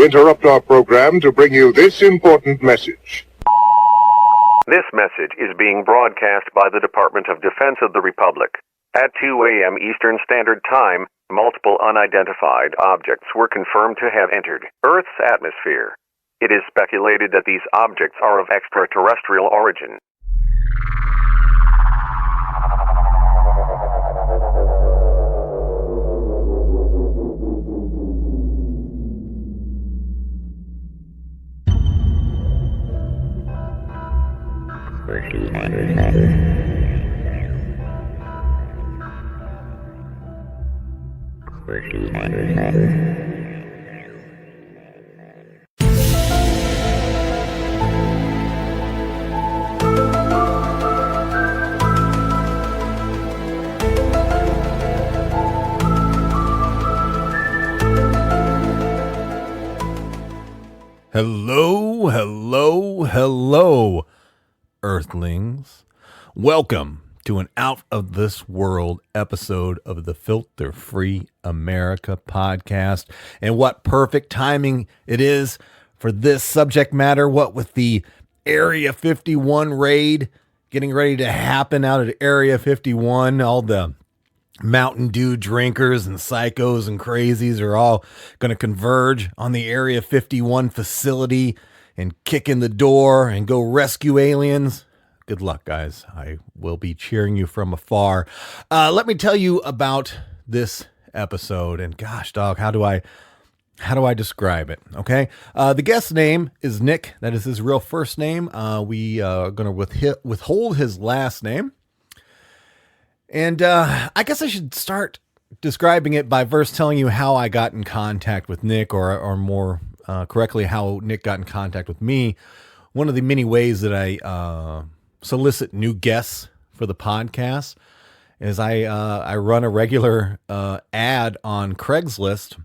interrupt our program to bring you this important message. This message is being broadcast by the Department of Defense of the Republic. At 2 a.m. Eastern Standard Time, multiple unidentified objects were confirmed to have entered Earth's atmosphere. It is speculated that these objects are of extraterrestrial origin. Hello, Earthlings. Welcome to an out-of-this-world episode of the Filter Free Amerika podcast. And what perfect timing it is for this subject matter, what with the Area 51 raid getting ready to happen out at Area 51, all the Mountain Dew drinkers and psychos and crazies are all going to converge on the Area 51 facility and kick in the door and go rescue aliens. Good luck, guys. I will be cheering you from afar. Let me tell you about this episode. And gosh, dog, how do I describe it? Okay. The guest's name is Nick. That is his real first name. We are going to withhold his last name. And I guess I should start describing it by first telling you how I got in contact with Nick, or more correctly, how Nick got in contact with me. One of the many ways that I solicit new guests for the podcast is I run a regular ad on Craigslist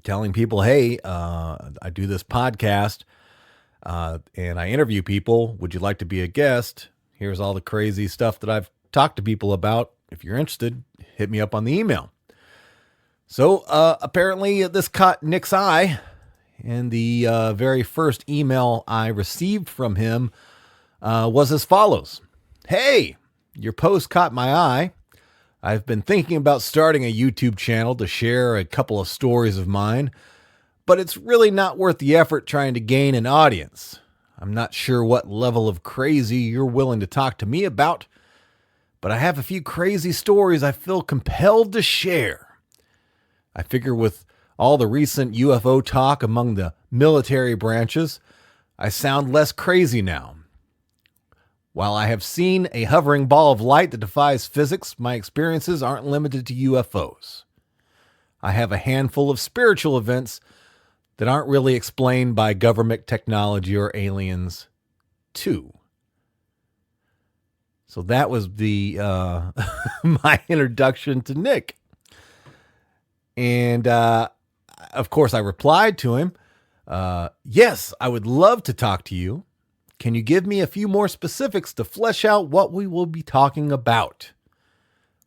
telling people, hey, I do this podcast and I interview people. Would you like to be a guest? Here's all the crazy stuff that I've talked to people about. If you're interested, hit me up on the email. So apparently this caught Nick's eye, and the very first email I received from him was as follows. Hey, your post caught my eye. I've been thinking about starting a YouTube channel to share a couple of stories of mine, but it's really not worth the effort trying to gain an audience. I'm not sure what level of crazy you're willing to talk to me about, but I have a few crazy stories I feel compelled to share. I figure with all the recent UFO talk among the military branches, I sound less crazy now. While I have seen a hovering ball of light that defies physics, my experiences aren't limited to UFOs. I have a handful of spiritual events that aren't really explained by government technology or aliens, too. So that was the my introduction to Nick. And of course, I replied to him, yes, I would love to talk to you. Can you give me a few more specifics to flesh out what we will be talking about?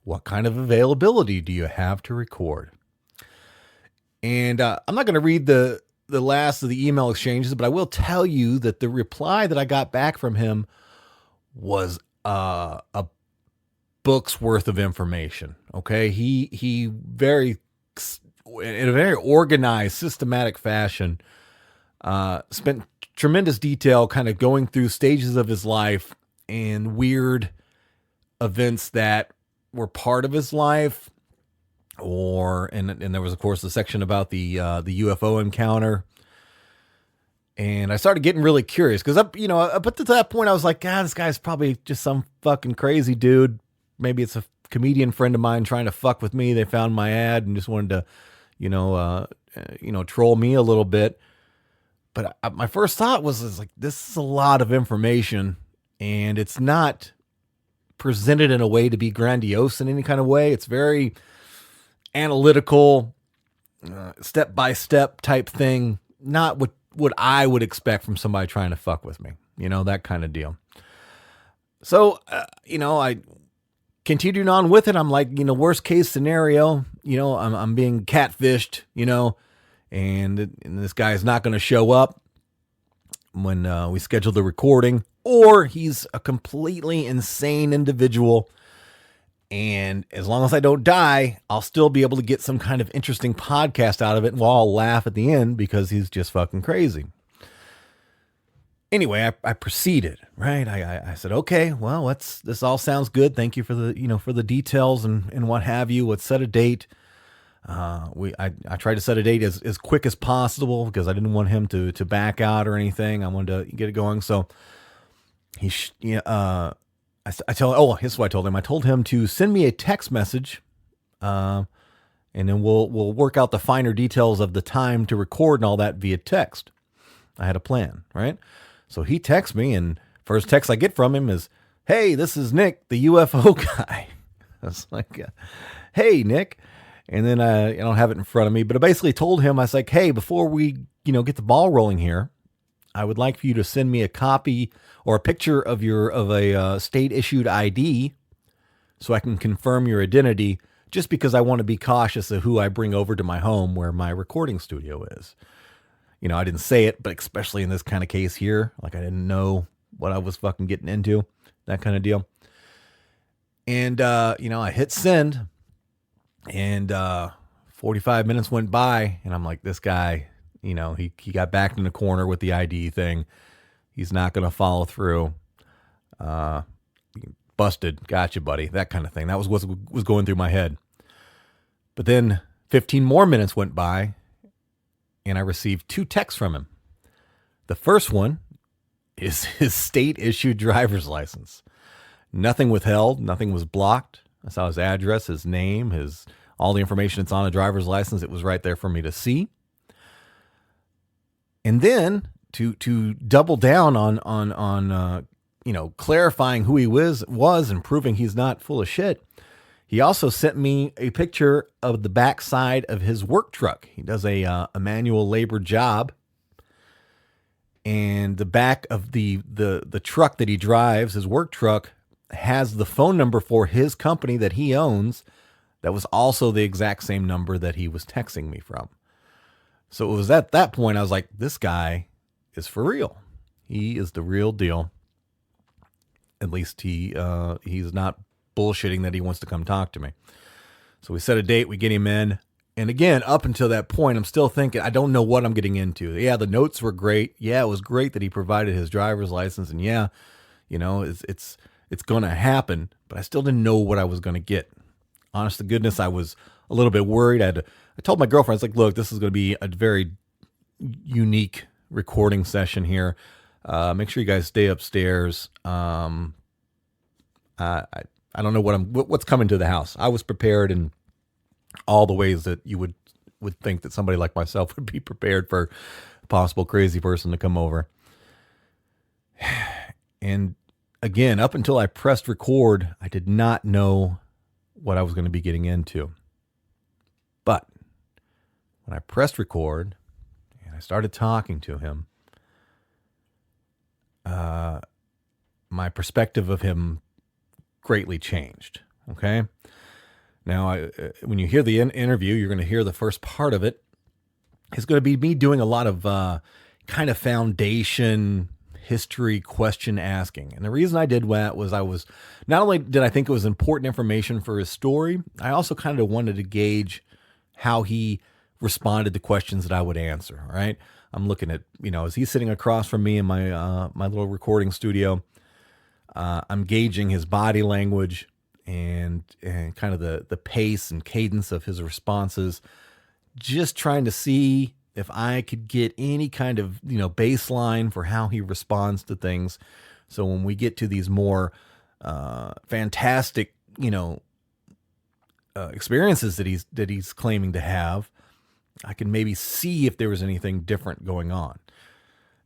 What kind of availability do you have to record? And I'm not going to read the last of the email exchanges, but I will tell you that the reply that I got back from him was a book's worth of information. Okay. He in a very organized, systematic fashion, spent tremendous detail kind of going through stages of his life and weird events that were part of his life, and there was, of course, the section about the UFO encounter. And I started getting really curious because up to that point, I was like, God, this guy's probably just some fucking crazy dude. Maybe it's a comedian friend of mine trying to fuck with me. They found my ad and just wanted to, troll me a little bit. But my first thought was like, this is a lot of information, and it's not presented in a way to be grandiose in any kind of way. It's very analytical, step-by-step type thing. Not what I would expect from somebody trying to fuck with me, that kind of deal. So, I continued on with it. I'm like, worst case scenario, I'm being catfished, and this guy is not going to show up when we schedule the recording, or he's a completely insane individual. And as long as I don't die, I'll still be able to get some kind of interesting podcast out of it. Well, I'll laugh at the end because he's just fucking crazy. Anyway, I proceeded, right? I said, okay, well, this all sounds good. Thank you for the details and what have you. Let's set a date. I tried to set a date as quick as possible because I didn't want him to back out or anything. I wanted to get it going. So here's what I told him. I told him to send me a text message, and then we'll work out the finer details of the time to record and all that via text. I had a plan, right? So he texts me, and first text I get from him is, "Hey, this is Nick, the UFO guy." I was like, "Hey, Nick," and then I don't have it in front of me, but I basically told him, I was like, "Hey, before we get the ball rolling here, I would like for you to send me a copy or a picture of a state issued ID so I can confirm your identity, just because I want to be cautious of who I bring over to my home where my recording studio is." I didn't say it, but especially in this kind of case here, like I didn't know what I was fucking getting into, that kind of deal. And, I hit send, and 45 minutes went by, and I'm like, this guy, he got backed in the corner with the ID thing. He's not going to follow through. Busted. Gotcha, buddy. That kind of thing. That was what was going through my head. But then 15 more minutes went by, and I received 2 texts from him. The first one is his state-issued driver's license. Nothing withheld. Nothing was blocked. I saw his address, his name, all the information that's on a driver's license. It was right there for me to see. And then to double down on clarifying who he was and proving he's not full of shit, he also sent me a picture of the backside of his work truck. He does a manual labor job, and the back of the truck that he drives, his work truck, has the phone number for his company that he owns. That was also the exact same number that he was texting me from. So it was at that point I was like, this guy is for real. He is the real deal. At least he's not bullshitting that he wants to come talk to me. So we set a date, we get him in. And again, up until that point, I'm still thinking, I don't know what I'm getting into. Yeah, the notes were great. Yeah, it was great that he provided his driver's license. And yeah, it's going to happen. But I still didn't know what I was going to get. Honest to goodness, I was a little bit worried. I told my girlfriend, I was like, look, this is going to be a very unique recording session here. Make sure you guys stay upstairs. I don't know what's coming to the house. I was prepared in all the ways that you would think that somebody like myself would be prepared for a possible crazy person to come over. And again, up until I pressed record, I did not know what I was going to be getting into. But when I pressed record and I started talking to him, my perspective of him greatly changed. Okay. Now, when you hear the interview, you're going to hear the first part of it. It's going to be me doing a lot of kind of foundation history question asking. And the reason I did that was not only did I think it was important information for his story, I also kind of wanted to gauge how he responded to questions that I would answer. Right. I'm looking at, as he's sitting across from me in my little recording studio, I'm gauging his body language and kind of the pace and cadence of his responses, just trying to see if I could get any kind of, baseline for how he responds to things. So when we get to these more fantastic, experiences that he's claiming to have, I can maybe see if there was anything different going on.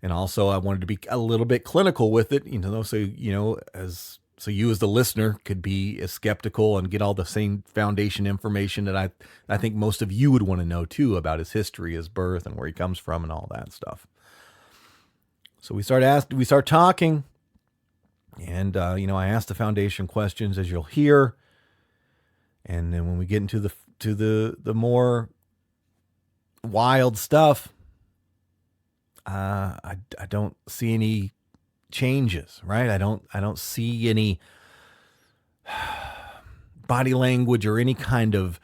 And also I wanted to be a little bit clinical with it, so you as the listener could be as skeptical and get all the same foundation information that I think most of you would want to know too, about his history, his birth, and where he comes from and all that stuff. So we start talking, and I asked the foundation questions, as you'll hear. And then when we get into the more wild stuff, I don't see any changes, right? I don't see any body language or any kind of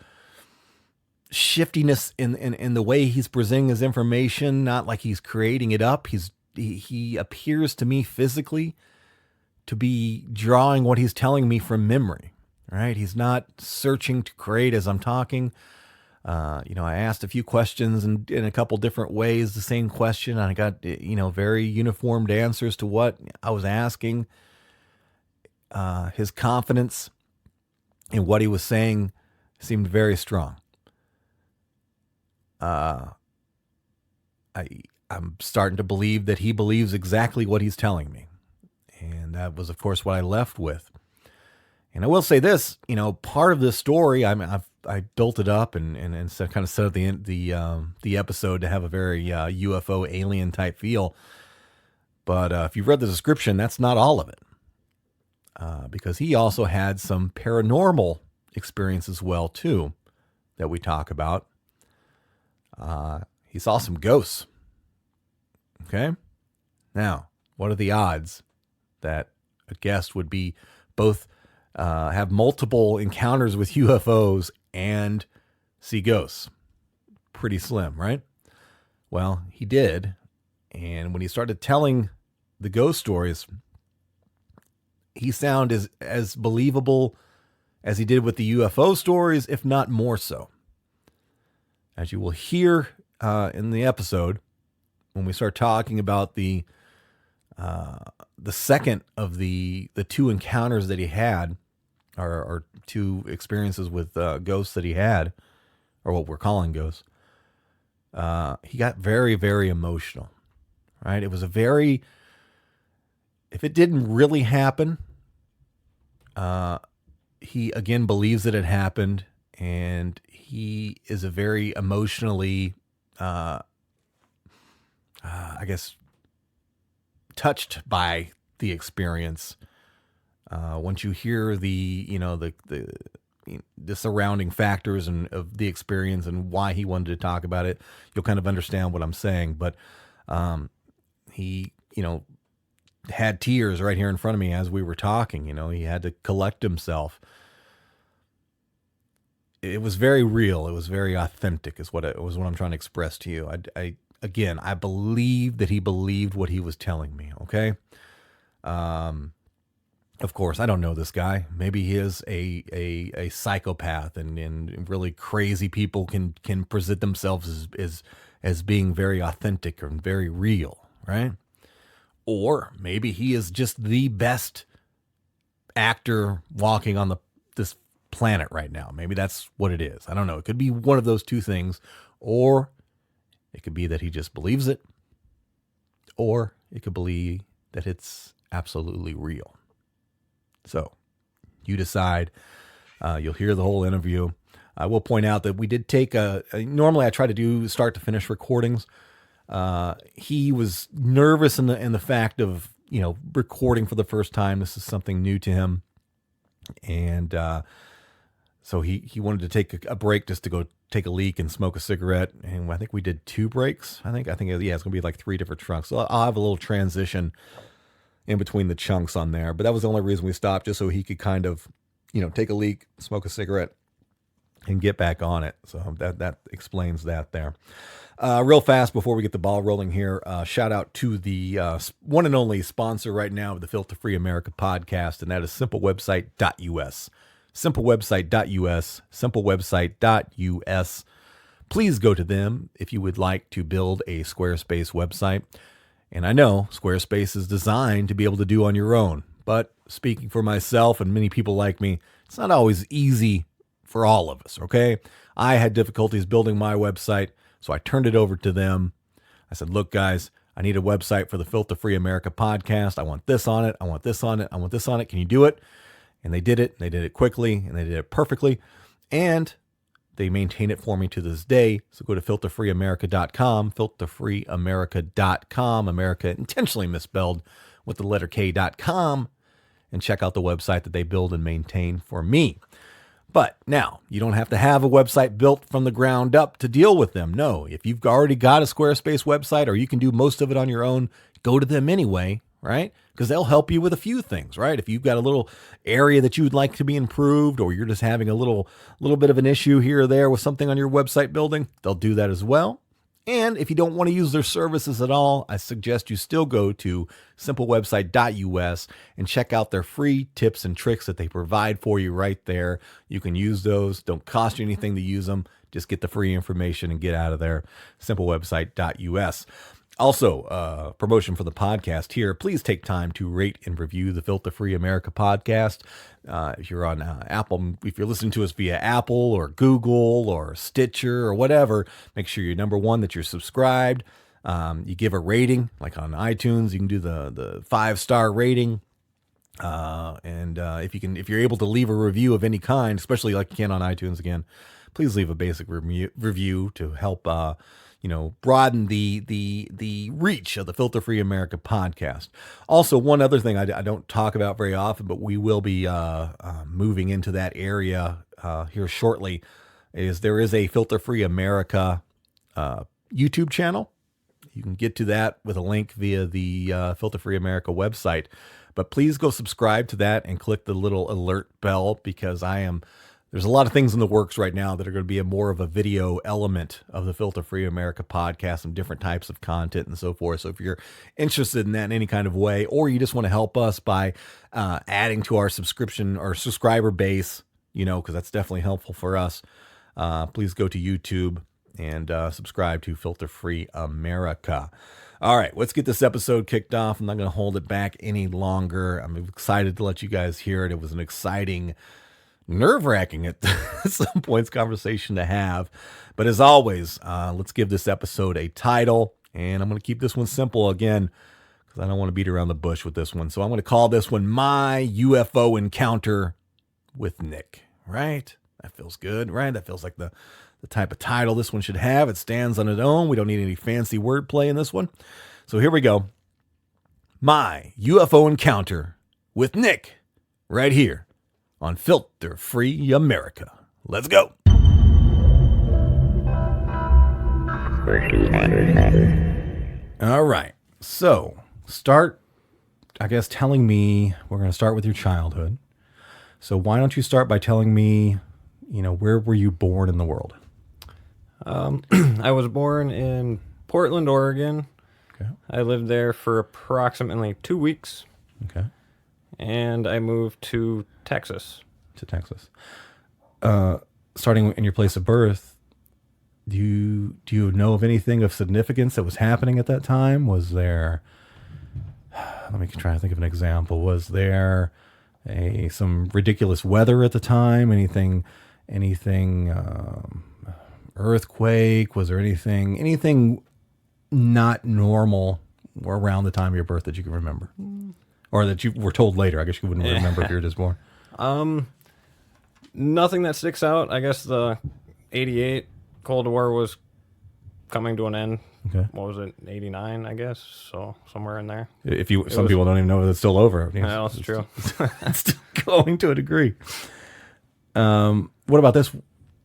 shiftiness in the way he's presenting his information. Not like he's creating it up. He appears to me physically to be drawing what he's telling me from memory, right? He's not searching to create as I'm talking. I asked a few questions in a couple different ways, the same question, and I got, very uniformed answers to what I was asking. His confidence in what he was saying seemed very strong. I'm starting to believe that he believes exactly what he's telling me. And that was, of course, what I left with. And I will say this, part of this story, I built it up and so kind of set up the episode to have a very UFO alien type feel. But if you've read the description, that's not all of it. Because he also had some paranormal experience as well, too, that we talk about. He saw some ghosts. Okay? Now, what are the odds that a guest would be both have multiple encounters with UFOs and see ghosts? Pretty slim, right? Well, he did. And when he started telling the ghost stories, he sounded as believable as he did with the UFO stories, if not more so. As you will hear in the episode, when we start talking about the second of the two encounters that he had, or two experiences with ghosts that he had, or what we're calling ghosts, he got very, very emotional, right? It was if it didn't really happen, he again believes that it happened, and he is a very emotionally, touched by the experience. Once you hear the surrounding factors and of the experience and why he wanted to talk about it, you'll kind of understand what I'm saying. But he, had tears right here in front of me as we were talking. He had to collect himself. It was very real. It was very authentic, is what I'm trying to express to you. I believe that he believed what he was telling me. Okay. Of course, I don't know this guy. Maybe he is a psychopath, and really crazy people can present themselves as being very authentic and very real, right? Or maybe he is just the best actor walking on this planet right now. Maybe that's what it is. I don't know. It could be one of those two things, or it could be that he just believes it, or it could be that it's absolutely real. So you decide. You'll hear the whole interview. I will point out that we did take normally I try to do start to finish recordings. He was nervous in the fact of, recording for the first time. This is something new to him. And so he wanted to take a break just to go take a leak and smoke a cigarette. And I think we did 2 breaks. I think, it's going to be like 3 different chunks. So I'll have a little transition in between the chunks on there. But that was the only reason we stopped, just so he could kind of, take a leak, smoke a cigarette, and get back on it. So that explains that there. Real fast before we get the ball rolling here, shout out to the one and only sponsor right now of the Filter Free Amerika podcast, and that is simplewebsite.us. Simplewebsite.us. Simplewebsite.us. Please go to them if you would like to build a Squarespace website. And I know Squarespace is designed to be able to do on your own, but speaking for myself and many people like me, it's not always easy for all of us, okay? I had difficulties building my website, so I turned it over to them. I said, look, guys, I need a website for the Filter Free Amerika podcast. I want this on it. I want this on it. I want this on it. Can you do it? And they did it. They did it quickly, and they did it perfectly. And they maintain it for me to this day. So go to filterfreeamerica.com, filterfreeamerica.com, America intentionally misspelled with the letter K.com, and check out the website that they build and maintain for me. But now, you don't have to have a website built from the ground up to deal with them. No, if you've already got a Squarespace website or you can do most of it on your own, go to them anyway, right? Because they'll help you with a few things, right? If you've got a little area that you would like to be improved, or you're just having a little bit of an issue here or there with something on your website building, they'll do that as well. And if you don't want to use their services at all, I suggest you still go to simplewebsite.us and check out their free tips and tricks that they provide for you right there. You can use those. Don't cost you anything to use them. Just get the free information and get out of there. Simplewebsite.us. Also, promotion for the podcast here. Please take time to rate and review the Filter Free Amerika podcast. If you're on Apple, if you're listening to us via Apple or Google or Stitcher or whatever, make sure you're number one, that you're subscribed. You give a rating, like on iTunes, you can do the 5-star rating. If you're able to leave a review of any kind, especially like you can on iTunes again, please leave a basic review to help broaden the reach of the Filter Free Amerika podcast. Also, one other thing I don't talk about very often, but we will be moving into that area here shortly, is there is a Filter Free Amerika YouTube channel. You can get to that with a link via the Filter Free Amerika website. But please go subscribe to that and click the little alert bell, because there's a lot of things in the works right now that are going to be more of a video element of the Filter Free Amerika podcast, and different types of content and so forth. So if you're interested in that in any kind of way, or you just want to help us by adding to our subscription or subscriber base, because that's definitely helpful for us, please go to YouTube and subscribe to Filter Free Amerika. All right, let's get this episode kicked off. I'm not going to hold it back any longer. I'm excited to let you guys hear it. It was an exciting, nerve-wracking at some points conversation to have. But as always, let's give this episode a title. And I'm going to keep this one simple again, because I don't want to beat around the bush with this one. So I'm going to call this one My UFO Encounter with Nick. Right? That feels good, right? That feels like the type of title this one should have. It stands on its own. We don't need any fancy wordplay in this one. So here we go. My UFO Encounter with Nick, right here on Filter Free Amerika. Let's go. All right. So start, I guess, telling me, we're going to start with your childhood. So why don't you start by telling me, where were you born in the world? I was born in Portland, Oregon. Okay. I lived there for approximately 2 weeks. Okay. And I moved to Texas. Starting in your place of birth, do you know of anything of significance that was happening at that time? Was there, let me try to think of an example. Was there some ridiculous weather at the time? Anything, earthquake? Was there anything not normal around the time of your birth that you can remember? Or that you were told later? I guess you wouldn't remember if you were just born. Nothing that sticks out. I guess the 88 Cold War was coming to an end. Okay. What was it, 89, I guess? So somewhere in there. Some people don't even know if it's still over. Yeah, that's true. It's still going to a degree. What about this?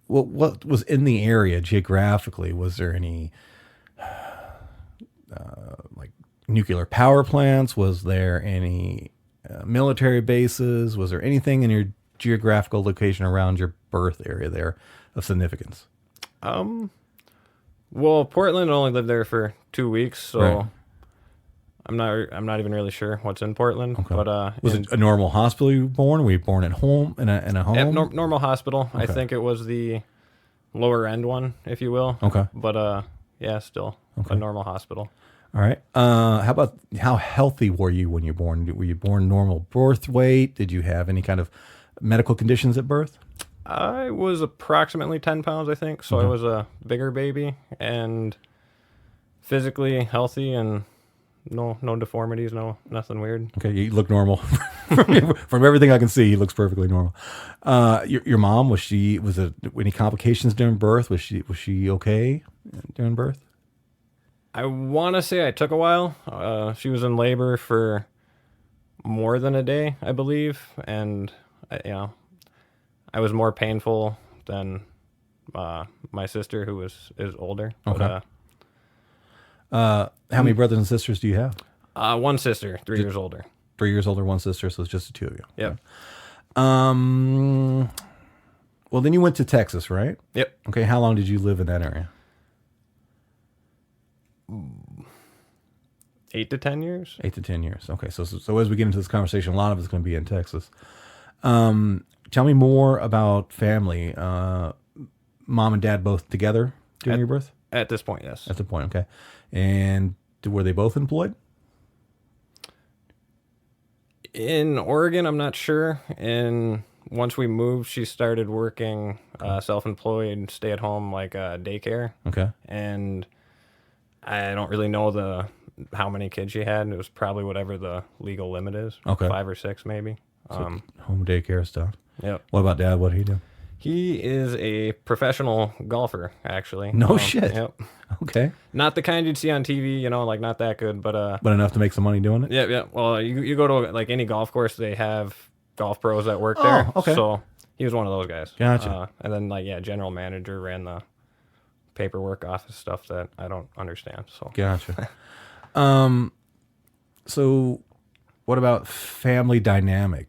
What was in the area geographically? Was there any nuclear power plants? Was there any military bases? Was there anything in your geographical location around your birth area there of significance? Well, Portland only lived there for 2 weeks, so right. I'm not even really sure what's in Portland. Okay. But was it a normal hospital you were born? Were you born at home in a home? Yeah, normal hospital. Okay. I think it was the lower end one, if you will. Okay. But yeah, still a normal hospital. All right. How healthy were you when you were born? Were you born normal birth weight? Did you have any kind of medical conditions at birth? I was approximately 10 pounds, I think. So I was a bigger baby and physically healthy and no deformities, nothing weird. Okay, you look normal. From everything I can see, he looks perfectly normal. Your mom, was there any complications during birth? Was she okay during birth? I want to say it took a while. She was in labor for more than a day, I believe, and I was more painful than my sister, who is older. Okay. But, How many brothers and sisters do you have? one sister, 3 years older. 3 years older, one sister, so it's just the two of you. Yep. Well, then you went to Texas, right? Yep. Okay, how long did you live in that area? 8 to 10 years. 8 to 10 years. Okay, so as we get into this conversation, a lot of it's going to be in Texas. Tell me more about family. Mom and dad both together during your birth? At this point, yes. At the point, okay. And were they both employed? In Oregon, I'm not sure. And once we moved, she started working self-employed, stay-at-home, like daycare. Okay. And I don't really know how many kids she had. It was probably whatever the legal limit is. Okay. 5 or 6, maybe. So home daycare stuff. Yep. What about dad? What did he do? He is a professional golfer, actually. No shit. Yep. Okay. Not the kind you'd see on TV, like not that good, but But enough to make some money doing it? yeah. Well, you go to like any golf course, they have golf pros that work there. Okay. So he was one of those guys. Gotcha. And then general manager ran the paperwork, office stuff that I don't understand. So Gotcha. So what about family dynamic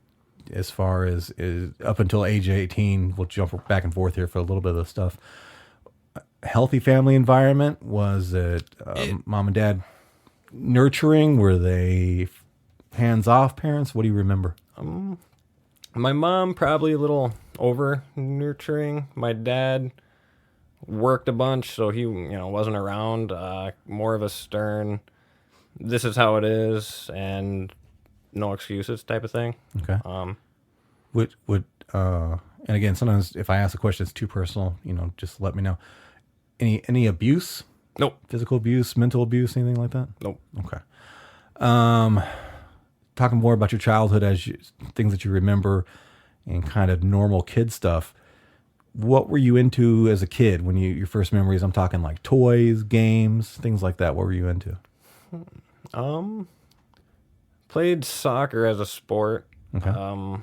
as far as up until age 18? We'll jump back and forth here for a little bit of the stuff. Healthy family environment? Was it mom and dad nurturing? Were they hands-off parents? What do you remember? my mom probably a little over nurturing. My dad worked a bunch, so he wasn't around. More of a stern, this is how it is, and no excuses type of thing. Okay. And again, sometimes if I ask a question, it's too personal. Just let me know. Any abuse? Nope. Physical abuse, mental abuse, anything like that? Nope. Okay. Talking more about your childhood things that you remember and kind of normal kid stuff. What were you into as a kid when your first memories? I'm talking like toys, games, things like that. What were you into? Played soccer as a sport. Okay.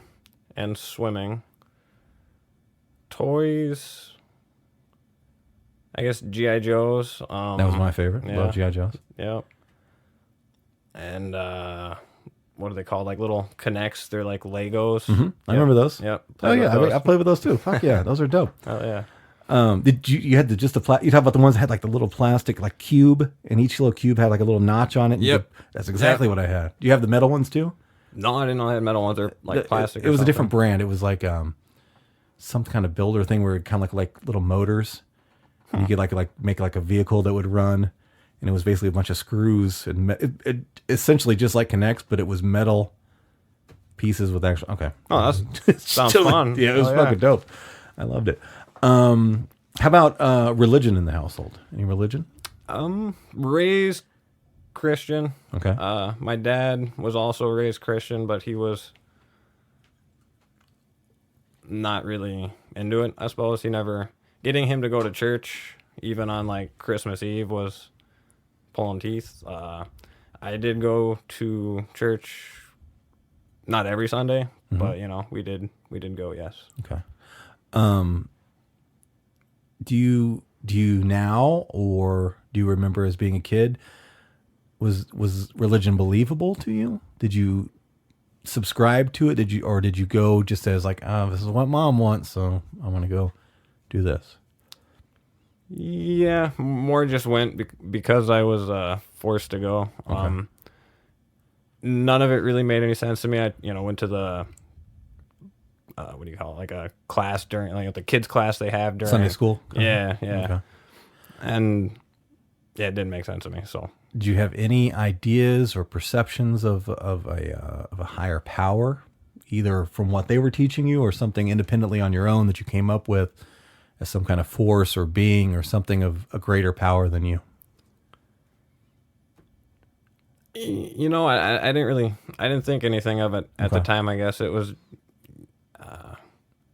And swimming. Toys, I guess G.I. Joes. That was my favorite. Yeah. Love G.I. Joes. Yep. And what are they called? Like little Connects. They're like Legos. Mm-hmm. I remember those. Yep. Oh yeah, I played with those too. Fuck yeah, those are dope. Oh yeah. Did you had you talk about the ones that had like the little plastic like cube, and each little cube had like a little notch on it? Yep. That's exactly what I had. Do you have the metal ones too? No, I didn't know I had metal ones. They're like plastic. It was a different brand. It was like some kind of builder thing where it kind of like little motors. You could like make like a vehicle that would run, and it was basically a bunch of screws and it essentially just like Connects, but it was metal pieces with actual. Okay. Oh, that sounds fun. Yeah, it was fucking dope. I loved it. How about religion in the household? Any religion? Raised Christian. Okay. My dad was also raised Christian, but he was not really into it, I suppose. Getting him to go to church, even on like Christmas Eve, was pulling teeth. I did go to church, not every Sunday, but we did go, yes. Okay. Do you now, or do you remember as being a kid, was religion believable to you? Did you subscribe to it? Did you go just as like, oh, this is what mom wants, so I want to go do this? Yeah, more just went because I was forced to go. Okay. None of it really made any sense to me. I went to the what do you call it, like a class during like the kids class they have during Sunday school. Yeah. Okay. And yeah, it didn't make sense to me. So Did you have any ideas or perceptions of a higher power, either from what they were teaching you or something independently on your own that you came up with as some kind of force or being or something of a greater power than you? I didn't think anything of it at the time. I guess it was,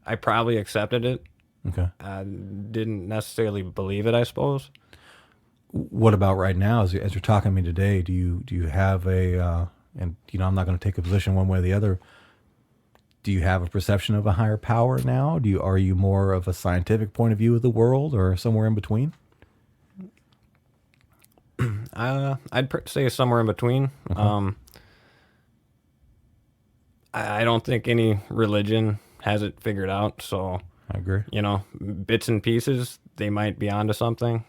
I probably accepted it. Okay. I didn't necessarily believe it, I suppose. What about right now, as you're talking to me today? Do you have and I'm not going to take a position one way or the other. do you have a perception of a higher power now? Are you more of a scientific point of view of the world, or somewhere in between? I'd say somewhere in between. Okay. I don't think any religion has it figured out. So I agree. Bits and pieces, they might be onto something.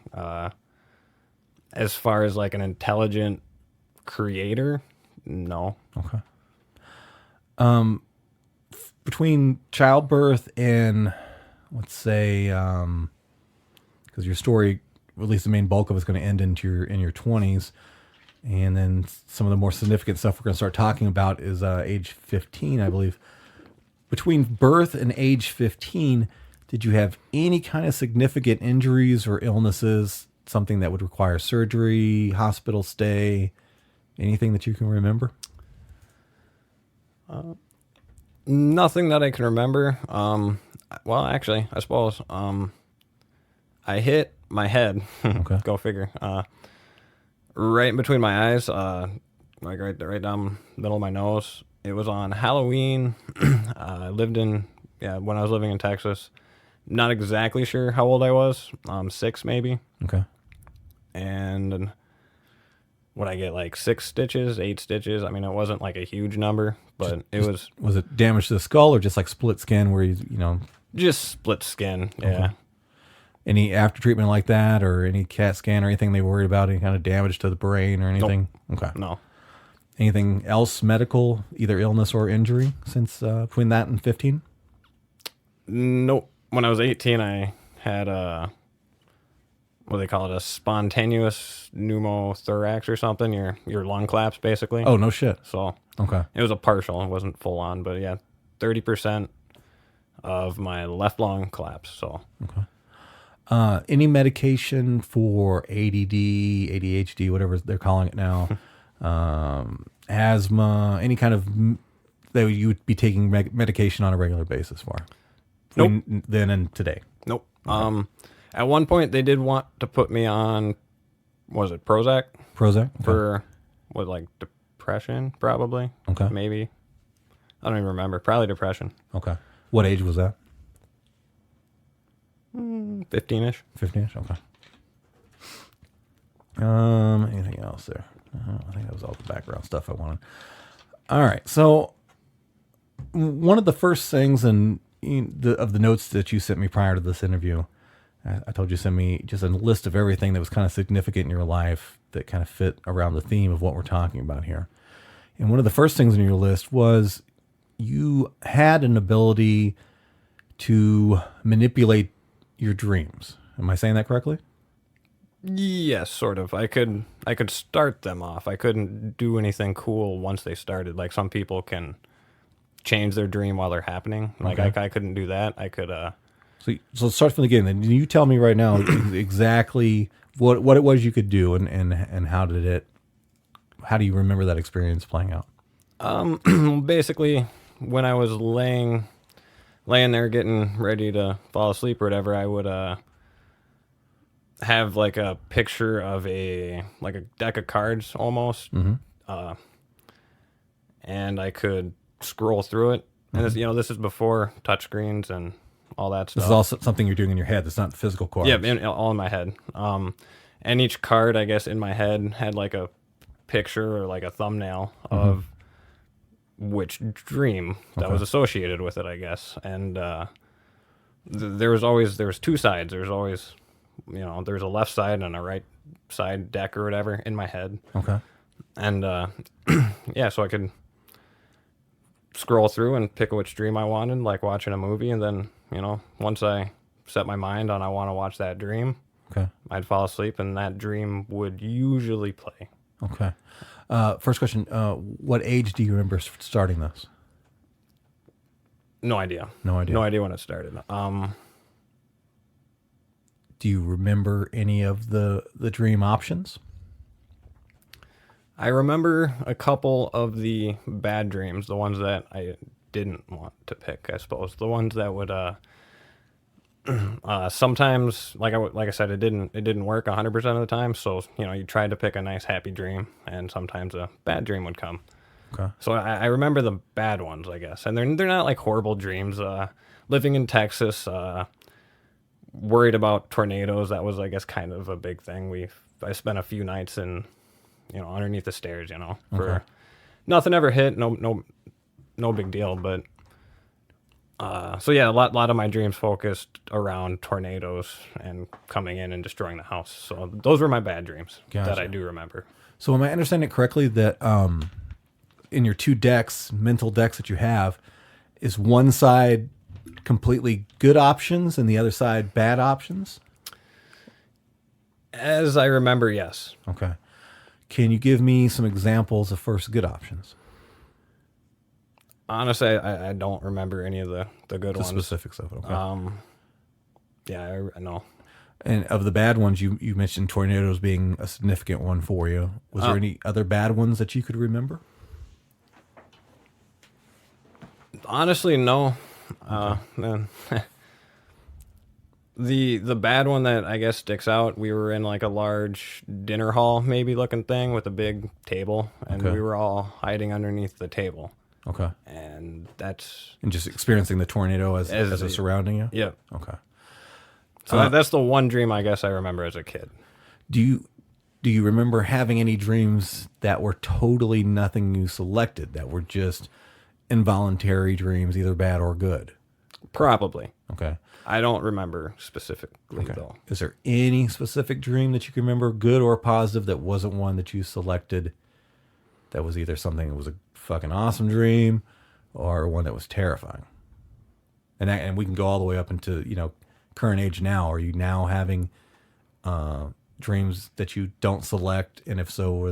As far as like an intelligent creator, no. Okay. Between childbirth and, let's say, because your story, at least the main bulk of it's going to end in your 20s, and then some of the more significant stuff we're going to start talking about is age 15, I believe. Between birth and age 15, did you have any kind of significant injuries or illnesses, something that would require surgery, hospital stay, anything that you can remember? Nothing that I can remember. Well, actually, I suppose I hit my head. Okay. Go figure. Right in between my eyes, like right down the middle of my nose. It was on Halloween. I lived when I was living in Texas. Not exactly sure how old I was. 6 maybe. Okay. And would I get like 6 stitches, 8 stitches? I mean, it wasn't like a huge number, but it was. Was it damage to the skull, or just like split skin where you just split skin? Yeah. Okay. Any after treatment like that, or any CAT scan or anything they worried about, any kind of damage to the brain or anything? Nope. Okay. No. Anything else medical, either illness or injury, since between that and 15? Nope. When I was 18, I had what do they call it, a spontaneous pneumothorax or something. Your lung collapse, basically. Oh, no shit. So okay, it was a partial. It wasn't full on, but yeah, 30% of my left lung collapsed. So okay. Any medication for ADD, ADHD, whatever they're calling it now, asthma, any kind of that you would be taking medication on a regular basis for? Nope. Then and today? Nope. Okay. At one point they did want to put me on, was it Prozac? Prozac? Okay. For like depression, probably. Okay. Maybe. I don't even remember. Probably depression. Okay. What age was that? 15-ish. 15-ish, okay. Anything else there? I think that was all the background stuff I wanted. All right, so one of the first things of the notes that you sent me prior to this interview, I told you to send me just a list of everything that was kind of significant in your life that kind of fit around the theme of what we're talking about here. And one of the first things in your list was you had an ability to manipulate your dreams. Am I saying that correctly? Yes, sort of. I could start them off. I couldn't do anything cool once they started. Like some people can change their dream while they're happening. Like okay. I couldn't do that. I could. So let's start from the beginning. Then you tell me right now exactly what it was you could do and how did it. How do you remember that experience playing out? Basically, when I was laying there getting ready to fall asleep or whatever, I would have like a picture of a deck of cards almost, and I could scroll through it. And this is before touchscreens and all that stuff. This is also something you're doing in your head. It's not the physical cards. Yeah, all in my head. And each card, I guess, in my head had like a picture or like a thumbnail of which dream that was associated with it, I guess. And there was 2 sides. There's always, there's a left side and a right side deck or whatever in my head. Okay. And yeah, so I could scroll through and pick which dream I wanted, like watching a movie, and then once I set my mind on I want to watch that dream, okay, I'd fall asleep and that dream would usually play. Okay. First question, what age do you remember starting this? No idea. No idea. No idea when it started. Do you remember any of the dream options? I remember a couple of the bad dreams, the ones that I didn't want to pick, I suppose. The ones that would sometimes, like I said, it didn't work 100% of the time. So you tried to pick a nice happy dream, and sometimes a bad dream would come. Okay. So I remember the bad ones, I guess, and they're not like horrible dreams. Living in Texas, worried about tornadoes. That was, I guess, kind of a big thing. I spent a few nights in, underneath the stairs, for nothing ever hit. No big deal. But so yeah, a lot of my dreams focused around tornadoes and coming in and destroying the house. So those were my bad dreams that I do remember. So am I understanding it correctly that in your 2 decks, mental decks that you have, is one side completely good options and the other side bad options? As I remember, yes. Okay. Can you give me some examples of first good options? Honestly, I don't remember any of the good The ones. specifics of it. Okay. Yeah, I know. And of the bad ones, you mentioned tornadoes being a significant one for you. Was there any other bad ones that you could remember? Honestly, no. Man. The bad one that I guess sticks out, we were in like a large dinner hall maybe looking thing with a big table, and we were all hiding underneath the table. Okay. And just experiencing the tornado as it's surrounding you? Yep. Okay. So that's the one dream I guess I remember as a kid. Do you remember having any dreams that were totally nothing you selected, that were just involuntary dreams, either bad or good? Probably. Okay. I don't remember specifically though. Is there any specific dream that you can remember, good or positive, that wasn't one that you selected, that was either something that was a fucking awesome dream or one that was terrifying? And we can go all the way up into, current age now. Are you now having dreams that you don't select? And if so,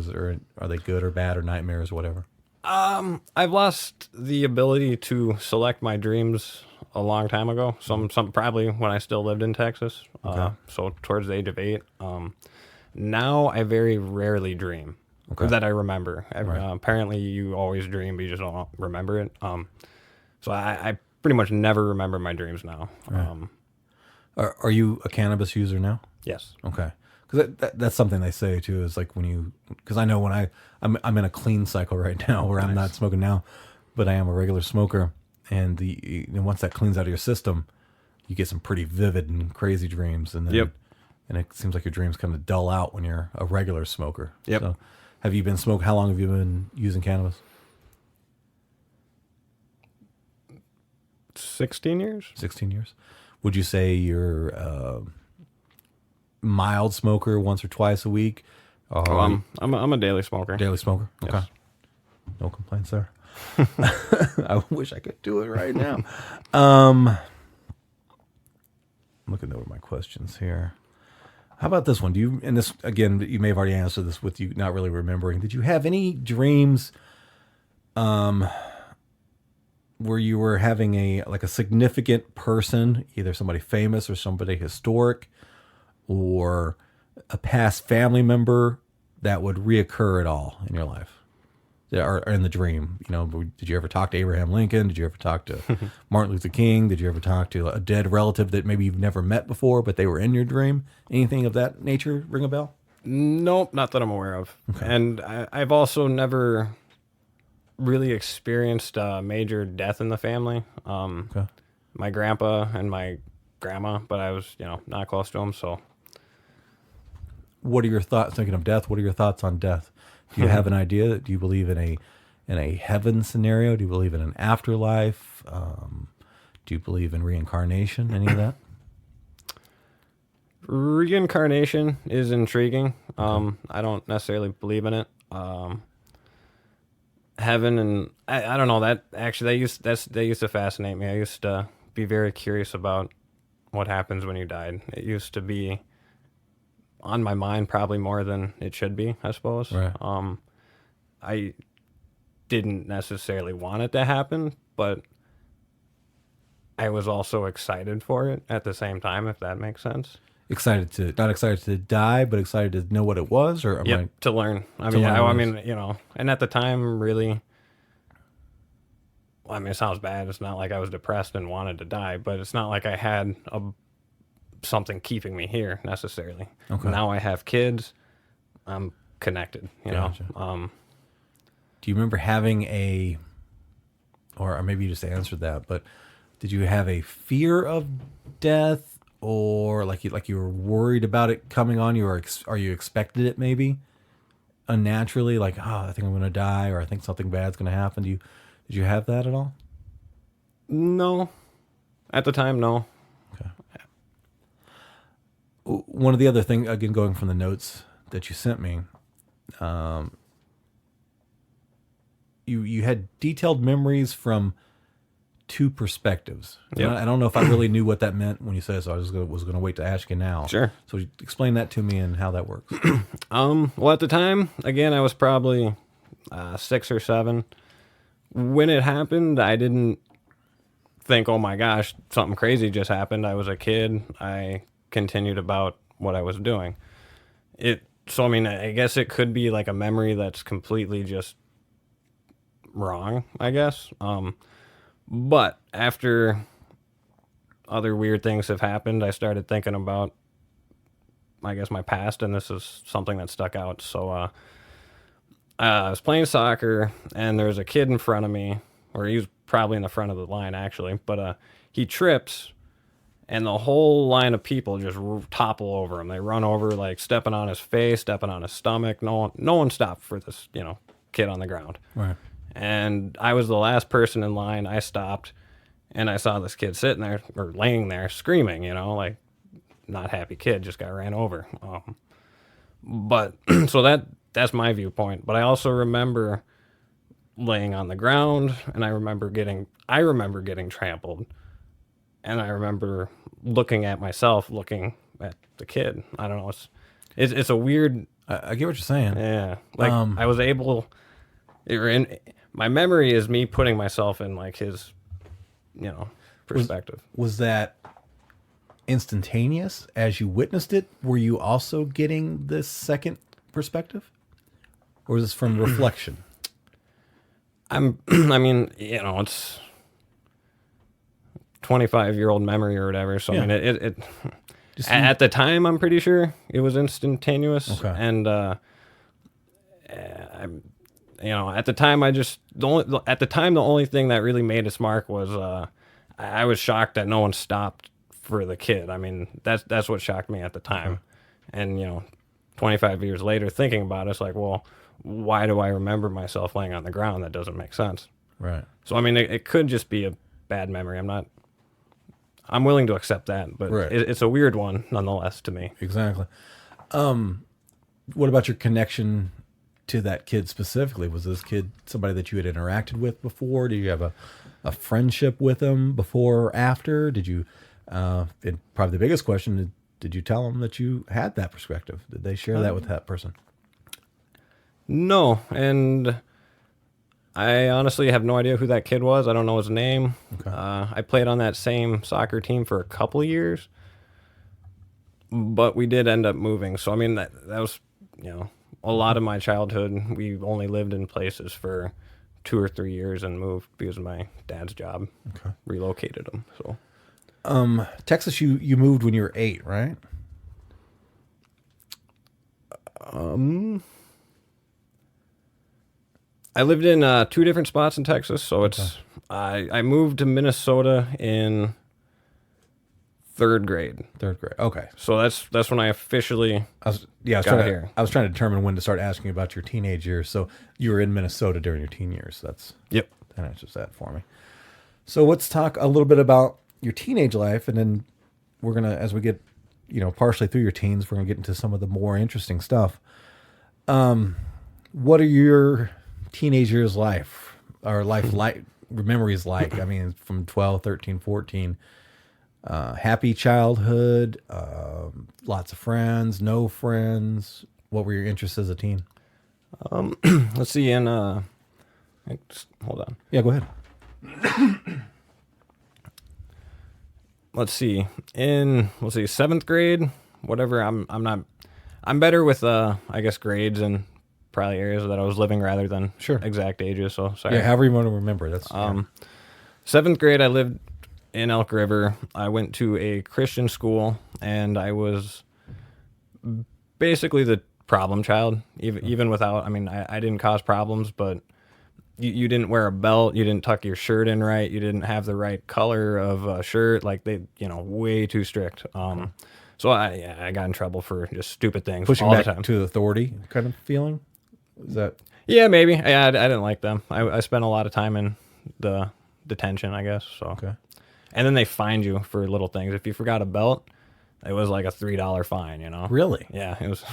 are they good or bad or nightmares or whatever? I've lost the ability to select my dreams a long time ago. Some probably when I still lived in Texas. So towards the age of 8. Now I very rarely dream that I remember. Apparently you always dream, but you just don't remember it. So I pretty much never remember my dreams now. Right. Are you a cannabis user now? Yes. Okay. Because that's something they say too, is like because I know when I'm in a clean cycle right now where I'm not smoking now, but I am a regular smoker. And once that cleans out of your system, you get some pretty vivid and crazy dreams. And then, and it seems like your dreams kind of dull out when you're a regular smoker. Yep. So have you been smoking? How long have you been using cannabis? 16 years. 16 years. Would you say you're a mild smoker once or twice a week? I'm a daily smoker. Daily smoker? Yes. Okay. No complaints there. I wish I could do it right now. I'm looking over my questions here. How about this one? And this, again, you may have already answered this with you not really remembering. Did you have any dreams where you were having a significant person, either somebody famous or somebody historic, or a past family member that would reoccur at all in your life? Or in the dream, did you ever talk to Abraham Lincoln? Did you ever talk to Martin Luther King? Did you ever talk to a dead relative that maybe you've never met before, but they were in your dream? Anything of that nature ring a bell? Nope, not that I'm aware of. Okay. And I've also never really experienced a major death in the family. My grandpa and my grandma, but I was, not close to them. So, what are your thoughts? Thinking of death, what are your thoughts on death? Do you have an idea? Do you believe in a heaven scenario? Do you believe in an afterlife? Do you believe in reincarnation? Any of that? Reincarnation is intriguing. I don't necessarily believe in it. Heaven and I don't know, that actually they used to fascinate me. I used to be very curious about what happens when you died. It used to be on my mind probably more than it should be, I suppose. Right. I didn't necessarily want it to happen, but I was also excited for it at the same time, if that makes sense. Not excited to die, but excited to know what it was, or to learn. I mean, and at the time, really, it sounds bad. It's not like I was depressed and wanted to die, but it's not like I had something keeping me here necessarily. Okay. Now I have kids. I'm connected. Gotcha. Do Do you remember having or maybe you just answered that, but did you have a fear of death, or like you were worried about it coming on you, or you expected it maybe unnaturally, like, oh, I think I'm going to die, or I think something bad's going to happen? Did you have that at all? No. At the time, no. Okay. One of the other things, again, going from the notes that you sent me, you had detailed memories from two perspectives. Yep. I don't know if I really knew what that meant when you said it, so I was going to wait to ask you now. Sure. So explain that to me and how that works. Well, at the time, again, I was probably 6 or 7. When it happened, I didn't think, oh my gosh, something crazy just happened. I was a kid. I continued about what I was doing. So, I mean, I guess it could be like a memory that's completely just wrong, I guess. But after other weird things have happened, I started thinking about, I guess, my past, and this is something that stuck out. So I was playing soccer, and there was a kid in front of me, or he was probably in the front of the line, actually, but he trips, and the whole line of people just topple over him. They run over, like, stepping on his face, stepping on his stomach. No one stopped for this, kid on the ground. Right. And I was the last person in line. I stopped, and I saw this kid sitting there, or laying there, screaming, like, not happy kid, just got ran over. But, so that's my viewpoint. But I also remember laying on the ground, and I remember getting trampled. And I remember looking at myself, looking at the kid. I don't know. It's a weird. I get what you're saying. Yeah. Like, I was able. My memory is me putting myself in, like, his, perspective. Was that instantaneous as you witnessed it? Were you also getting this second perspective, or was this from reflection? I mean, it's 25-year-old memory or whatever. So, yeah. I mean, it at the time, I'm pretty sure it was instantaneous. Okay. And, at the time, the only thing that really made its mark was, I was shocked that no one stopped for the kid. I mean, that's what shocked me at the time. Okay. And, 25 years later, thinking about it, it's like, well, why do I remember myself laying on the ground? That doesn't make sense. Right. So, I mean, it could just be a bad memory. I'm willing to accept that, but right. It's a weird one nonetheless to me. Exactly. What about your connection to that kid specifically? Was this kid somebody that you had interacted with before? Did you have a friendship with him before or after? Did you, and probably the biggest question, did you tell him that you had that perspective? Did they share that with that person? No, and I honestly have no idea who that kid was. I don't know his name. Okay. I played on that same soccer team for a couple of years, but we did end up moving. So, I mean, that was, a lot of my childhood. We only lived in places for 2 or 3 years and moved because of my dad's job. Okay. Relocated them. So, Texas, you moved when you were 8, right? I lived in 2 different spots in Texas, so it's I moved to Minnesota in 3rd grade. 3rd grade. Okay. So that's when I officially got here. I was trying to determine when to start asking about your teenage years. So you were in Minnesota during your teen years. That answers that for me. So let's talk a little bit about your teenage life, and then we're gonna, as we get, partially through your teens, we're gonna get into some of the more interesting stuff. What are your teenage years life memories like? I mean, from 12, 13, 14, happy childhood, lots of friends, no friends. What were your interests as a teen? Let's see. Hold on. Yeah, go ahead. Let's see. In 7th grade, whatever. I'm better with I guess grades and probably areas that I was living rather than exact ages. So sorry. Yeah, however you want to remember. That's 7th grade. I lived in Elk River. I went to a Christian school, and I was basically the problem child. Even without, I mean, I didn't cause problems, but you didn't wear a belt, you didn't tuck your shirt in right, you didn't have the right color of a shirt, like they, way too strict. So I got in trouble for just stupid things Pushing all back the time. to authority kind of feeling? Is that... Yeah, maybe. I didn't like them. I spent a lot of time in the detention, I guess. So. Okay. And then they fined you for little things. If you forgot a belt, it was like a $3 fine, Really? Yeah, it was.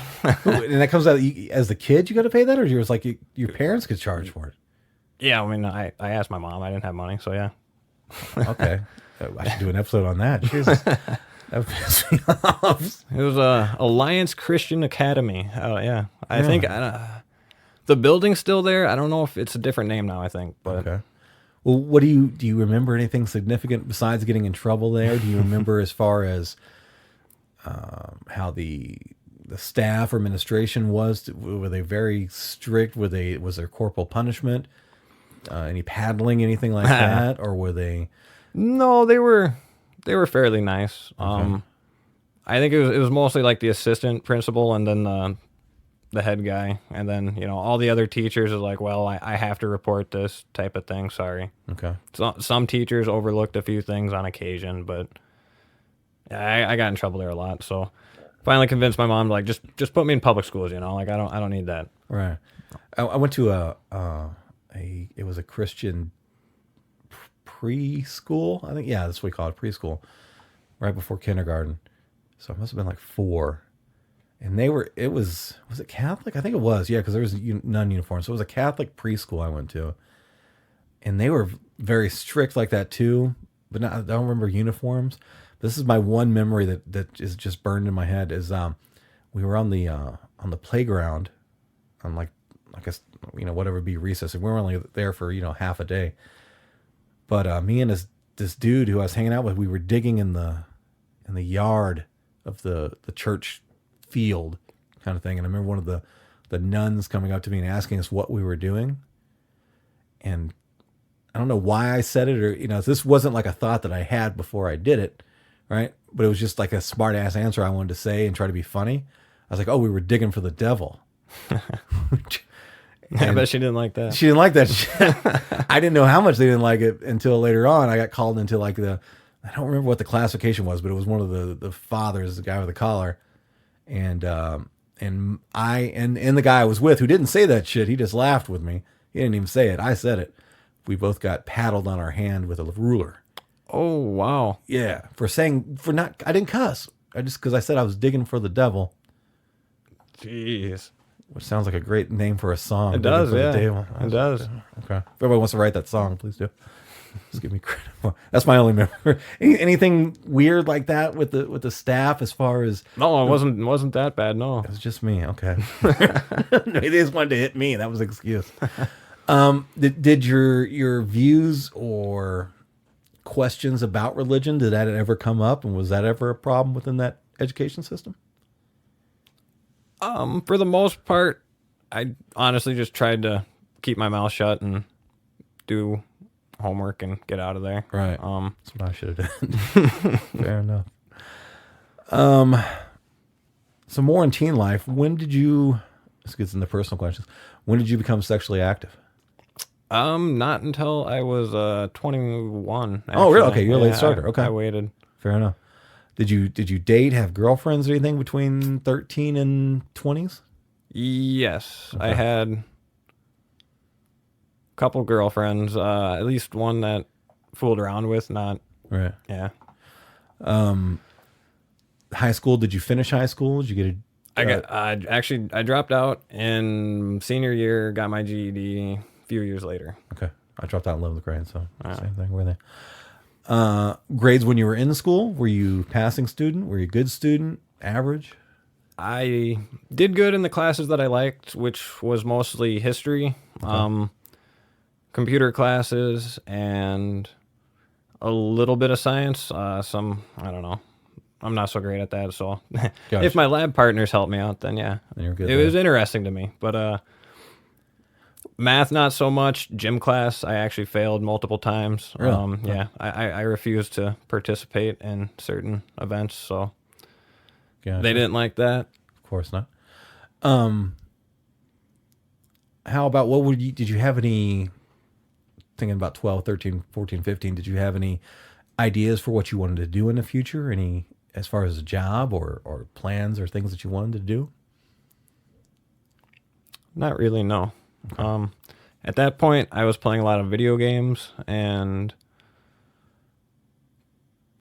And that comes out, as the kid, you got to pay that? Or it was like your parents could charge for it? Yeah, I mean, I asked my mom. I didn't have money, so yeah. Okay. I should do an episode on that. Jesus. That would piss me off. It was Alliance Christian Academy. Oh, yeah. I think the building's still there. I don't know if it's a different name now, I think. But Okay. Well, what do you remember anything significant besides getting in trouble there? Do you remember as far as how the staff or administration was? Were they very strict? Was there corporal punishment? Any paddling, anything like that? Or were they... No, they were fairly nice. Okay. I think it was mostly like the assistant principal and then the head guy, and then all the other teachers is like, well, I have to report this type of thing. Sorry. Okay. So, some teachers overlooked a few things on occasion, but I got in trouble there a lot. So finally convinced my mom to like just put me in public schools. Like I don't need that. Right. I went to it was a Christian preschool. I think, yeah, that's what we call it, preschool, right before kindergarten. So it must have been like 4. And was it Catholic? I think it was, yeah, because there was nun uniform. So it was a Catholic preschool I went to. And they were very strict like that too, but I don't remember uniforms. This is my one memory that is just burned in my head is we were on the playground on like I guess whatever be recess, and we were only there for half a day. But me and this dude who I was hanging out with, we were digging in the yard of the church field kind of thing. And I remember one of the nuns coming up to me and asking us what we were doing. And I don't know why I said it, or, this wasn't like a thought that I had before I did it. Right. But it was just like a smart ass answer I wanted to say and try to be funny. I was like, oh, we were digging for the devil. I bet she didn't like that. She didn't like that shit. I didn't know how much they didn't like it until later on. I got called into like I don't remember what the classification was, but it was one of the fathers, the guy with the collar. And I and the guy I was with who didn't say that shit, he just laughed with me. He didn't even say it. I said it. We both got paddled on our hand with a ruler. Oh, wow. Yeah. I didn't cuss. Because I said I was digging for the devil. Jeez. Which sounds like a great name for a song. It does, yeah. It does. Okay. If everybody wants to write that song, please do. Just give me credit. That's my only memory. Anything weird like that with the staff as far as... No, it wasn't that bad, no. It was just me. Okay. They just wanted to hit me. That was the excuse. Did your views or questions about religion, did that ever come up? And was that ever a problem within that education system? For the most part, I honestly just tried to keep my mouth shut and do homework and get out of there. Right. That's what I should have done. Fair enough. So more in teen life, when did you, this gets into personal questions, when did you become sexually active? Not until I was 21. Actually. Oh, really? Okay, you're a late starter. Okay. I waited. Fair enough. Did you date, have girlfriends or anything between 13 and 20s? Yes. Okay. I had a couple girlfriends, at least one that fooled around with, not... Right. Yeah. High school, did you finish high school? Did you get I dropped out in senior year, got my GED a few years later. Okay. I dropped out in 11th grade, so same thing. Were they? Grades when you were in school, were you passing student? Were you a good student? Average? I did good in the classes that I liked, which was mostly history, computer classes, and a little bit of science. Some, I don't know. I'm not so great at that, so Gotcha. If my lab partners help me out, then yeah. Then you're good it there. was interesting to me, but math, not so much. Gym class, I actually failed multiple times. Really? Yeah, I refused to participate in certain events, so Gotcha. they didn't like that. Of course not. How about did you have any thinking about 12, 13, 14, 15, did you have any ideas for what you wanted to do in the future? Any, as far as a job or plans or things that you wanted to do? Not really, no. Okay. At that point, I was playing a lot of video games and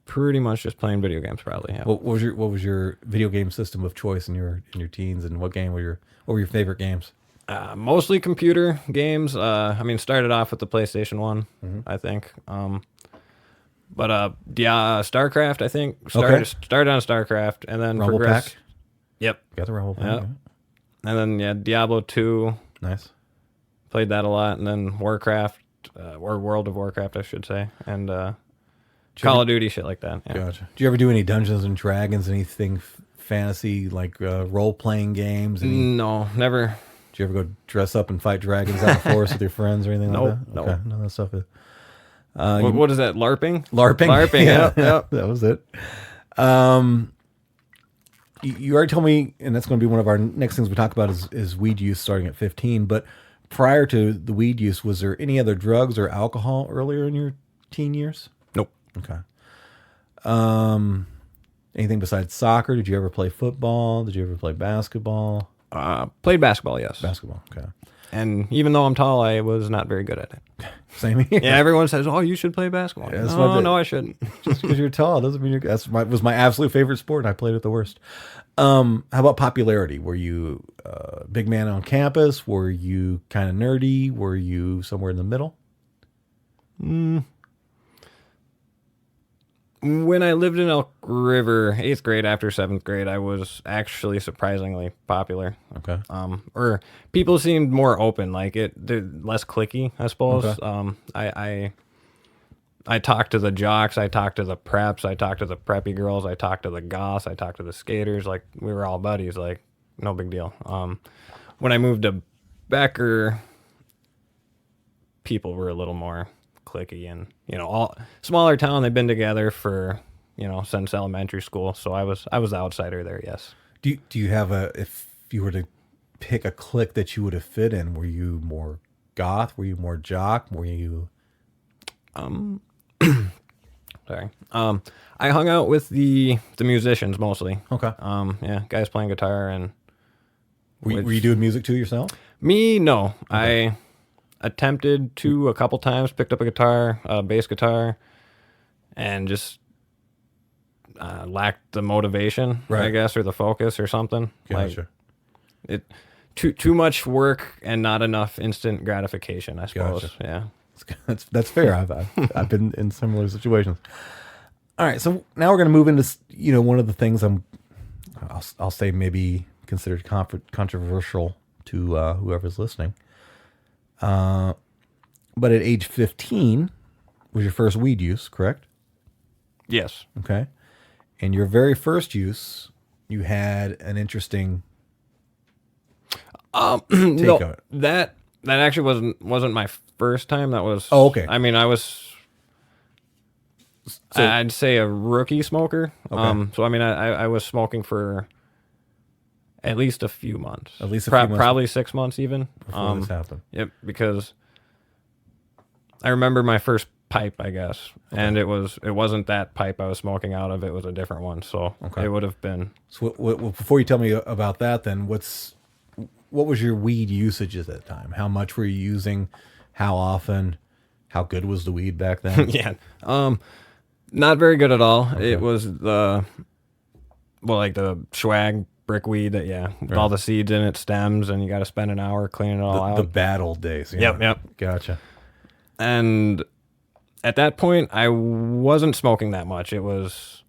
pretty much just playing video games, probably. Yeah. What was your video game system of choice in your teens, and what were your favorite games? Mostly computer games. Started off with the PlayStation 1, I think. But StarCraft, I think. Started on StarCraft and then Rumble progressed. Pack? Yep. Got the Rumble Pack. Yep. Yeah. And then, Diablo 2. Nice. Played that a lot. And then Warcraft, or World of Warcraft, I should say. And Call of Duty, shit like that. Yeah. Gotcha. Do you ever do any Dungeons and Dragons, anything fantasy, like role-playing games? No, never. Do you ever go dress up and fight dragons out in the forest with your friends or anything like that? No. Okay. No, that stuff is... what is that, LARPing? LARPing, yep. That was it. You already told me, and that's going to be one of our next things we talk about is weed use starting at 15. But prior to the weed use, was there any other drugs or alcohol earlier in your teen years? Nope. Okay. Anything besides soccer? Did you ever play football? Did you ever play basketball? Played basketball, yes. Basketball, okay. And even though I'm tall, I was not very good at it. Same here. Yeah, everyone says, "Oh, you should play basketball." Yeah, no, I shouldn't. Just because you're tall doesn't mean was my absolute favorite sport, and I played it the worst. How about popularity? Were you a big man on campus? Were you kind of nerdy? Were you somewhere in the middle? When I lived in Elk River, 8th grade after 7th grade, I was actually surprisingly popular. Okay. Or people seemed more open, like they're less cliquey, I suppose. Okay. I talked to the jocks, I talked to the preps, I talked to the preppy girls, I talked to the goths, I talked to the skaters. Like, we were all buddies, like, no big deal. When I moved to Becker, people were a little more cliquey, and all smaller town. They've been together for since elementary school, so I was the outsider there. Yes. Do you have if you were to pick a clique that you would have fit in, were you more goth? Were you more jock? Were you sorry. I hung out with the musicians mostly. Okay. Guys playing guitar. And were you doing music too yourself? Me, no. Okay. I attempted to a couple times, picked up a guitar, bass guitar, and just lacked the motivation, right, I guess, or the focus or something. Gotcha. Like too much work and not enough instant gratification, I suppose. Gotcha. Yeah. That's fair. I've been in similar situations. All right, so now we're going to move into one of the things I'll say maybe considered controversial to whoever's listening. But at age 15 was your first weed use, correct? Yes. Okay. And your very first use, you had an interesting take on it. That actually wasn't my first time. That was okay. I mean, I'd say a rookie smoker. Okay. So I mean, I was smoking for at least a few months. At least a few months. Probably 6 months even. Before this happened. Yep, because I remember my first pipe, I guess, and it wasn't that pipe I was smoking out of. It was a different one, so it would have been. So before you tell me about that, then what was your weed usage at that time? How much were you using? How often? How good was the weed back then? Yeah, not very good at all. Okay. It was the swag brickweed that with right, all the seeds in it, stems, and you got to spend an hour cleaning it all out. The bad old days. Yeah. Yep. Gotcha. And at that point, I wasn't smoking that much. It was,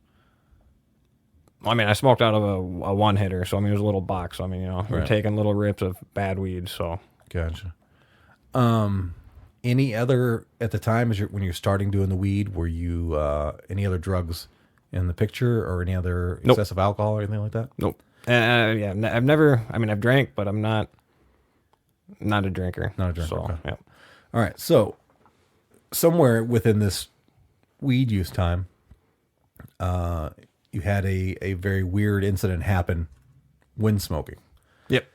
I smoked out of a one hitter, so it was a little box. So you're taking little rips of bad weed. So gotcha. Any other at the time when you're starting doing the weed? Were you any other drugs in the picture, or any other excessive alcohol or anything like that? Nope. I've never. I've drank, but I'm not a drinker. Not a drinker. So, okay. Yeah. All right. So somewhere within this weed use time, you had a very weird incident happen when smoking. Yep.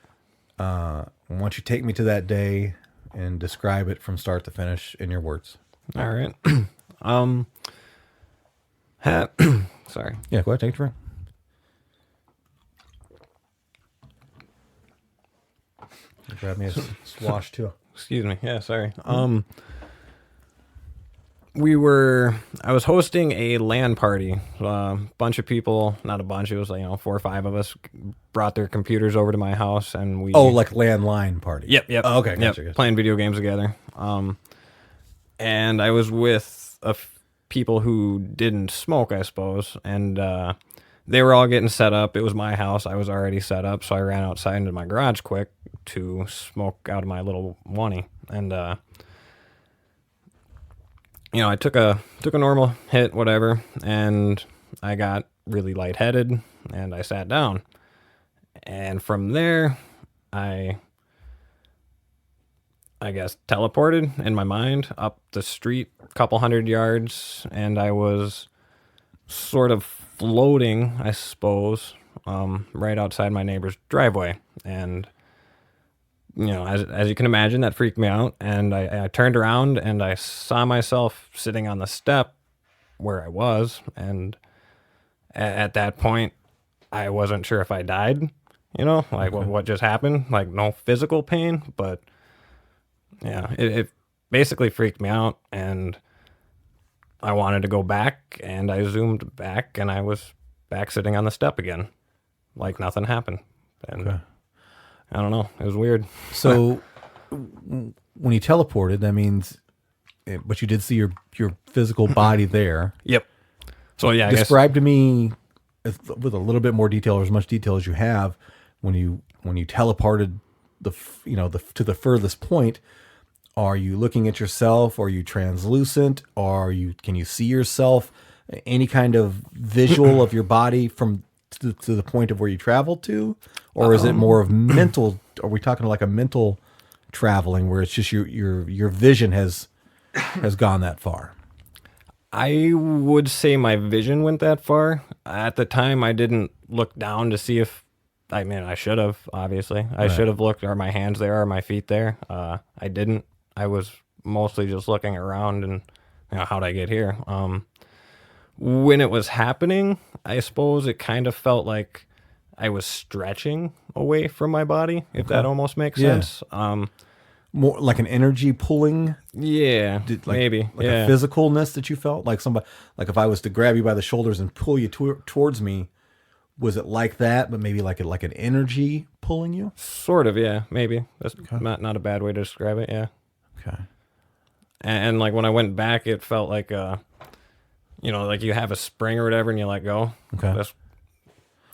Why don't you take me to that day and describe it from start to finish in your words. All right. Sorry. Yeah, go ahead, take it for grab me a swash too. Excuse me. Yeah, sorry. I was hosting a LAN party. Bunch of people, not a bunch, it was 4 or 5 of us brought their computers over to my house and we... Oh, like landline party. Yep. Oh, okay, gotcha, Yep, gotcha. playing video games together. And I was with people who didn't smoke, I suppose, and they were all getting set up. It was my house. I was already set up, so I ran outside into my garage quick to smoke out of my little one-y. And I took a normal hit, whatever, and I got really lightheaded, and I sat down. And from there, I guess teleported in my mind up the street a couple 100 yards, and I was sort of floating, I suppose, right outside my neighbor's driveway. And as you can imagine, that freaked me out, and I turned around and I saw myself sitting on the step where I was, and at that point I wasn't sure if I died, like what just happened. Like, no physical pain, but yeah, it basically freaked me out, and I wanted to go back, and I zoomed back, and I was back sitting on the step again, like nothing happened. And Okay. I don't know, it was weird. So when you teleported, that means, but you did see your physical body there. Yep. So yeah, I guess Describe to me with a little bit more detail, or as much detail as you have, when you teleported to the furthest point. Are you looking at yourself? Are you translucent? Can you see yourself? Any kind of visual of your body from to the point of where you traveled to, or is it more of mental? Are we talking like a mental traveling where it's just your vision has gone that far? I would say my vision went that far. At the time, I didn't look down to see if, I should have, obviously. I should have looked, are my hands there, are my feet there? I didn't. I was mostly just looking around and, how'd I get here? When it was happening, I suppose it kind of felt like I was stretching away from my body, if that almost makes sense. More like an energy pulling? Yeah, maybe. Like yeah. a physicalness that you felt? Like somebody, like if I was to grab you by the shoulders and pull you towards me, was it like that, but maybe like an energy pulling you? Sort of, yeah, maybe. That's not a bad way to describe it, yeah. Okay. And like when I went back, it felt like, like you have a spring or whatever and you let go. Okay. That's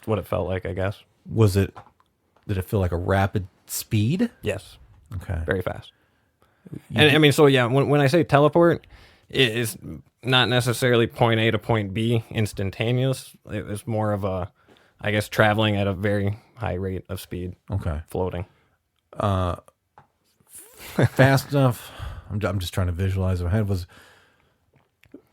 what it felt like, I guess. Did it feel like a rapid speed? Yes. Okay. Very fast. And so yeah, when I say teleport, it is not necessarily point A to point B instantaneous. It was more of a, I guess, traveling at a very high rate of speed. Okay. Floating. Fast enough. I'm just trying to visualize in my head. Was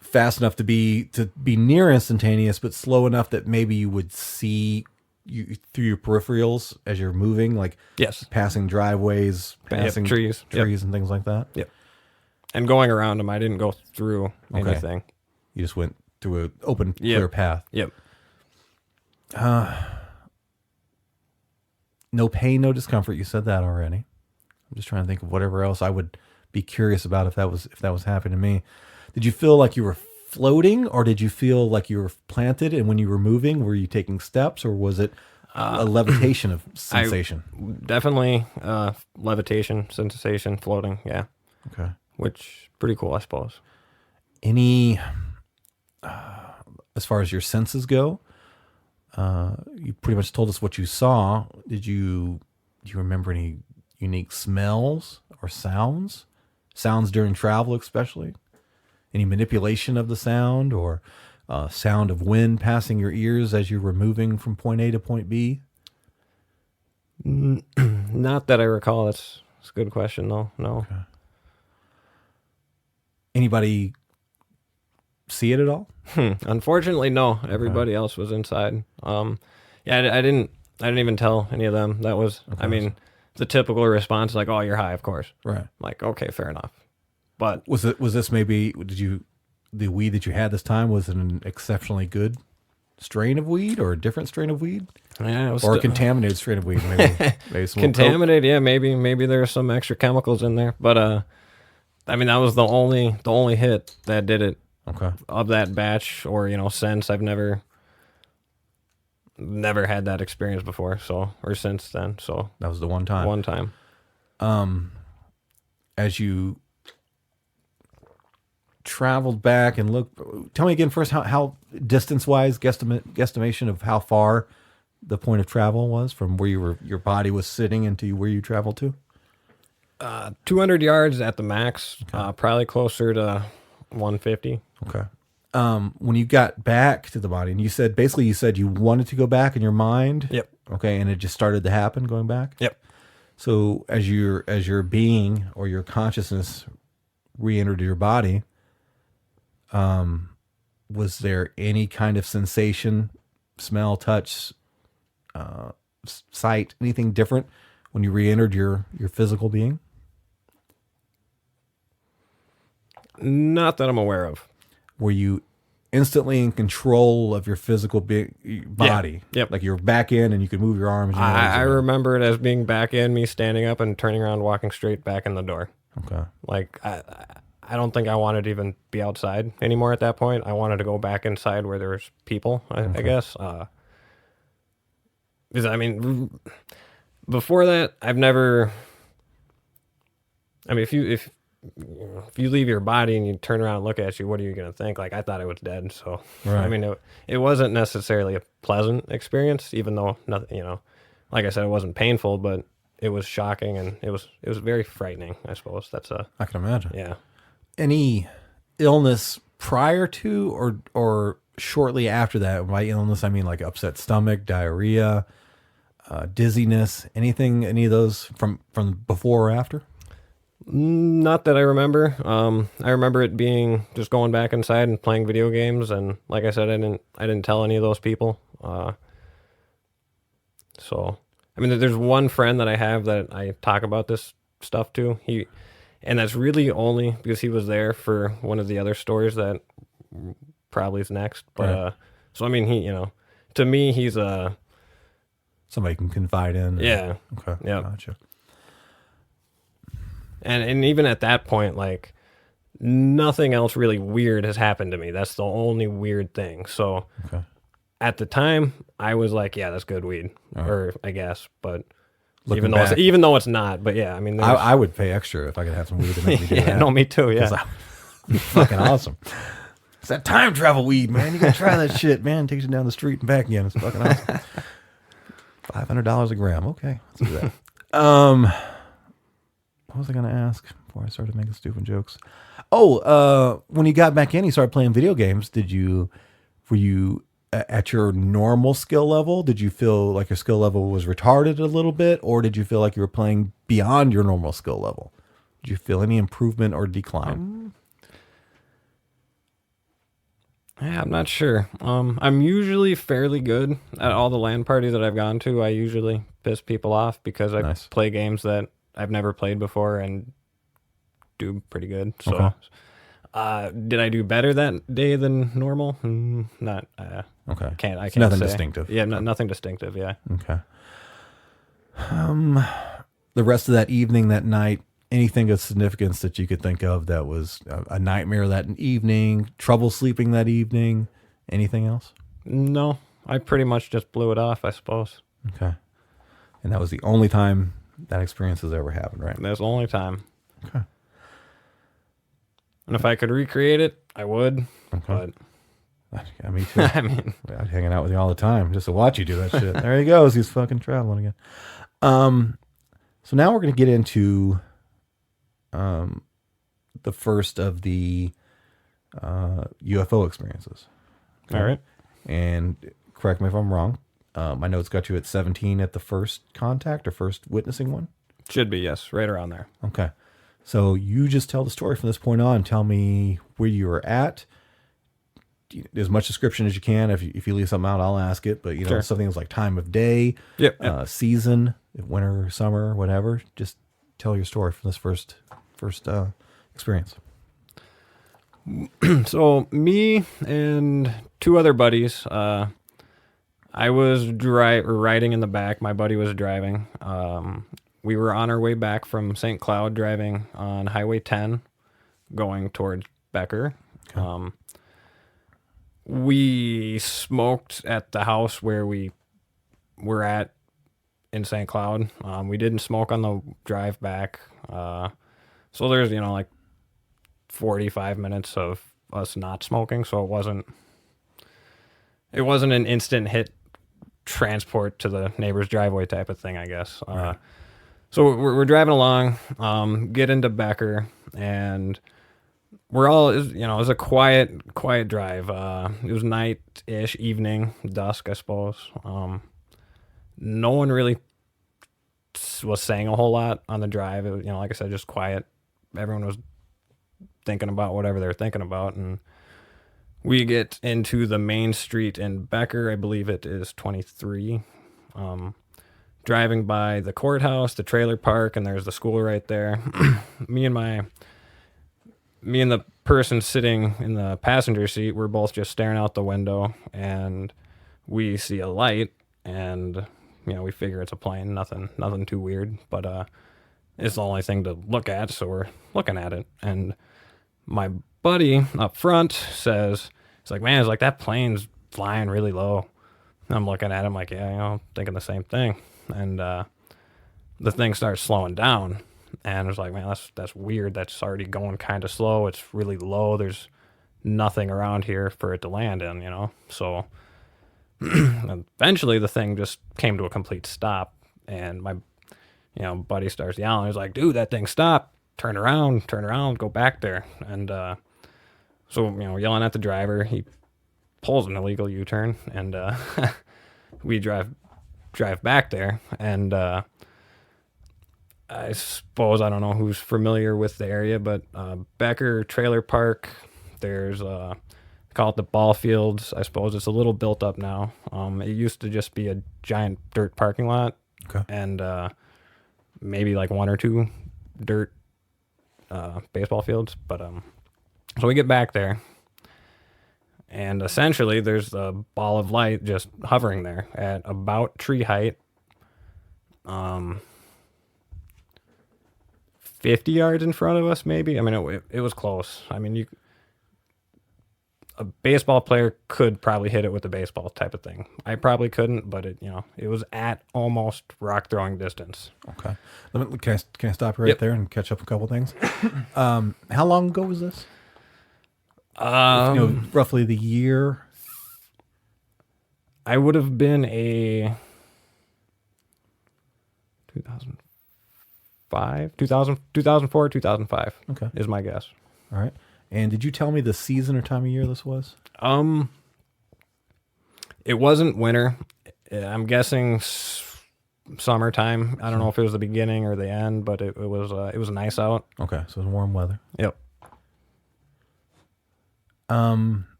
fast enough to be near instantaneous, but slow enough that maybe you would see you through your peripherals as you're moving, like Yes. passing driveways, passing trees. and things like that. Yep. And going around them, I didn't go through anything. You just went through an open, clear path. Yep. No pain, no discomfort. You said that already. I'm just trying to think of whatever else I would be curious about if that was happening to me. Did you feel like you were floating, or did you feel like you were planted? And when you were moving, were you taking steps, or was it a levitation of sensation? Definitely levitation, sensation, floating. Yeah. Okay. Which pretty cool, I suppose. Any, as far as your senses go, you pretty much told us what you saw. Do you remember any unique smells or sounds? Sounds during travel, especially? Any manipulation of the sound, or sound of wind passing your ears as you were moving from point A to point B? Not that I recall. That's a good question, though. No. Okay. Anybody see it at all? Unfortunately, no. Everybody else was inside. Yeah, I didn't even tell any of them. That was, the typical response, like, "Oh, you're high, of course." Right. Like, okay, fair enough. But Was this maybe, the weed that you had this time, was it an exceptionally good strain of weed or a different strain of weed? yeah, it was Or a contaminated strain of weed? Maybe some contaminated. Yeah, maybe there's some extra chemicals in there. But I mean, that was the only hit that did it Okay. of that batch, or since I've never had that experience before. So, or since then. So That was the one time. one time. As you traveled back and tell me again first how distance-wise, guesstimation of how far the point of travel was from where your body was sitting into where you traveled to? 200 yards at the max. Probably closer to 150. Okay. When you got back to the body, and you said you wanted to go back in your mind. Yep. Okay, and it just started to happen going back. Yep. So as your being or your consciousness re-entered your body, was there any kind of sensation, smell, touch, sight, anything different when you re-entered your physical being? Not that I'm aware of. Were you instantly in control of your physical body? Yep. Like you're back in and you could move your arms. I remember it as being back in, me standing up and turning around, walking straight back in the door. Okay. Like, I don't think I wanted to even be outside anymore at that point. I wanted to go back inside where there was people, I guess. Because, I mean, before that, I've never... I mean, if you leave your body and you turn around and look at you, what are you going to think? Like, I thought I was dead. So, Right. I mean, it wasn't necessarily a pleasant experience, even though, nothing, like I said, it wasn't painful, but it was shocking, and it was very frightening, I suppose. I can imagine. Yeah. Any illness prior to or shortly after that? By illness, I mean like upset stomach, diarrhea, dizziness, any of those from before or after? Not that I remember. I remember it being just going back inside and playing video games, and like I said, I didn't tell any of those people. So, I mean, there's one friend that I have that I talk about this stuff to. And that's really only because he was there for one of the other stories that probably is next. But Right. So I mean, to me, he's Somebody you can confide in. yeah. Okay. Yeah. Gotcha. And even at that point, like, nothing else really weird has happened to me. That's the only weird thing. So Okay. at the time, I was like, yeah, that's good weed, Right. or I guess, but Looking even back, though it's not, but yeah, I mean, I would pay extra if I could have some weed to make me do yeah, that. no, me too, yeah. It'd be fucking awesome. It's that time travel weed, man. You gotta try that shit, man. Takes you down the street and back again. It's fucking awesome. $500 a gram. Okay, let's do that. What was I gonna ask before I started making stupid jokes? Oh, when you got back in, you started playing video games. Were you at your normal skill level? Did you feel like your skill level was retarded a little bit, or did you feel like you were playing beyond your normal skill level? Did you feel any improvement or decline? Yeah, I'm not sure. I'm usually fairly good at all the LAN parties that I've gone to. I usually piss people off because I Nice. play games that I've never played before and do pretty good. So, Okay. Did I do better that day than normal? Not. Okay. I can't nothing say. distinctive. Yeah, nothing distinctive. Yeah. Okay. The rest of that evening, that night, anything of significance that you could think of that was a nightmare that evening, trouble sleeping that evening, anything else? No, I pretty much just blew it off, I suppose. Okay. And that was the only time that experience has ever happened, right? That's the only time. Okay. And if I could recreate it, I would. Okay. But Yeah, me too. I mean, I'd hanging out with you all the time just to watch you do that shit. There he goes. He's fucking traveling again. So now we're going to get into the first of the UFO experiences. all right. And correct me if I'm wrong. My notes got you at 17 at the first contact or first witnessing one. Should be, yes, right around there. Okay. So you just tell the story from this point on. Tell me where you were at. as much description as you can. If you leave something out, I'll ask it. But Sure. something like time of day, Yep. season, winter, summer, whatever. Just tell your story from this first experience. So me and two other buddies, I was riding in the back. My buddy was driving. We were on our way back from St. Cloud, driving on Highway 10, going towards Becker. Okay. We smoked at the house where we were at in St. Cloud. We didn't smoke on the drive back. So there's, like 45 minutes of us not smoking. So it wasn't an instant hit transport to the neighbor's driveway type of thing, I guess. Right. So we're driving along, get into Becker, and we're all, it was a quiet drive. It was night-ish, evening, dusk, I suppose. No one really was saying a whole lot on the drive. It was, like I said, just quiet. Everyone was thinking about whatever they were thinking about, and we get into the main street in Becker. I believe it is 23. Driving by the courthouse, the trailer park, and there's the school right there. Me and the person sitting in the passenger seat, we're both just staring out the window, and we see a light, and we figure it's a plane. Nothing too weird, but it's the only thing to look at, so we're looking at it. And my buddy up front says, "It's like, man, it's like that plane's flying really low." And I'm looking at him like, yeah, thinking the same thing. And the thing starts slowing down, and it's like, man, that's weird. That's already going kind of slow. It's really low. There's nothing around here for it to land in, So eventually the thing just came to a complete stop, and my buddy starts yelling. He's like, "Dude, that thing stopped. Turn around, go back there." And so yelling at the driver, he pulls an illegal U-turn, and we drive back there, and I suppose, I don't know who's familiar with the area, but Becker Trailer Park, there's call it the ball fields. I suppose it's a little built up now. It used to just be a giant dirt parking lot, Okay. and maybe like one or two dirt baseball fields. But so we get back there, and essentially there's a ball of light just hovering there at about tree height, 50 yards in front of us, maybe. I mean, it was close. I mean, a baseball player could probably hit it with a baseball type of thing. I probably couldn't, but it was at almost rock throwing distance. Okay. Can I stop you right there and catch up a couple things? How long ago was this? Roughly the year. I would have been a 2004, 2005. Okay. Is my guess. All right. And did you tell me the season or time of year this was? It wasn't winter. I'm guessing summertime. I don't know if it was the beginning or the end, but it was nice out. Okay, so it was warm weather. Yep.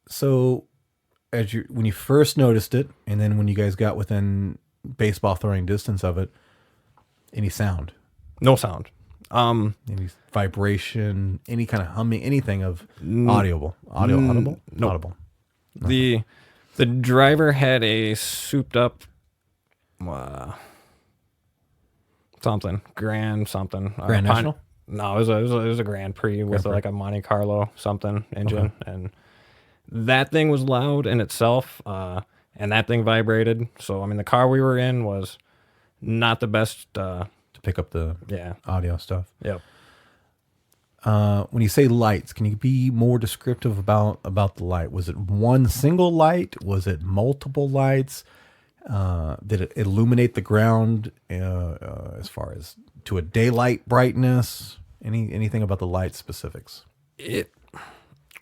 So when you first noticed it, and then when you guys got within baseball throwing distance of it, any sound? No sound. Any vibration, any kind of humming, anything of audible? No. Audible. The driver had a souped up Grand National? No, it was a Grand Prix with like a Monte Carlo something engine, and that thing was loud in itself, and that thing vibrated. So I mean, the car we were in was not the best To pick up the audio stuff. Yep. When you say lights, can you be more descriptive about the light? Was it one single light? Was it multiple lights? Did it illuminate the ground as far as to a daylight brightness? Anything about the light specifics?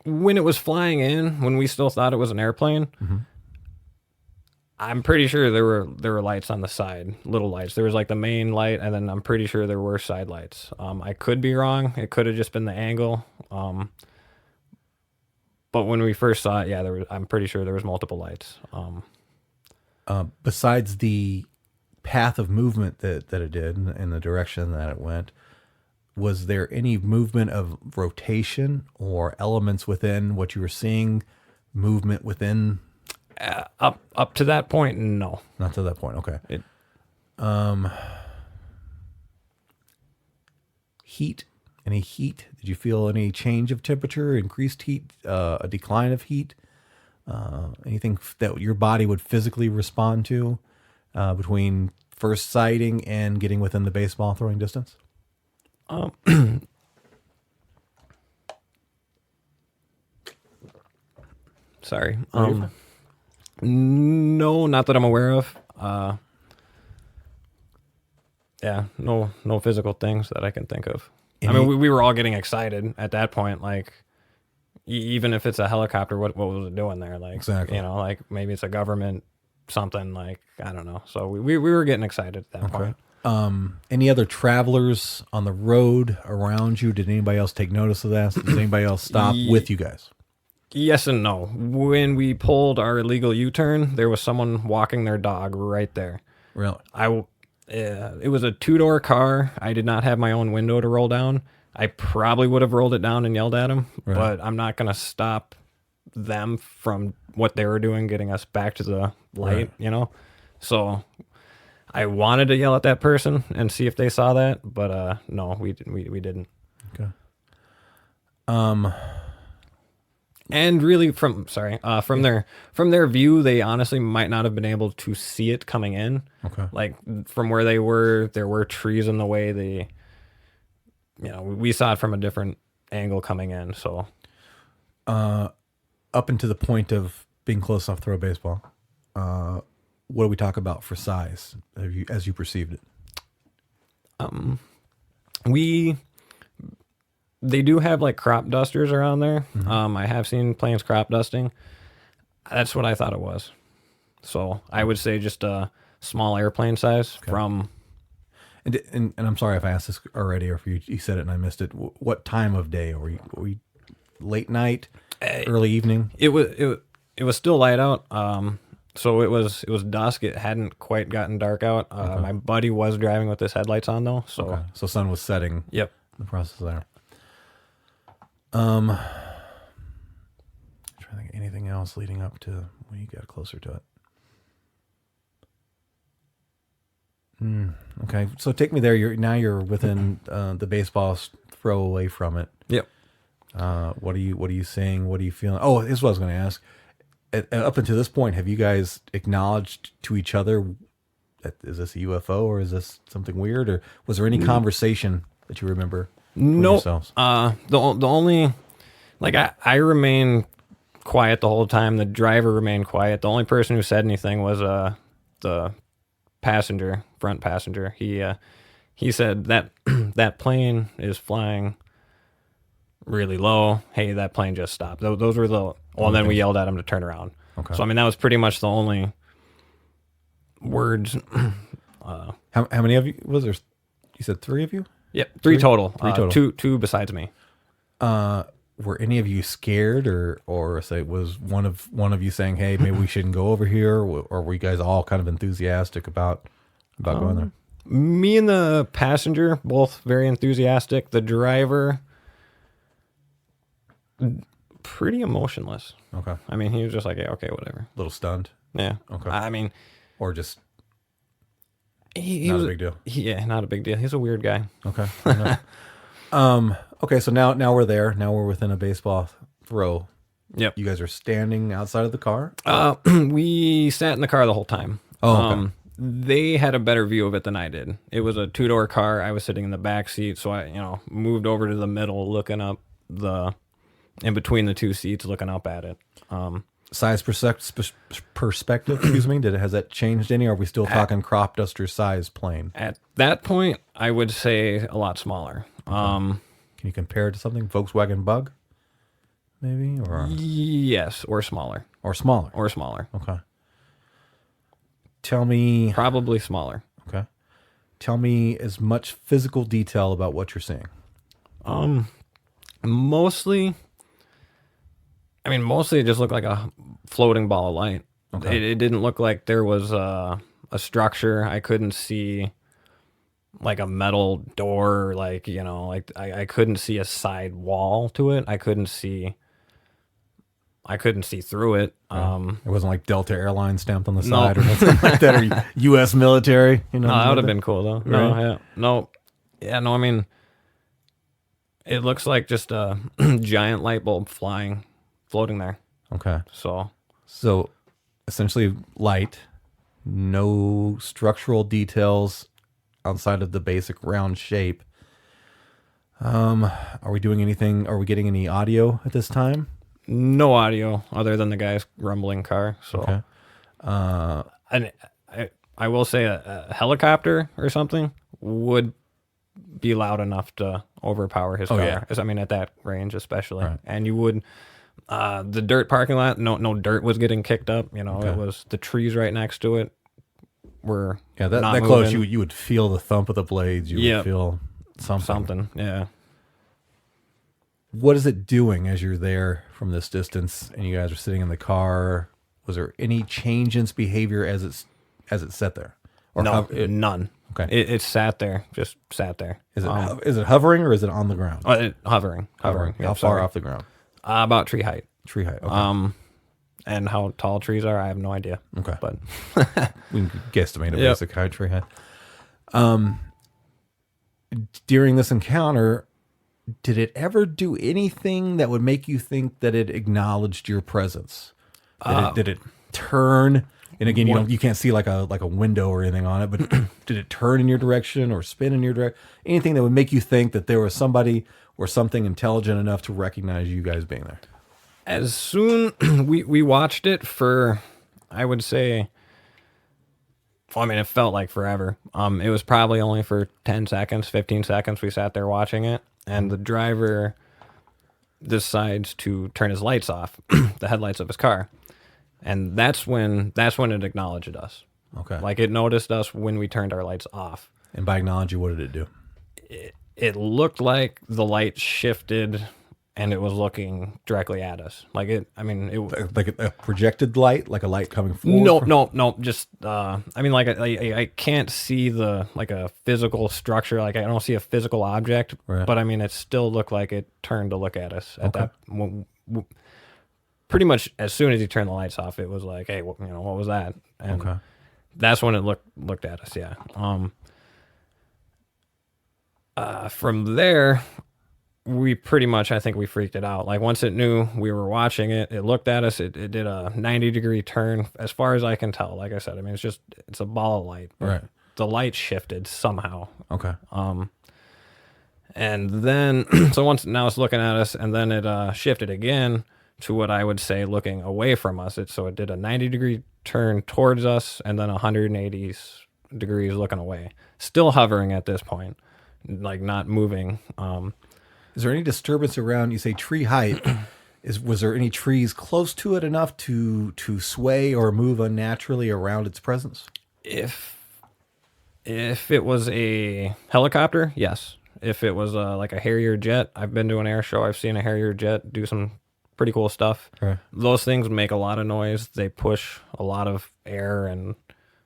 When it was flying in, when we still thought it was an airplane, I'm pretty sure there were lights on the side, little lights. There was like the main light, and then I'm pretty sure there were side lights. I could be wrong. It could have just been the angle. But when we first saw it, yeah, I'm pretty sure there was multiple lights. Besides the path of movement that it did and the direction that it went, was there any movement of rotation or elements within what you were seeing, movement within? Up to that point, no. Not to that point. Okay. Heat. Any heat? Did you feel any change of temperature, increased heat, a decline of heat? Anything that your body would physically respond to between first sighting and getting within the baseball throwing distance? Sorry. No, not that I'm aware of. Yeah, no physical things that I can think of. I mean, we were all getting excited at that point. Like, even if it's a helicopter, what was it doing there? Like, exactly. You know, like maybe it's a government something. Like, I don't know. So we were getting excited at that point. Any other travelers on the road around you? Did anybody else take notice of that? Did anybody else stop with you guys? Yes and no. When we pulled our illegal U-turn, there was someone walking their dog right there. Really? It was a 2-door car. I did not have my own window to roll down. I probably would have rolled it down and yelled at him, but I'm not going to stop them from what they were doing, getting us back to the light, you know? So I wanted to yell at that person and see if they saw that, but no, we didn't. Okay. And really from their view, they honestly might not have been able to see it coming in. Okay. Like from where they were, there were trees in the way. We saw it from a different angle coming in. So, up until the point of being close enough to throw a baseball, what do we talk about for size as you perceived it? They do have like crop dusters around there. I have seen planes crop dusting. That's what I thought it was. So I would say just a small airplane size from. And I'm sorry if I asked this already or if you said it and I missed it. What time of day? Were you late night, early evening? It was still light out. So it was dusk. It hadn't quite gotten dark out. My buddy was driving with his headlights on though. So so sun was setting. Yep. The process there. Trying to think of anything else leading up to when you got closer to it. Okay, so take me there. You're within the baseball throw away from it. Yep. What are you seeing? What are you feeling? Oh, this is what I was going to ask. Up until this point, have you guys acknowledged to each other that is this a UFO or is this something weird, or was there any conversation that you remember? No. Yourselves? The only, like I remained quiet the whole time. The driver remained quiet. The only person who said anything was the front passenger. He said that that plane is flying really low. Hey, that plane just stopped. Those were the. Well, then we yelled at him to turn around. Okay. So I mean that was pretty much the only words. How many of you was there? You said 3 of you? Yep, three total. Three total. Two besides me. Were any of you scared, or say was one of you saying, "Hey, maybe we shouldn't go over here," or were you guys all kind of enthusiastic about going there? Me and the passenger both very enthusiastic. The driver pretty emotionless. Okay. I mean, he was just like, "Hey, okay, whatever." A little stunned. Yeah. Okay. I mean, or just he not was a big deal. Yeah, not a big deal. He's a weird guy. Okay. Okay, so now we're there. Now we're within a baseball throw. Yep. You guys are standing outside of the car? We sat in the car the whole time. Oh, okay. They had a better view of it than I did. It was a 2-door car. I was sitting in the back seat, so I, moved over to the middle, looking up in between the two seats, looking up at it. Size perspective, excuse me, has that changed any? Or are we still talking crop duster size plane? At that point, I would say a lot smaller. Can you compare it to something? Volkswagen Bug? Maybe? Or yes, or smaller. Or smaller? Or smaller. Okay. Tell me... Probably smaller. Okay. Tell me as much physical detail about what you're seeing. Mostly... I mean, mostly it just looked like a floating ball of light. Okay. It didn't look like there was a structure. I couldn't see like a metal door, like, you know, like I couldn't see a side wall to it. I couldn't see through it. It wasn't like Delta Airlines stamped on the No. side or something like that, or U.S. military. You know, No, that like would have been cool though. No, Right. yeah. No. Yeah, no, I mean, it looks like just a giant light bulb floating there. Okay. So, So essentially light, no structural details outside of the basic round shape. Are we doing anything? Are we getting any audio at this time? no audio other than the guy's rumbling car. So, Okay. and I will say a helicopter or something would be loud enough to overpower his car. yeah. I mean, at that range especially. Right. And you would, the dirt parking lot, no dirt was getting kicked up. You know, Okay. it was the trees right next to it were Yeah, not that close, moving. you would feel the thump of the blades. You Yep. would feel something. Something, yeah. What is it doing as you're there from this distance and you guys are sitting in the car? Was there any change in its behavior as it sat there? Or No, hov- none. Okay. It sat there, just sat there. is it hovering or is it on the ground? Hovering. How Yep, far sorry. off the ground? About tree height. Tree height. Okay. And how tall trees are, I have no idea. Okay. But We can guesstimate a Yep. basic height, tree height. During this encounter, did it ever do anything that would make you think that it acknowledged your presence? Did it turn? And again, you can't see like a window or anything on it, but did it turn in your direction or spin in your direction? Anything that would make you think that there was somebody or something intelligent enough to recognize you guys being there? as soon we watched it for, I would say, well, I mean, it felt like forever. It was probably only for 10 seconds, 15 seconds we sat there watching it, and the driver decides to turn his lights off, the headlights of his car. And that's when it acknowledged us. Okay. Like, it noticed us when we turned our lights off. And by acknowledge you, what did it do? It looked like the light shifted and it was looking directly at us. Like, it Like a projected light, like a light coming forward? no, just I mean, like, I can't see like a physical structure, like I don't see a physical object, Right. but I mean, it still looked like it turned to look at us at that. Pretty much as soon as he turned the lights off, it was like, hey, what was that? And Okay. that's when it looked at us. Yeah. From there, we pretty much, I think we freaked it out. Like, once it knew we were watching it, it looked at us. It did a 90-degree turn, as far as I can tell. Like I said, I mean, it's a ball of light. But Right. the light shifted somehow. Okay. And then, so now it's looking at us, and then it shifted again to what I would say looking away from us. So it did a 90-degree turn towards us, and then 180 degrees looking away. Still hovering at this point, like not moving. Is there any disturbance around? You say tree height. Was there any trees close to it enough to sway or move unnaturally around its presence? If it was a helicopter, yes. If it was like a Harrier jet, I've been to an air show. I've seen a Harrier jet do some pretty cool stuff. Right. Those things make a lot of noise. They push a lot of air, and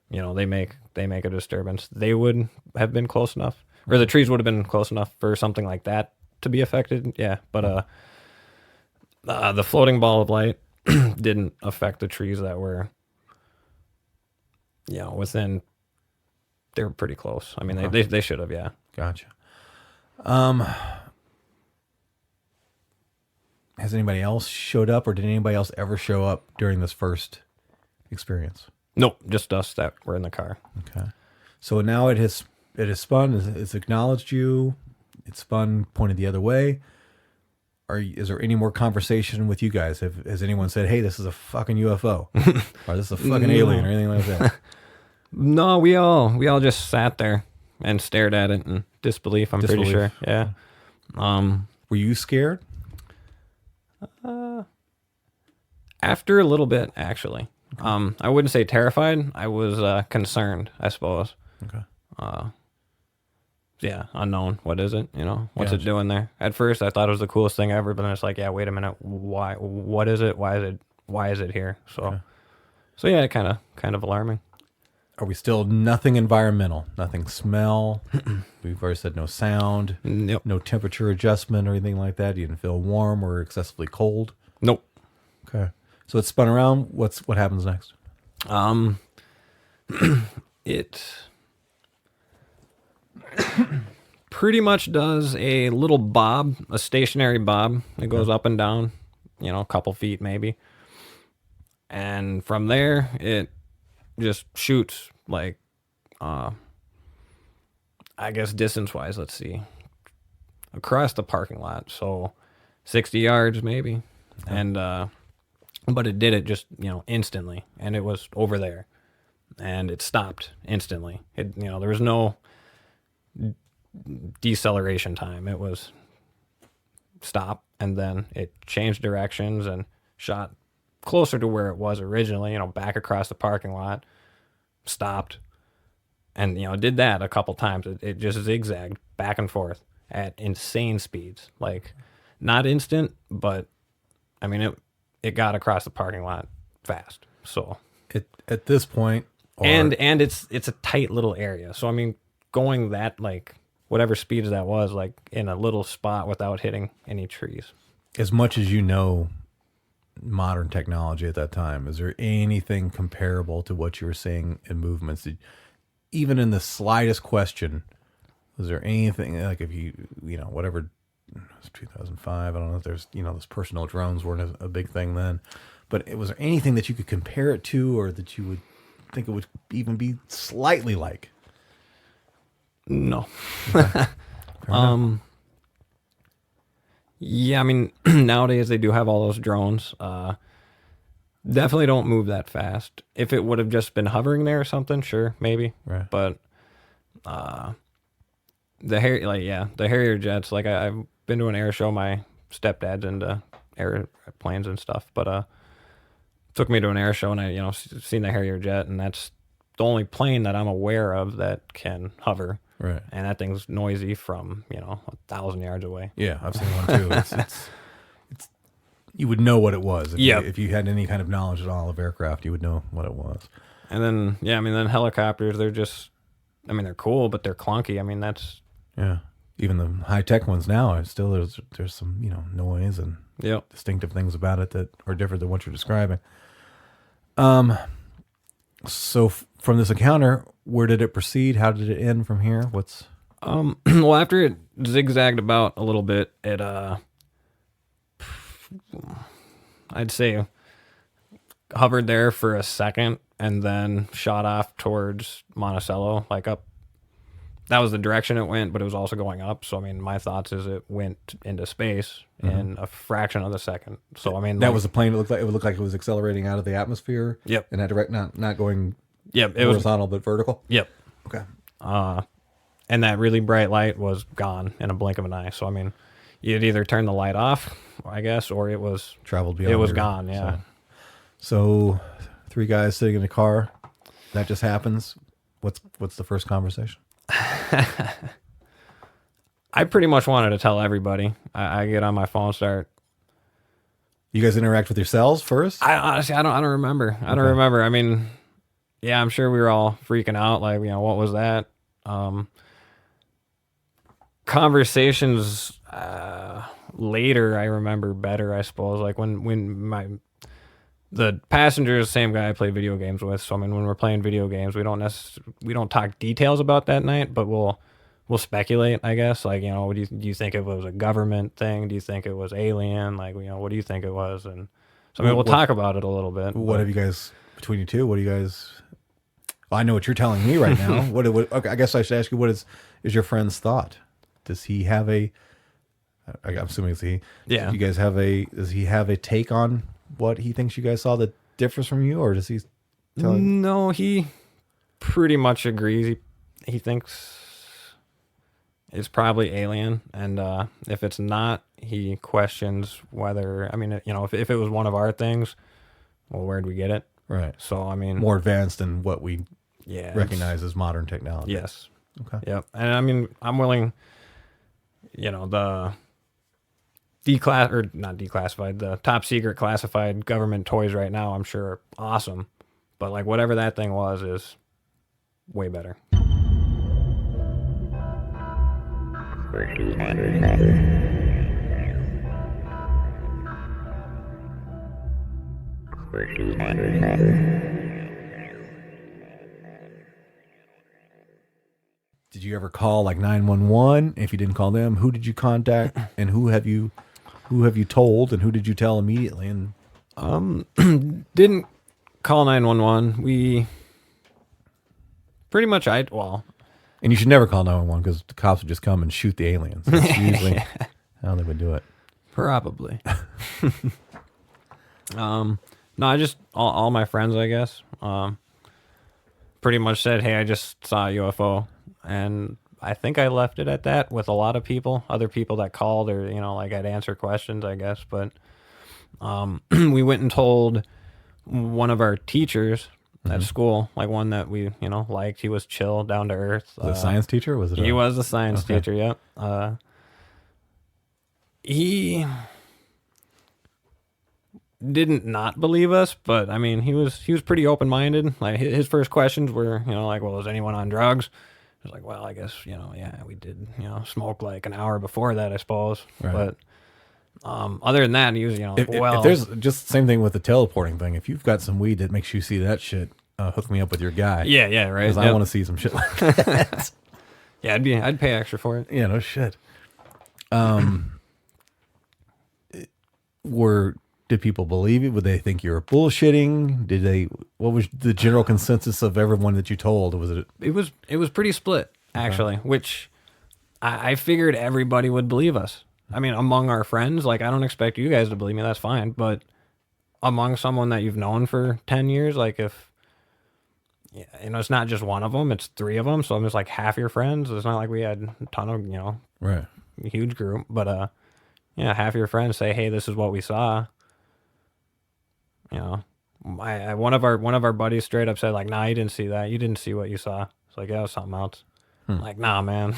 they make a disturbance. They would have been close enough, or the trees would have been close enough for something like that to be affected. Yeah, but the floating ball of light didn't affect the trees that were within. They were pretty close. I mean, they should have. Yeah. Gotcha. Has anybody else showed up, or did anybody else ever show up during this first experience? Nope, just us that were in the car. Okay. So now it has spun. It's acknowledged you. It's spun, pointed the other way. Is there any more conversation with you guys? Has anyone said, "Hey, this is a fucking UFO," or "This is a fucking alien," or anything like that? No, we all just sat there and stared at it in disbelief. I'm pretty sure. Yeah. Were you scared? After a little bit, actually. I wouldn't say terrified. I was concerned, I suppose. Okay. yeah, unknown. What is it? You know, what's Gotcha. it doing there? At first, I thought it was the coolest thing ever, but then it's like, yeah, wait a minute, why? What is it? Why is it here? So, so yeah, kind of alarming. Are we still nothing environmental? Nothing smell? We've already said no sound, Nope. no temperature adjustment or anything like that. You didn't feel warm or excessively cold. Nope. Okay. So it's spun around. What happens next? It pretty much does a little bob, a stationary bob. It goes up and down, you know, a couple feet maybe. And from there, it just shoots like, I guess distance-wise, let's see, across the parking lot. So 60 yards maybe. And, but it did it just, you know, instantly. And it was over there. And it stopped instantly. It, you know, there was no deceleration time. It was stop, and then it changed directions and shot closer to where it was originally, you know, back across the parking lot, stopped, and, you know, did that a couple times. It just zigzagged back and forth at insane speeds. Like, not instant, but, I mean, it got across the parking lot fast. So At this point, and it's a tight little area. So I mean, going that, like, whatever speeds that was, like, in a little spot without hitting any trees. as much as you know modern technology at that time, is there anything comparable to what you were seeing in movements? Even in the slightest question, was there anything, like, if you know, whatever, it was 2005, I don't know if there's, you know, those personal drones weren't a big thing then, but was there anything that you could compare it to, or that you would think it would even be slightly like? No. Yeah, I mean, nowadays they do have all those drones. Definitely don't move that fast. If it would have just been hovering there or something, sure, maybe. Right. But the Harrier jets, like, I've been to an air show. My stepdad's into airplanes and stuff, but took me to an air show, and I, you know, seen the Harrier jet, and that's the only plane that I'm aware of that can hover. Right. And that thing's noisy from, you know, 1,000 yards away. Yeah, I've seen one too. It's you would know what it was. If you had any kind of knowledge at all of aircraft, you would know what it was. And then, yeah, I mean, then helicopters, they're just, I mean, they're cool, but they're clunky. I mean, that's... Yeah. Even the high-tech ones now, still there's some, you know, noise and Yep. distinctive things about it that are different than what you're describing. So from this encounter, where did it proceed? How did it end from here? Well, after it zigzagged about a little bit, it, I'd say hovered there for a second and then shot off towards Monticello, like up. That was the direction it went, but it was also going up. So, I mean, my thoughts is it went into space in a fraction of the second. So, I mean, That like, was the plane. It would look like it was accelerating out of the atmosphere. Yep. In that direct, not going Yep. It was. horizontal, but vertical. Yep. Okay. And that really bright light was gone in a blink of an eye. So, I mean, you'd either turn the light off, I guess, or it was Traveled beyond. It was your- gone. Yeah. So, three guys sitting in a car. That just happens. What's the first conversation? I pretty much wanted to tell everybody. I get on my phone, start. You guys interact with yourselves first? I honestly, I don't remember. I don't remember. I mean, yeah, I'm sure we were all freaking out. Like, you know, what was that? Conversations later, I remember better, I suppose. Like when the passenger is the same guy I play video games with. So I mean, when we're playing video games, we don't talk details about that night, but we'll speculate, I guess. Like, you know, do you think it was a government thing? Do you think it was alien? Like, you know, what do you think it was? And so I mean, we'll talk about it a little bit. What have you guys, between you two, what do you guys... Well, I know what you're telling me right now. Okay, I guess I should ask you, what is your friend's thought? Does he have I'm assuming it's he. Yeah. Do you guys does he have a take on what he thinks you guys saw that differs from you, or does he tell you? No, he pretty much agrees. He thinks it's probably alien, and if it's not, he questions whether. I mean, you know, if it was one of our things, well, where'd we get it? Right. So I mean, More advanced than what we yeah, recognize as modern technology. Yes, Okay. Yep. And I mean, I'm willing, the not declassified, the top secret classified government toys right now, I'm sure are awesome. But like whatever that thing was is way better. Did you ever call like 911? If you didn't call them, who did you contact, and who have you told, and who did you tell immediately? And Didn't call 911. We pretty much and you should never call 911 because the cops would just come and shoot the aliens. That's usually how they would do it. probably. No, I just all my friends, I guess, pretty much said, "Hey, I just saw a UFO," and I think I left it at that with a lot of people, other people that called or like I'd answer questions, I guess. But we went and told one of our teachers at school, like one that we liked. He was chill, down to earth. The science teacher, was it? He was a science teacher. Yep. He didn't not believe us, but I mean, he was pretty open minded. Like his first questions were, like, well, is anyone on drugs? I was like, well, I guess yeah, we did, smoke like an hour before that, I suppose. Right. But other than that, he was, If there's just the same thing with the teleporting thing. If you've got some weed that makes you see that shit, hook me up with your guy. yeah, right. Because I want to see some shit like that. Yeah, I'd pay extra for it. Yeah, no shit. Did people believe it? Would they think you were bullshitting? What was the general consensus of everyone that you told? It was pretty split, actually, which I figured everybody would believe us. I mean, among our friends, like, I don't expect you guys to believe me, that's fine, but among someone that you've known for 10 years, like, if, it's not just one of them, it's three of them, so I'm just like half your friends. It's not like we had a ton of, right, huge group, but, half your friends say, hey, this is what we saw. One of our buddies straight up said, like, nah, you didn't see that. You didn't see what you saw. It's like, yeah, it was something else. Like, nah, man.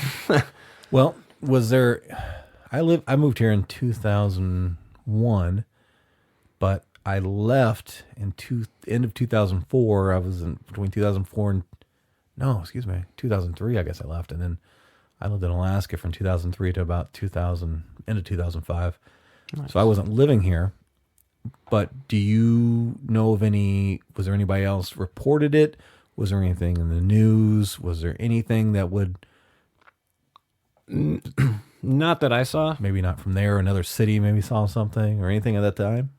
Well, was there... I moved here in 2001, but I left in end of 2004. I was in between 2004 and 2003. I guess I left, and then I lived in Alaska from 2003 to about end of 2005. Nice. So I wasn't living here. But do you know of was there anybody else reported it? Was there anything in the news? Was there anything that would... Not that I saw. Maybe not from there. Another city maybe saw something or anything at that time?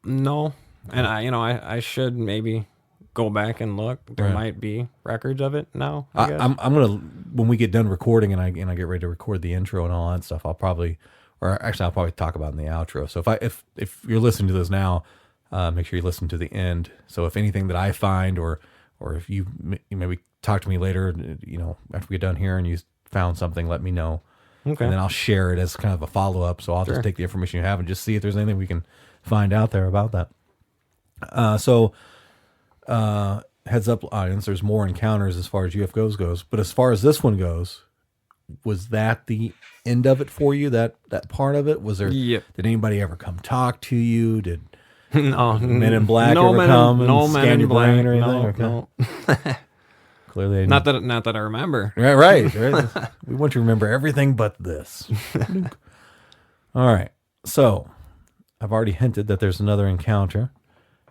No. And I should maybe go back and look. There might be records of it now, I guess. I'm going to, when we get done recording and I get ready to record the intro and all that stuff, I'll probably talk about it in the outro. So if you're listening to this now, make sure you listen to the end. So if anything that I find or if you maybe talk to me later, after we get done here and you found something, let me know. Okay. And then I'll share it as kind of a follow-up. So I'll just take the information you have and just see if there's anything we can find out there about that. Heads up, audience, there's more encounters as far as UFOs goes. But as far as this one goes, was that the end of it for you, that part of it? Was there? Yep. Did anybody ever come talk to you? Did Men in Black ever come and scan your brain or anything? No. Clearly, not that I remember. Right. We want you to remember everything but this. All right. So, I've already hinted that there's another encounter.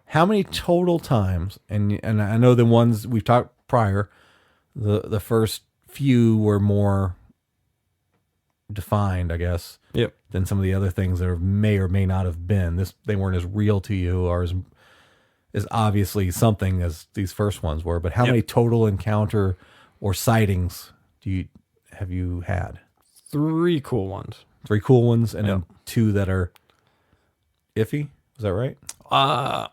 How many total times? And I know the ones we've talked prior. The first few were more defined, I guess. Yep. Than some of the other things that may or may not have been. They weren't as real to you or as obviously something as these first ones were. But how many total encounter or sightings have you had? 3 cool ones. 3 cool ones, and then 2 that are iffy. Is that right? I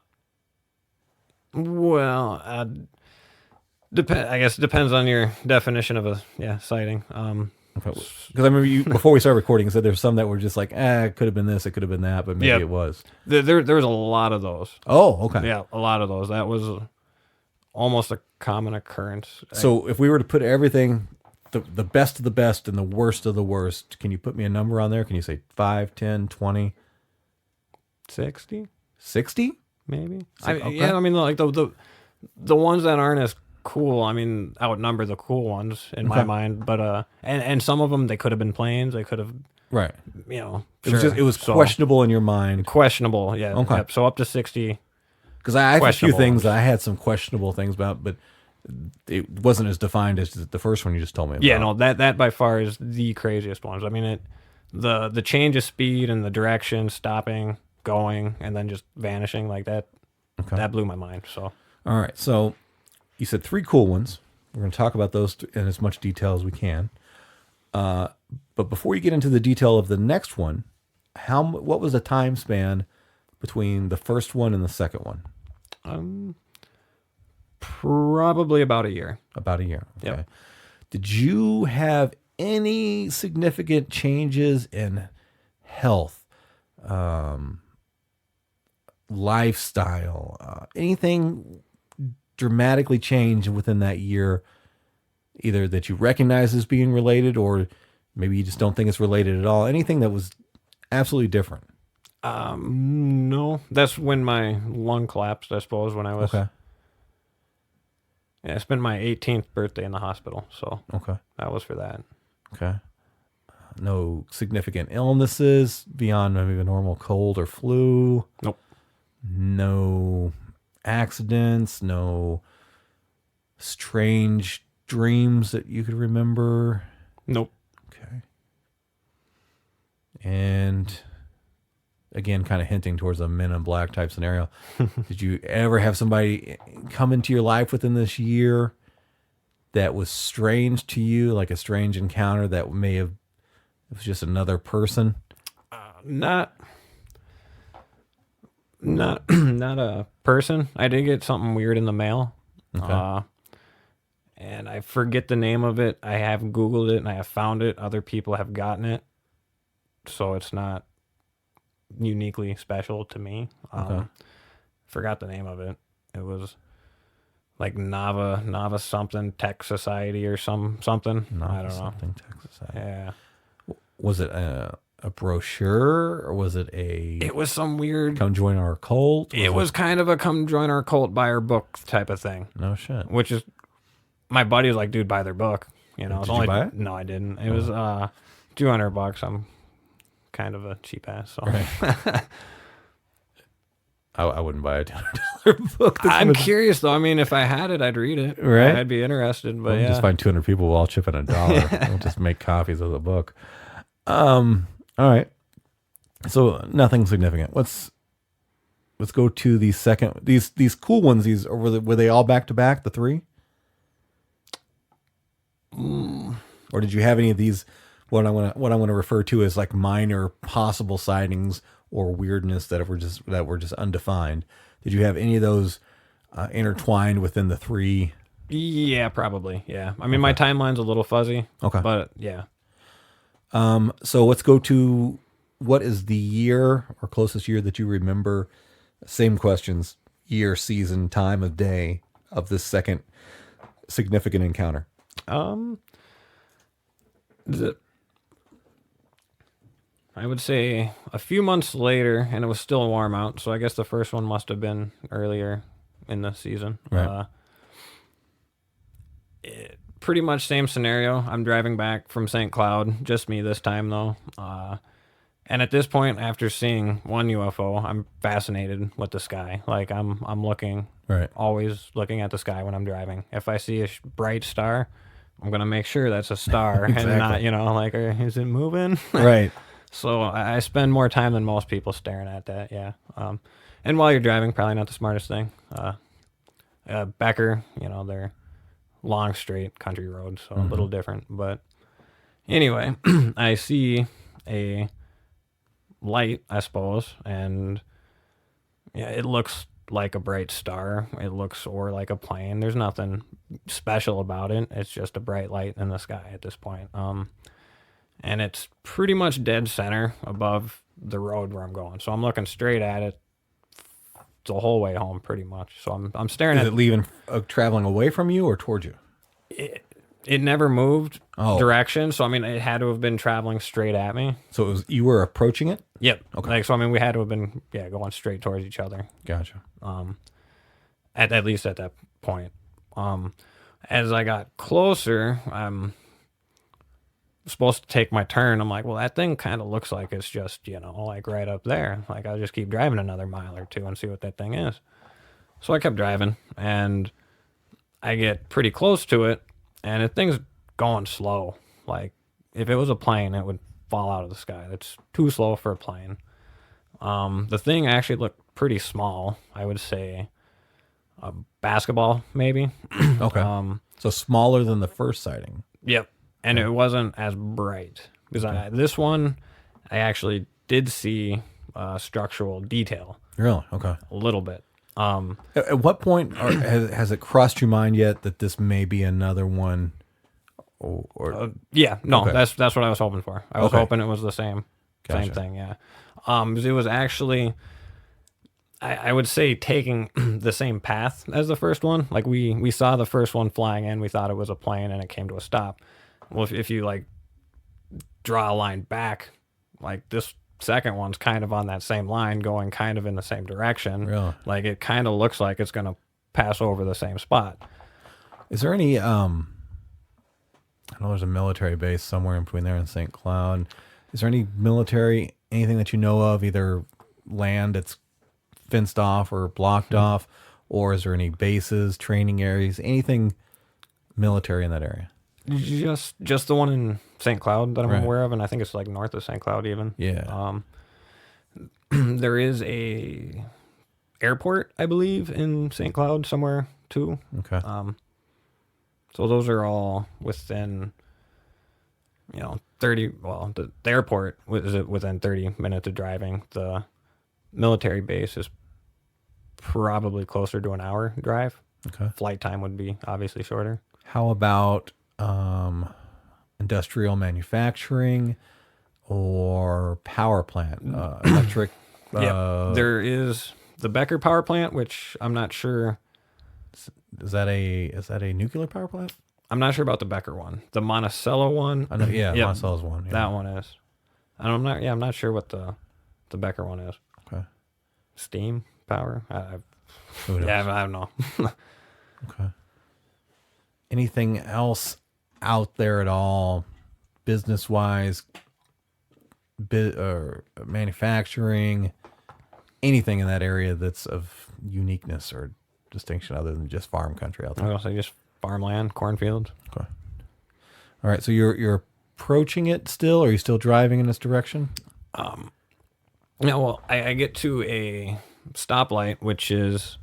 guess it depends on your definition of a sighting. Because I remember before we started recording, you said there's some that were just like, it could have been this, it could have been that, but maybe it was. There was a lot of those. Oh, okay. Yeah, a lot of those. That was almost a common occurrence. So if we were to put everything, the best of the best and the worst of the worst, can you put me a number on there? Can you say 5, 10, 20? 60? 60? Maybe. Okay. Yeah, I mean, like the ones that aren't as cool, I mean, outnumber the cool ones in my mind. But and some of them, they could have been planes. They could have, Right. you know, It was So, questionable in your mind. questionable. Yeah. Okay. Yep, so up to 60. Because I have a few Questionable things ones. that I had some questionable things about, but it wasn't as defined as the first one you just told me about. Yeah, no, that by far is the craziest ones. I mean, the change of speed and the direction, stopping, going, and then just vanishing like that. Okay. That blew my mind. So All right. So you said 3 cool ones. We're going to talk about those in as much detail as we can. But before you get into the detail of the next one, what was the time span between the first one and the second one? probably about a year. About a year. Okay. Yep. Did you have any significant changes in health, lifestyle, anything dramatically changed within that year, either that you recognize as being related or maybe you just don't think it's related at all? Anything that was absolutely different? No, that's when my lung collapsed, I suppose, when I was. Okay. Yeah, I spent my 18th birthday in the hospital, so Okay. that was for that. Okay. No significant illnesses beyond maybe a normal cold or flu. Nope. No accidents. No strange dreams that you could remember. Nope. Okay. And again, kind of hinting towards a Men in Black type scenario. Did you ever have somebody come into your life within this year that was strange to you, like a strange encounter that may have, it was just another person? Not not a person. I did get something weird in the mail. Okay. And I forget the name of it. I have Googled it and I have found it. Other people have gotten it. So it's not uniquely special to me. Okay. Forgot the name of it. It was like Nava something Tech Society or something. I don't know. Something Texas. Yeah. Was it a brochure or was it It was some weird. come join our cult? It was kind of a come join our cult, buy our book type of thing. No shit. Which is, my buddy was like, dude, buy their book. You know, Did you buy it? No, I didn't. It was $200. I'm kind of a cheap ass. So. Right. I wouldn't buy a $200 book. I'm curious though. I mean, if I had it, I'd read it. Right. I'd be interested. But We'll yeah. just find 200 people. We'll all chip in $1. We'll just make copies of the book. All right. So nothing significant. Let's go to the second. These cool ones. These were they all back to back? The 3? Or did you have any of these? What I want to refer to as like minor possible sightings or weirdness that were just undefined. Did you have any of those intertwined within the 3? Yeah, probably. Yeah. I mean, my timeline's a little fuzzy. Okay. But yeah. So let's go to what is the year or closest year that you remember? Same questions: year, season, time of day of this second significant encounter. I would say a few months later, and it was still warm out. So I guess the first one must have been earlier in the season. Right. Pretty much same scenario. I'm driving back from St. Cloud, just me this time though. And at this point, after seeing one UFO, I'm fascinated with the sky. Like I'm looking, Right. always looking at the sky when I'm driving. If I see a bright star, I'm gonna make sure that's a star Exactly. and not, like, is it moving? Right. So I spend more time than most people staring at that. Yeah. And while you're driving, probably not the smartest thing. Becker, they're long, straight country roads, so a little different. But anyway, I see a light, I suppose, and yeah, it looks like a bright star. It looks or like a plane. There's nothing special about it. It's just a bright light in the sky at this point. And it's pretty much dead center above the road where I'm going. So I'm looking straight at it, the whole way home, pretty much. So I'm staring Is at it leaving, traveling away from you or towards you? it. Never moved Oh. direction, so I mean, it had to have been traveling straight at me. So you were approaching it? Yep. Okay. Like, so I mean, we had to have been going straight towards each other. Gotcha. At least at that point. As I got closer, I'm supposed to take my turn. I'm like, well, that thing kind of looks like it's just, like right up there. Like, I'll just keep driving another mile or two and see what that thing is. So I kept driving, and I get pretty close to it, and the thing's going slow. Like, if it was a plane, it would fall out of the sky. That's too slow for a plane. The thing actually looked pretty small. I would say a basketball, maybe. Okay. So smaller than the first sighting. Yep. And it wasn't as bright. Because this one, I actually did see structural detail. Really? Okay. A little bit. At what point has it crossed your mind yet that this may be another one? Yeah. No, Okay. that's what I was hoping for. I was Okay. hoping it was the same Gotcha. thing, yeah. It was actually, I would say, taking the same path as the first one. Like, we saw the first one flying in, we thought it was a plane, and it came to a stop. Well, if you like draw a line back, like this second one's kind of on that same line, going kind of in the same direction. Really? Like, it kind of looks like it's going to pass over the same spot. Is there any, I know there's a military base somewhere in between there and St. Cloud. Is there any military, anything that you know of, either land that's fenced off or blocked off, or is there any bases, training areas, anything military in that area? Just the one in St. Cloud that I'm Right. aware of, and I think it's like north of St. Cloud even. Yeah. There is a airport, I believe, in St. Cloud somewhere too. Okay. So those are all within, 30. Well, the airport is within 30 minutes of driving. The military base is probably closer to an hour drive. Okay. Flight time would be obviously shorter. How about industrial manufacturing or power plant, electric? Yeah, there is the Becker power plant, which I'm not sure. Is that a nuclear power plant? I'm not sure about the Becker one. The Monticello one. I know. Yeah, Yep, Monticello's one. Yeah. that one is. I'm not sure what the Becker one is. Okay. Steam power. Who knows? Yeah, I don't know. Okay. Anything else out there at all, business wise, or manufacturing, anything in that area that's of uniqueness or distinction other than just farm country out I'm there? gonna say just farmland, cornfields. Okay. All right. So you're approaching it still? Are you still driving in this direction? Yeah, well, I get to a stoplight, which is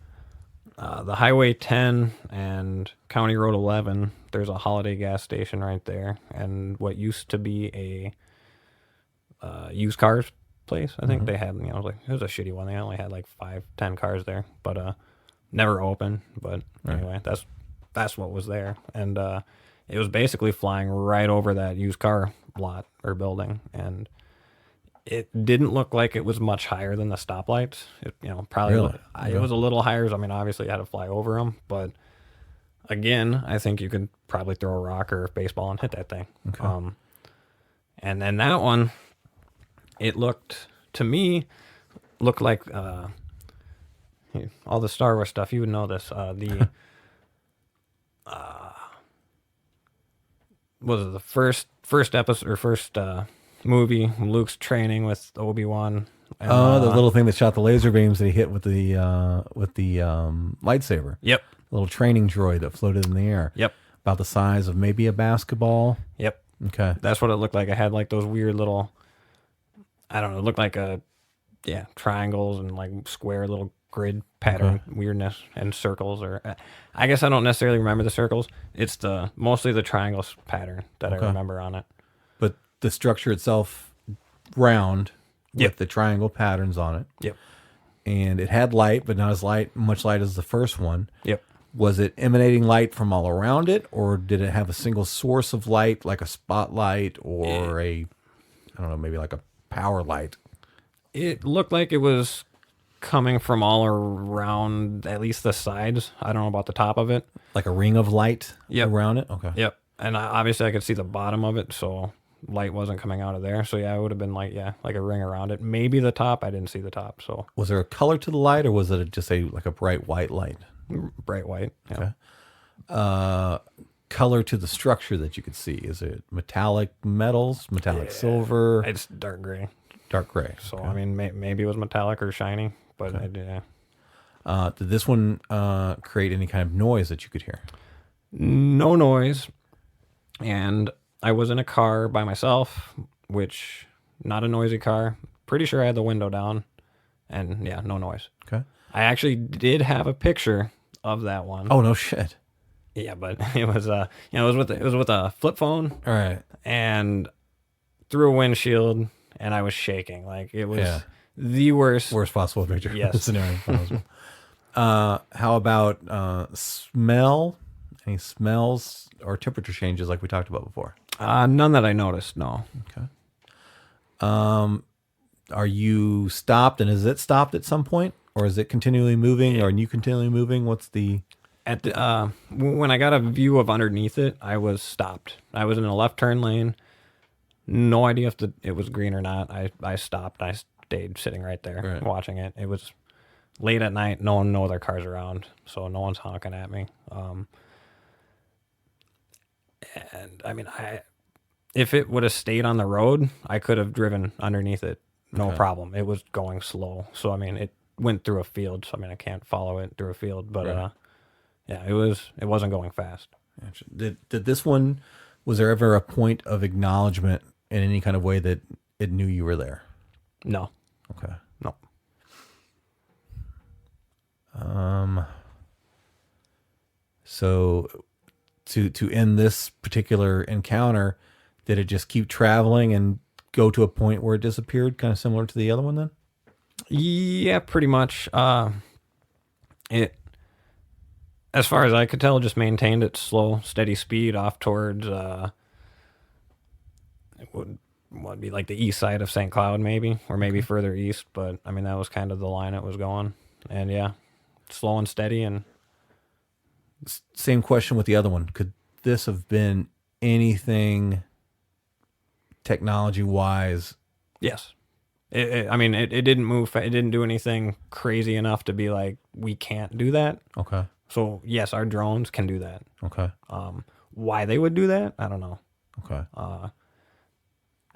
the Highway 10 and County Road 11. There's a Holiday gas station right there, and what used to be a used cars place. I think they had, like, it was a shitty one. They only had like 5-10 cars there, but never open. But anyway, that's what was there, and it was basically flying right over that used car lot or building, and it didn't look like it was much higher than the stoplights. It, probably Really? it was a little higher. I mean, obviously you had to fly over them, but again, I think you could probably throw a rock or a baseball and hit that thing. Okay. And then that one, it looked like all the Star Wars stuff. You would know this. Was it the first episode or first movie? Luke's training with Obi-Wan. And, Oh, the little thing that shot the laser beams that he hit with the lightsaber. Yep. The little training droid that floated in the air. Yep. About the size of maybe a basketball. Yep. Okay. That's what it looked like. I had like those weird little, I don't know, it looked like triangles and like square little grid pattern weirdness and circles, or I guess I don't necessarily remember the circles. It's mostly the triangles pattern that I remember on it. But the structure itself round with Yep. the triangle patterns on it. Yep. And it had light, but not as much light as the first one. Yep. Was it emanating light from all around it, or did it have a single source of light, like a spotlight or maybe like a power light? It looked like it was coming from all around, at least the sides. I don't know about the top of it. Like a ring of light around it? Okay. Yep. And obviously I could see the bottom of it, so light wasn't coming out of there. So yeah, it would have been like a ring around it. Maybe the top. I didn't see the top. So Was there a color to the light, or was it just like a bright white light? bright white. Yeah. Okay. Color to the structure that you could see. Is it metallic metals, metallic silver? It's dark gray. Dark gray. So Okay. I mean, maybe it was metallic or shiny, but yeah. Did this one create any kind of noise that you could hear? No noise. And I was in a car by myself, which not a noisy car. Pretty sure I had the window down, and yeah, no noise. Okay. I actually did have a picture of that one. Oh, no shit. Yeah, but it was it was with a flip phone All right. and through a windshield, and I was shaking. Like it was Yeah. the worst. Worst possible picture. Yes. Scenario possible. How about smell? Any smells or temperature changes like we talked about before? None that I noticed. No. Okay. Are you stopped, and is it stopped at some point, or is it continually moving, or are you continually moving? What's the... At the when I got a view of underneath it, I was stopped. I was in a left turn lane. No idea if it was green or not. I stopped. I stayed sitting right there Right. watching it. It was late at night. No other cars around, so no one's honking at me. And I mean, if it would have stayed on the road, I could have driven underneath it, no problem. It was going slow, so I mean, it went through a field. So I mean, I can't follow it through a field, but Right. yeah, it wasn't going fast. Did this one, was there ever a point of acknowledgement in any kind of way that it knew you were there? No, Okay. no. So to end this particular encounter, did it just keep traveling and go to a point where it disappeared, kind of similar to the other one then? Yeah, pretty much. It, as far as I could tell, just maintained its slow, steady speed off towards it would be like the east side of St. Cloud, maybe, or maybe further east. But I mean, that was kind of the line it was going, and yeah, slow and steady. And Same question with the other one. Could this have been anything technology-wise? yes, I mean, it didn't move. It didn't do anything crazy enough to be like we can't do that. Okay. So yes, our drones can do that. Okay. Why they would do that, I don't know. Okay.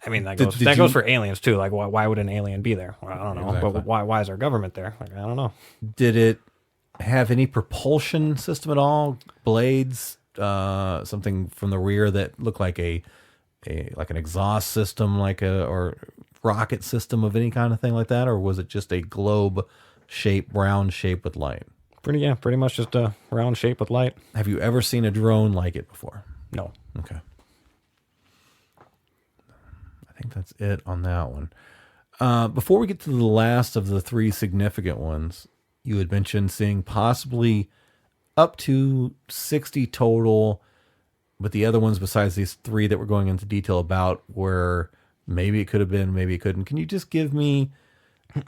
I mean, that Did- goes did that goes you- for aliens too. Like, why would an alien be there? Well, I don't know. Exactly. But why is our government there? Like, I don't know. Did it have any propulsion system at all? Blades, something from the rear that looked like like an exhaust system, or rocket system of any kind of thing like that, or was it just a globe shape, round shape with light? Pretty much just a round shape with light. Have you ever seen a drone like it before? No. Okay. I think that's it on that one. Before we get to the last of the three significant ones, you had mentioned seeing possibly up to 60 total, but the other ones besides these three that we're going into detail about where maybe it could have been, maybe it couldn't. Can you just give me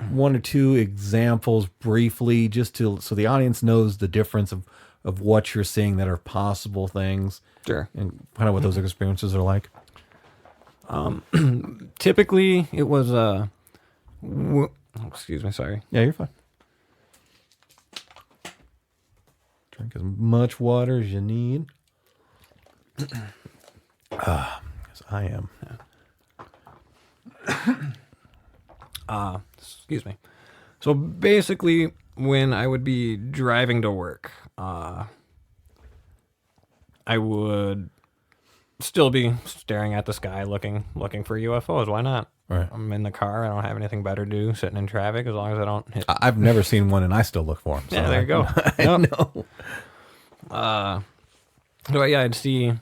one or two examples briefly, just so the audience knows the difference of what you're seeing that are possible things? Sure. And kind of what those experiences are like? Typically, it was excuse me, sorry. Yeah, you're fine. Drink as much water as you need. Because I am. Excuse me. So basically, when I would be driving to work, I would still be staring at the sky, looking for UFOs. Why not? Right. I'm in the car. I don't have anything better to do. Sitting in traffic, as long as I don't hit. I've never seen one, and I still look for them. So Yeah, there you go. I know. So yeah, I'd see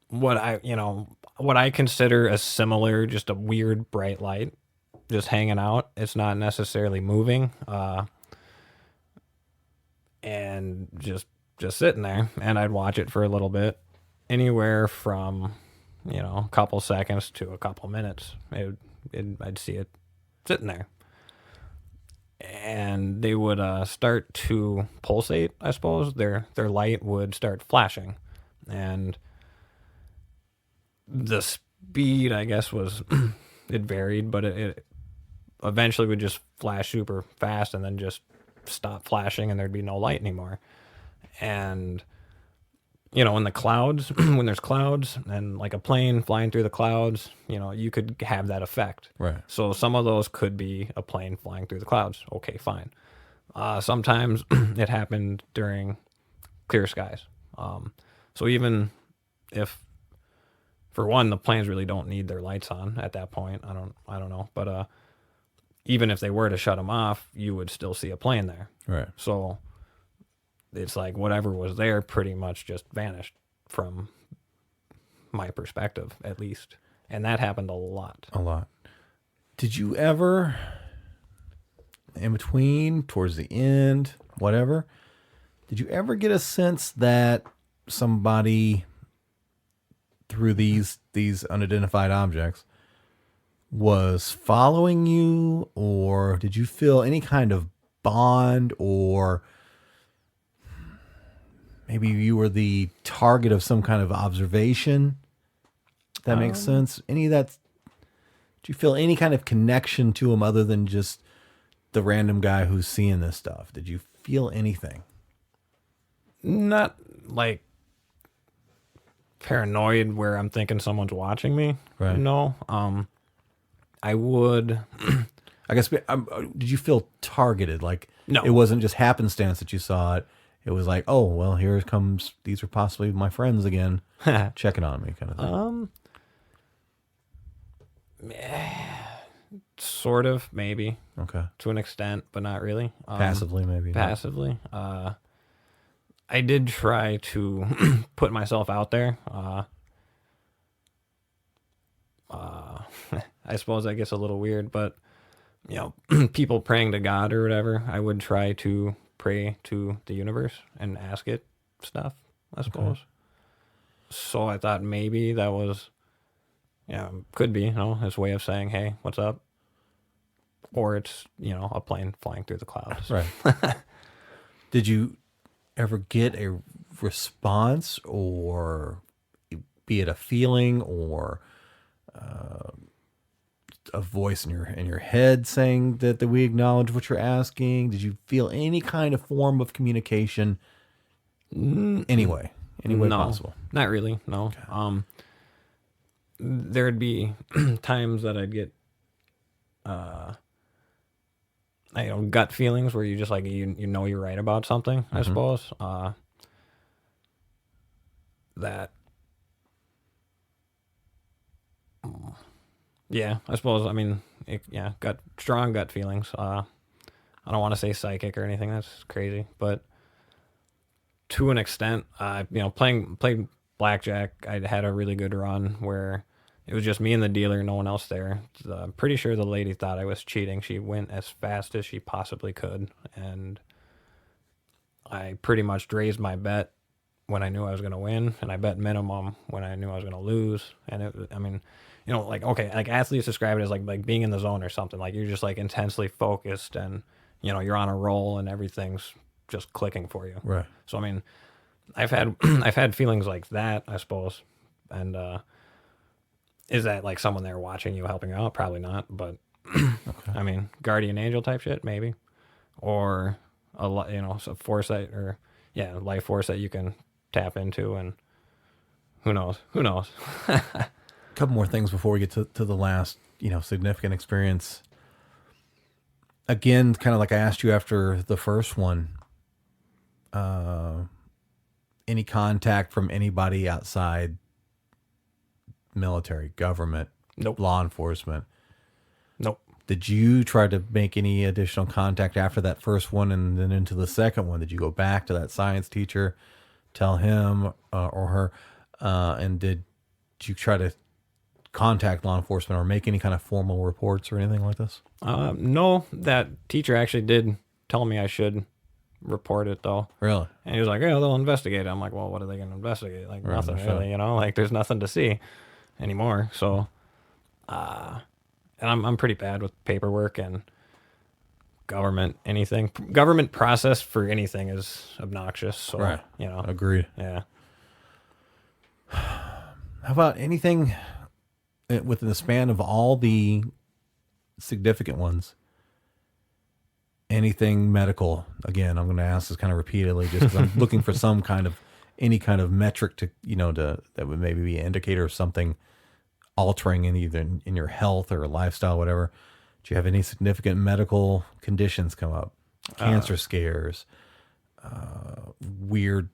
what I consider a similar, just a weird bright light, just hanging out. It's not necessarily moving, and just sitting there. And I'd watch it for a little bit, anywhere from a couple seconds to a couple minutes. I'd see it sitting there, and they would start to pulsate, I suppose. Their light would start flashing, and the speed, I guess, was it varied, but it eventually would just flash super fast and then just stop flashing, and there'd be no light anymore. And in the clouds, when there's clouds and like a plane flying through the clouds, you could have that effect. Right. So some of those could be a plane flying through the clouds. Okay, fine. Sometimes it happened during clear skies. So even if, for one, the planes really don't need their lights on at that point. I don't know. But even if they were to shut them off, you would still see a plane there. Right. So it's like whatever was there pretty much just vanished from my perspective, at least. And that happened a lot. A lot. Did you ever, in between, towards the end, whatever, did you ever get a sense that somebody, through these unidentified objects, was following you, or did you feel any kind of bond, or maybe you were the target of some kind of observation? That makes sense. Any of that? Do you feel any kind of connection to him other than just the random guy who's seeing this stuff? Did you feel anything? Not like paranoid where I'm thinking someone's watching me. Right. No. I would. I guess, did you feel targeted? Like, No. It wasn't just happenstance that you saw it. It was like, oh, well, here comes, these are possibly my friends again, checking on me, kind of thing. Sort of, maybe. Okay. To an extent, but not really. Passively, maybe. Passively. I did try to put myself out there. I suppose that gets a little weird, but people praying to God or whatever, I would try to pray to the universe and ask it stuff, I suppose. Okay. So I thought maybe that was, could be, his way of saying, hey, what's up? Or it's, a plane flying through the clouds. Right. Did you ever get a response, or be it a feeling or a voice in your head saying that we acknowledge what you're asking? Did you feel any kind of form of communication anyway No, possible? Not really, no. Okay. There'd be times that I'd get gut feelings where you just like you're right about something, I suppose. That yeah, I suppose. I mean, strong gut feelings. I don't want to say psychic or anything. That's crazy, but to an extent, playing blackjack, I had a really good run where it was just me and the dealer, no one else there. I'm pretty sure the lady thought I was cheating. She went as fast as she possibly could, and I pretty much raised my bet when I knew I was going to win, and I bet minimum when I knew I was going to lose. And like athletes describe it as like being in the zone or something. Like you're just like intensely focused, and you're on a roll, and everything's just clicking for you. Right. So I mean, I've had feelings like that, I suppose. And is that like someone there watching you, helping you out? Probably not, but okay. I mean, guardian angel type shit, maybe, or a force that, or life force that you can tap into, and who knows? A couple more things before we get to the last, significant experience. Again, kind of like I asked you after the first one, any contact from anybody outside military, government, Nope. Law enforcement? Nope. Did you try to make any additional contact after that first one and then into the second one? Did you go back to that science teacher, tell him or her, and did you try to contact law enforcement or make any kind of formal reports or anything like this? No, that teacher actually did tell me I should report it, though. Really? And he was like, "Yeah, they'll investigate it." I'm like, "Well, what are they going to investigate? Like nothing really, Like there's nothing to see anymore." So, and I'm pretty bad with paperwork and government process for anything is obnoxious. So, Right. Agreed. Yeah. How about anything within the span of all the significant ones? Anything medical? Again, I'm going to ask this kind of repeatedly just because I'm looking for any kind of metric to that would maybe be an indicator of something altering in either in your health or lifestyle, whatever. Do you have any significant medical conditions come up? Cancer scares, weird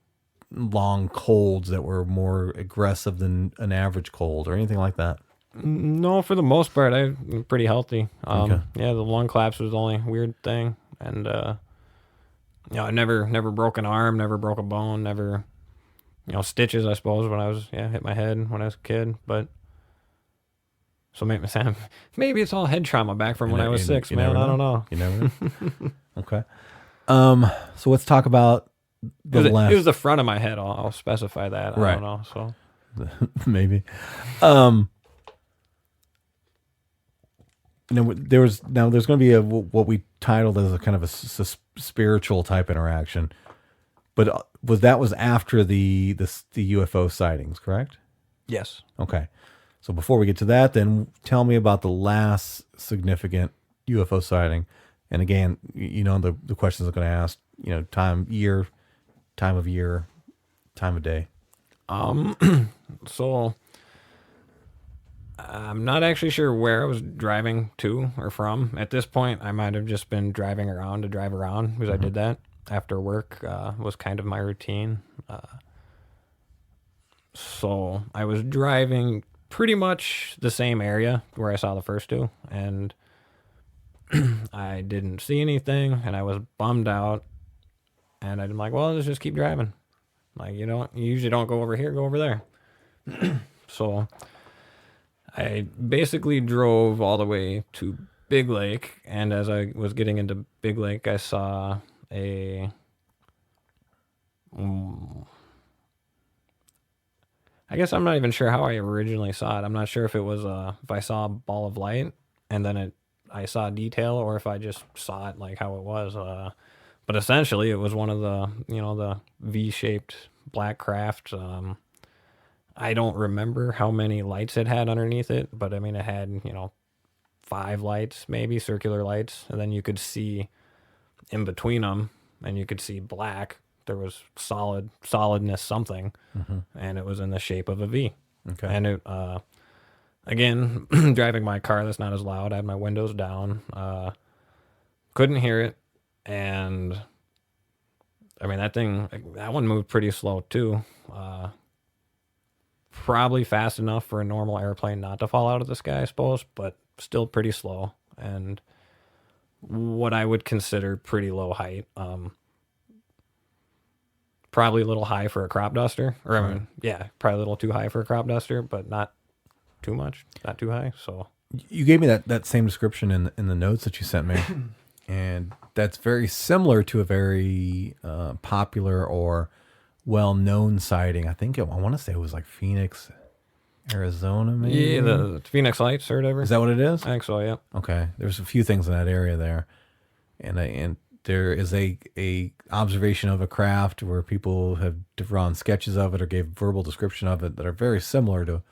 long colds that were more aggressive than an average cold or anything like that? No, for the most part, I'm pretty healthy. Okay. Yeah, the lung collapse was the only weird thing. And, I never broke an arm, never broke a bone, never, stitches, I suppose, when I was, hit my head when I was a kid. But, so maybe it's all head trauma back from when I was 6, man. I don't know. You never know. Okay. So let's talk about the left. It was the front of my head. I'll specify that. I don't know. So maybe. There's going to be what we titled as a kind of a spiritual type interaction, but was after the UFO sightings, correct? Yes. Okay. So before we get to that, then tell me about the last significant UFO sighting. And again, the questions I'm going to ask, time of year, time of day. So I'm not actually sure where I was driving to or from. At this point, I might have just been driving around to drive around because I did that after work. Was kind of my routine. So I was driving pretty much the same area where I saw the first two, and I didn't see anything, and I was bummed out. And I'm like, well, let's just keep driving. Like, you usually don't go over here, go over there. So I basically drove all the way to Big Lake, and as I was getting into Big Lake, I saw I guess I'm not even sure how I originally saw it. I'm not sure if it was if I saw a ball of light and then I saw detail, or if I just saw it like how it was. But essentially, it was one of the V-shaped black craft. I don't remember how many lights it had underneath it, but I mean, it had 5 lights, maybe circular lights, and then you could see in between them, and you could see black. There was solidness, something, and it was in the shape of a V. Okay. And it, again, driving my car that's not as loud. I had my windows down. Couldn't hear it, and I mean that one moved pretty slow too. Probably fast enough for a normal airplane not to fall out of the sky, I suppose, but still pretty slow, and what I would consider pretty low height. Probably a little high for a crop duster, or I mean, probably a little too high for a crop duster, but not too much, not too high. So you gave me that same description in the notes that you sent me, and that's very similar to a very popular or well-known sighting. I want to say it was like Phoenix, Arizona, maybe. Yeah, the Phoenix Lights or whatever. Is that what it is? I think so. Yeah. Okay. There's a few things in that area there, and there is a observation of a craft where people have drawn sketches of it or gave verbal description of it that are very similar to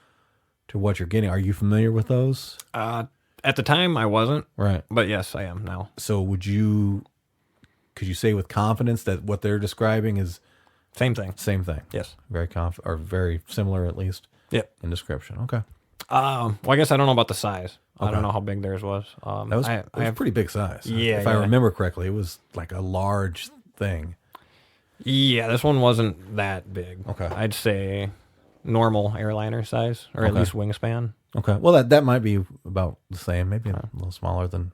what you're getting. Are you familiar with those? At the time, I wasn't. Right. But yes, I am now. So could you say with confidence that what they're describing is Same thing. same thing? Yes. Or very similar at least. Yep. In description. Okay. Well, I guess I don't know about the size. I Okay. don't know how big theirs was. That was, it was pretty big size. Yeah, If I remember correctly, it was like a large thing. Yeah, this one wasn't that big. Okay. I'd say normal airliner size, or at Okay. least wingspan. Okay. Well, that might be about the same. Maybe a little smaller than.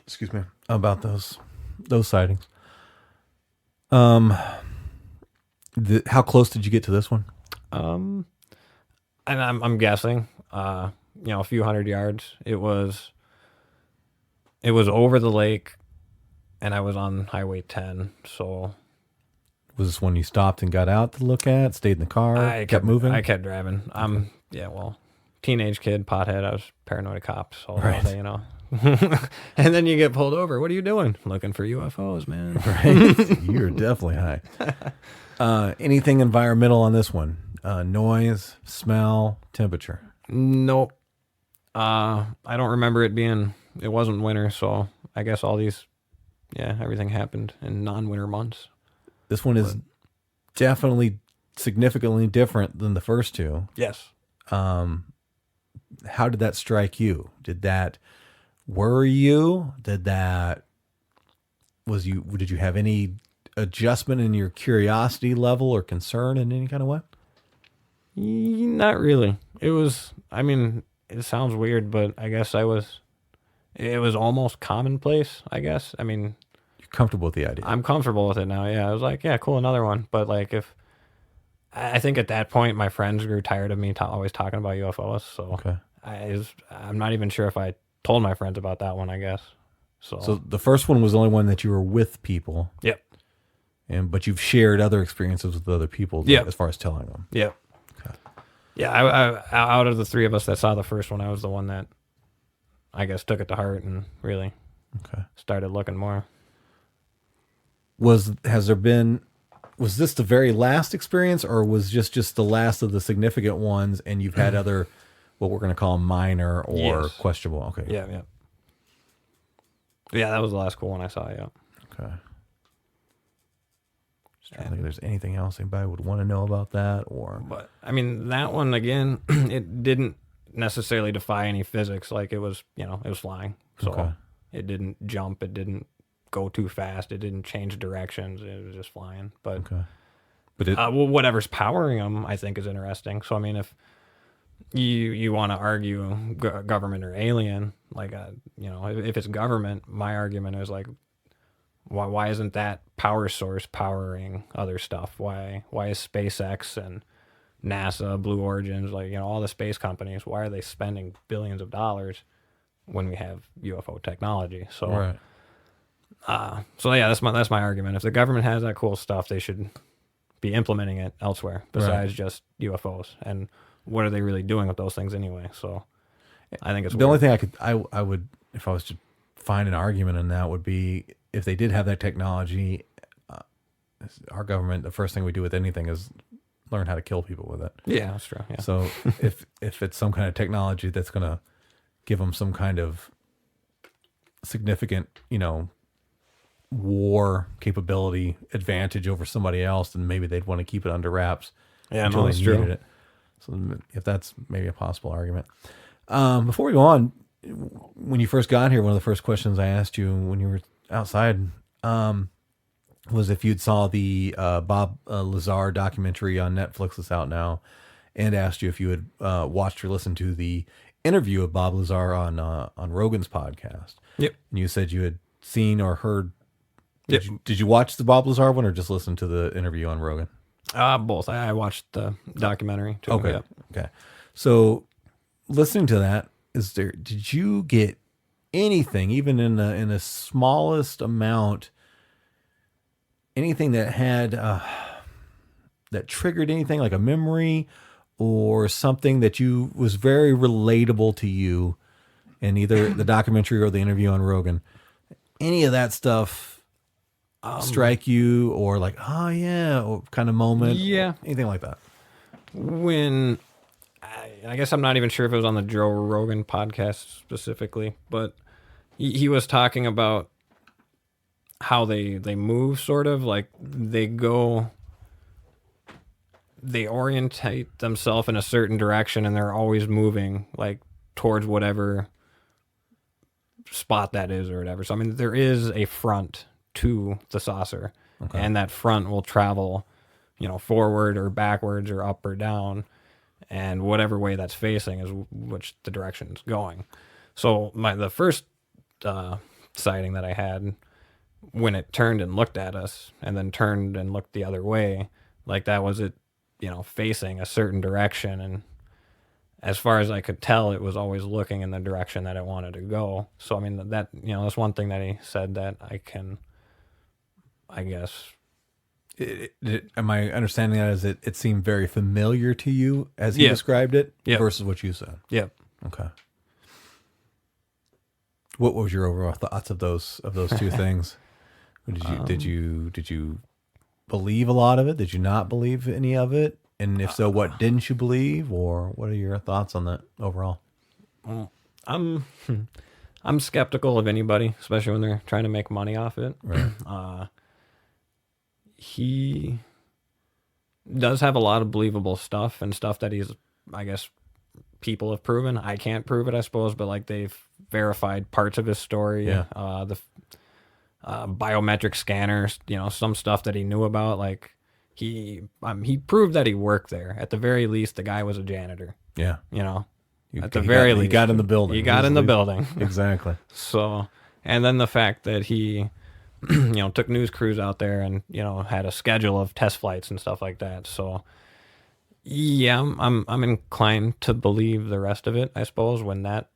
Excuse me. About those sightings. How close did you get to this one? And I'm guessing, a few hundred yards. It was over the lake, and I was on Highway 10. So Was this one you stopped and got out to look at? Stayed in the car? I kept moving? I kept driving. Teenage kid, pothead. I was paranoid of cops all Right. day, And then you get pulled over. What are you doing? Looking for UFOs, man. Right? You're definitely high. Anything environmental on this one? Noise, smell, temperature. Nope. I don't remember it wasn't winter, so I guess everything happened in non-winter months. This one is definitely significantly different than the first two. Yes. How did that strike you? Did that worry you? Did you have any adjustment in your curiosity level or concern in any kind of way? Not really. It sounds weird, but I guess it was almost commonplace, I guess. You're comfortable with the idea. I'm comfortable with it now. Yeah. I was like, yeah, cool. Another one. But like, I think at that point, my friends grew tired of me always talking about UFOs. So okay. I'm not even sure if I told my friends about that one, I guess. So the first one was the only one that you were with people. Yep. But you've shared other experiences with other people. Yep. As far as telling them. Yep. Okay. Yeah. I out of the three of us that saw the first one, I was the one that I guess took it to heart and really started looking more. Was this the very last experience, or was just the last of the significant ones, and you've had other, what we're going to call minor or questionable? Okay. Yeah. Yeah, that was the last cool one I saw, yeah. Okay. Just trying to think if there's anything else anybody would want to know about that, or... But, that one, again, it didn't necessarily defy any physics. Like, it was flying. So it didn't jump, it didn't go too fast, it didn't change directions, it was just flying. But, whatever's powering them, I think, is interesting. So, if you want to argue government or alien, like, if it's government, my argument is like, why isn't that power source powering other stuff? Why is SpaceX and NASA, Blue Origins, like, all the space companies, why are they spending billions of dollars when we have UFO technology? So, that's my argument. If the government has that cool stuff, they should be implementing it elsewhere besides just UFOs. And what are they really doing with those things anyway? So I think it's the only thing I would, if I was to find an argument in that, would be if they did have that technology, our government, the first thing we do with anything is learn how to kill people with it. Yeah, that's true. Yeah. So if it's some kind of technology that's going to give them some kind of significant, war capability advantage over somebody else, then maybe they'd want to keep it under wraps until they needed it. So if that's maybe a possible argument. Before we go on, when you first got here, one of the first questions I asked you when you were outside was if you'd saw the Bob Lazar documentary on Netflix that's out now, and asked you if you had watched or listened to the interview of Bob Lazar on Rogan's podcast. Yep. And you said you had seen or heard. Yep. Did you watch the Bob Lazar one or just listen to the interview on Rogan? Both. I watched the documentary too. Okay. Yep. Okay. So listening to that, did you get anything, even in the smallest amount, anything that had that triggered anything like a memory or something that was very relatable to you in either the documentary or the interview on Rogan? Any of that stuff strike you, or like, oh yeah, or kind of moment? Yeah. Anything like that? When I guess I'm not even sure if it was on the Joe Rogan podcast specifically, but he was talking about how they move, sort of like they orientate themselves in a certain direction, and they're always moving like towards whatever spot that is or whatever. So there is a front to the saucer, and that front will travel, forward or backwards or up or down, and whatever way that's facing is which the direction is going. So the first sighting that I had, when it turned and looked at us and then turned and looked the other way, like that was it, facing a certain direction. And as far as I could tell, it was always looking in the direction that it wanted to go. So, that, that's one thing that he said that I guess. Am I understanding that as it seemed very familiar to you as he described it versus what you said? Yep. Okay. What was your overall thoughts of those two things? Did you believe a lot of it? Did you not believe any of it? And if so, what didn't you believe, or what are your thoughts on that overall? I'm skeptical of anybody, especially when they're trying to make money off it. Right. He does have a lot of believable stuff and stuff that I guess, people have proven. I can't prove it, I suppose, but like they've verified parts of his story. Yeah. The biometric scanners, some stuff that he knew about. Like he proved that he worked there. At the very least, the guy was a janitor. Yeah. At the very least, he got in the building. He got in the building. Exactly. So, and then the fact that he, took news crews out there and had a schedule of test flights and stuff like that. So, yeah, I'm inclined to believe the rest of it, I suppose, when that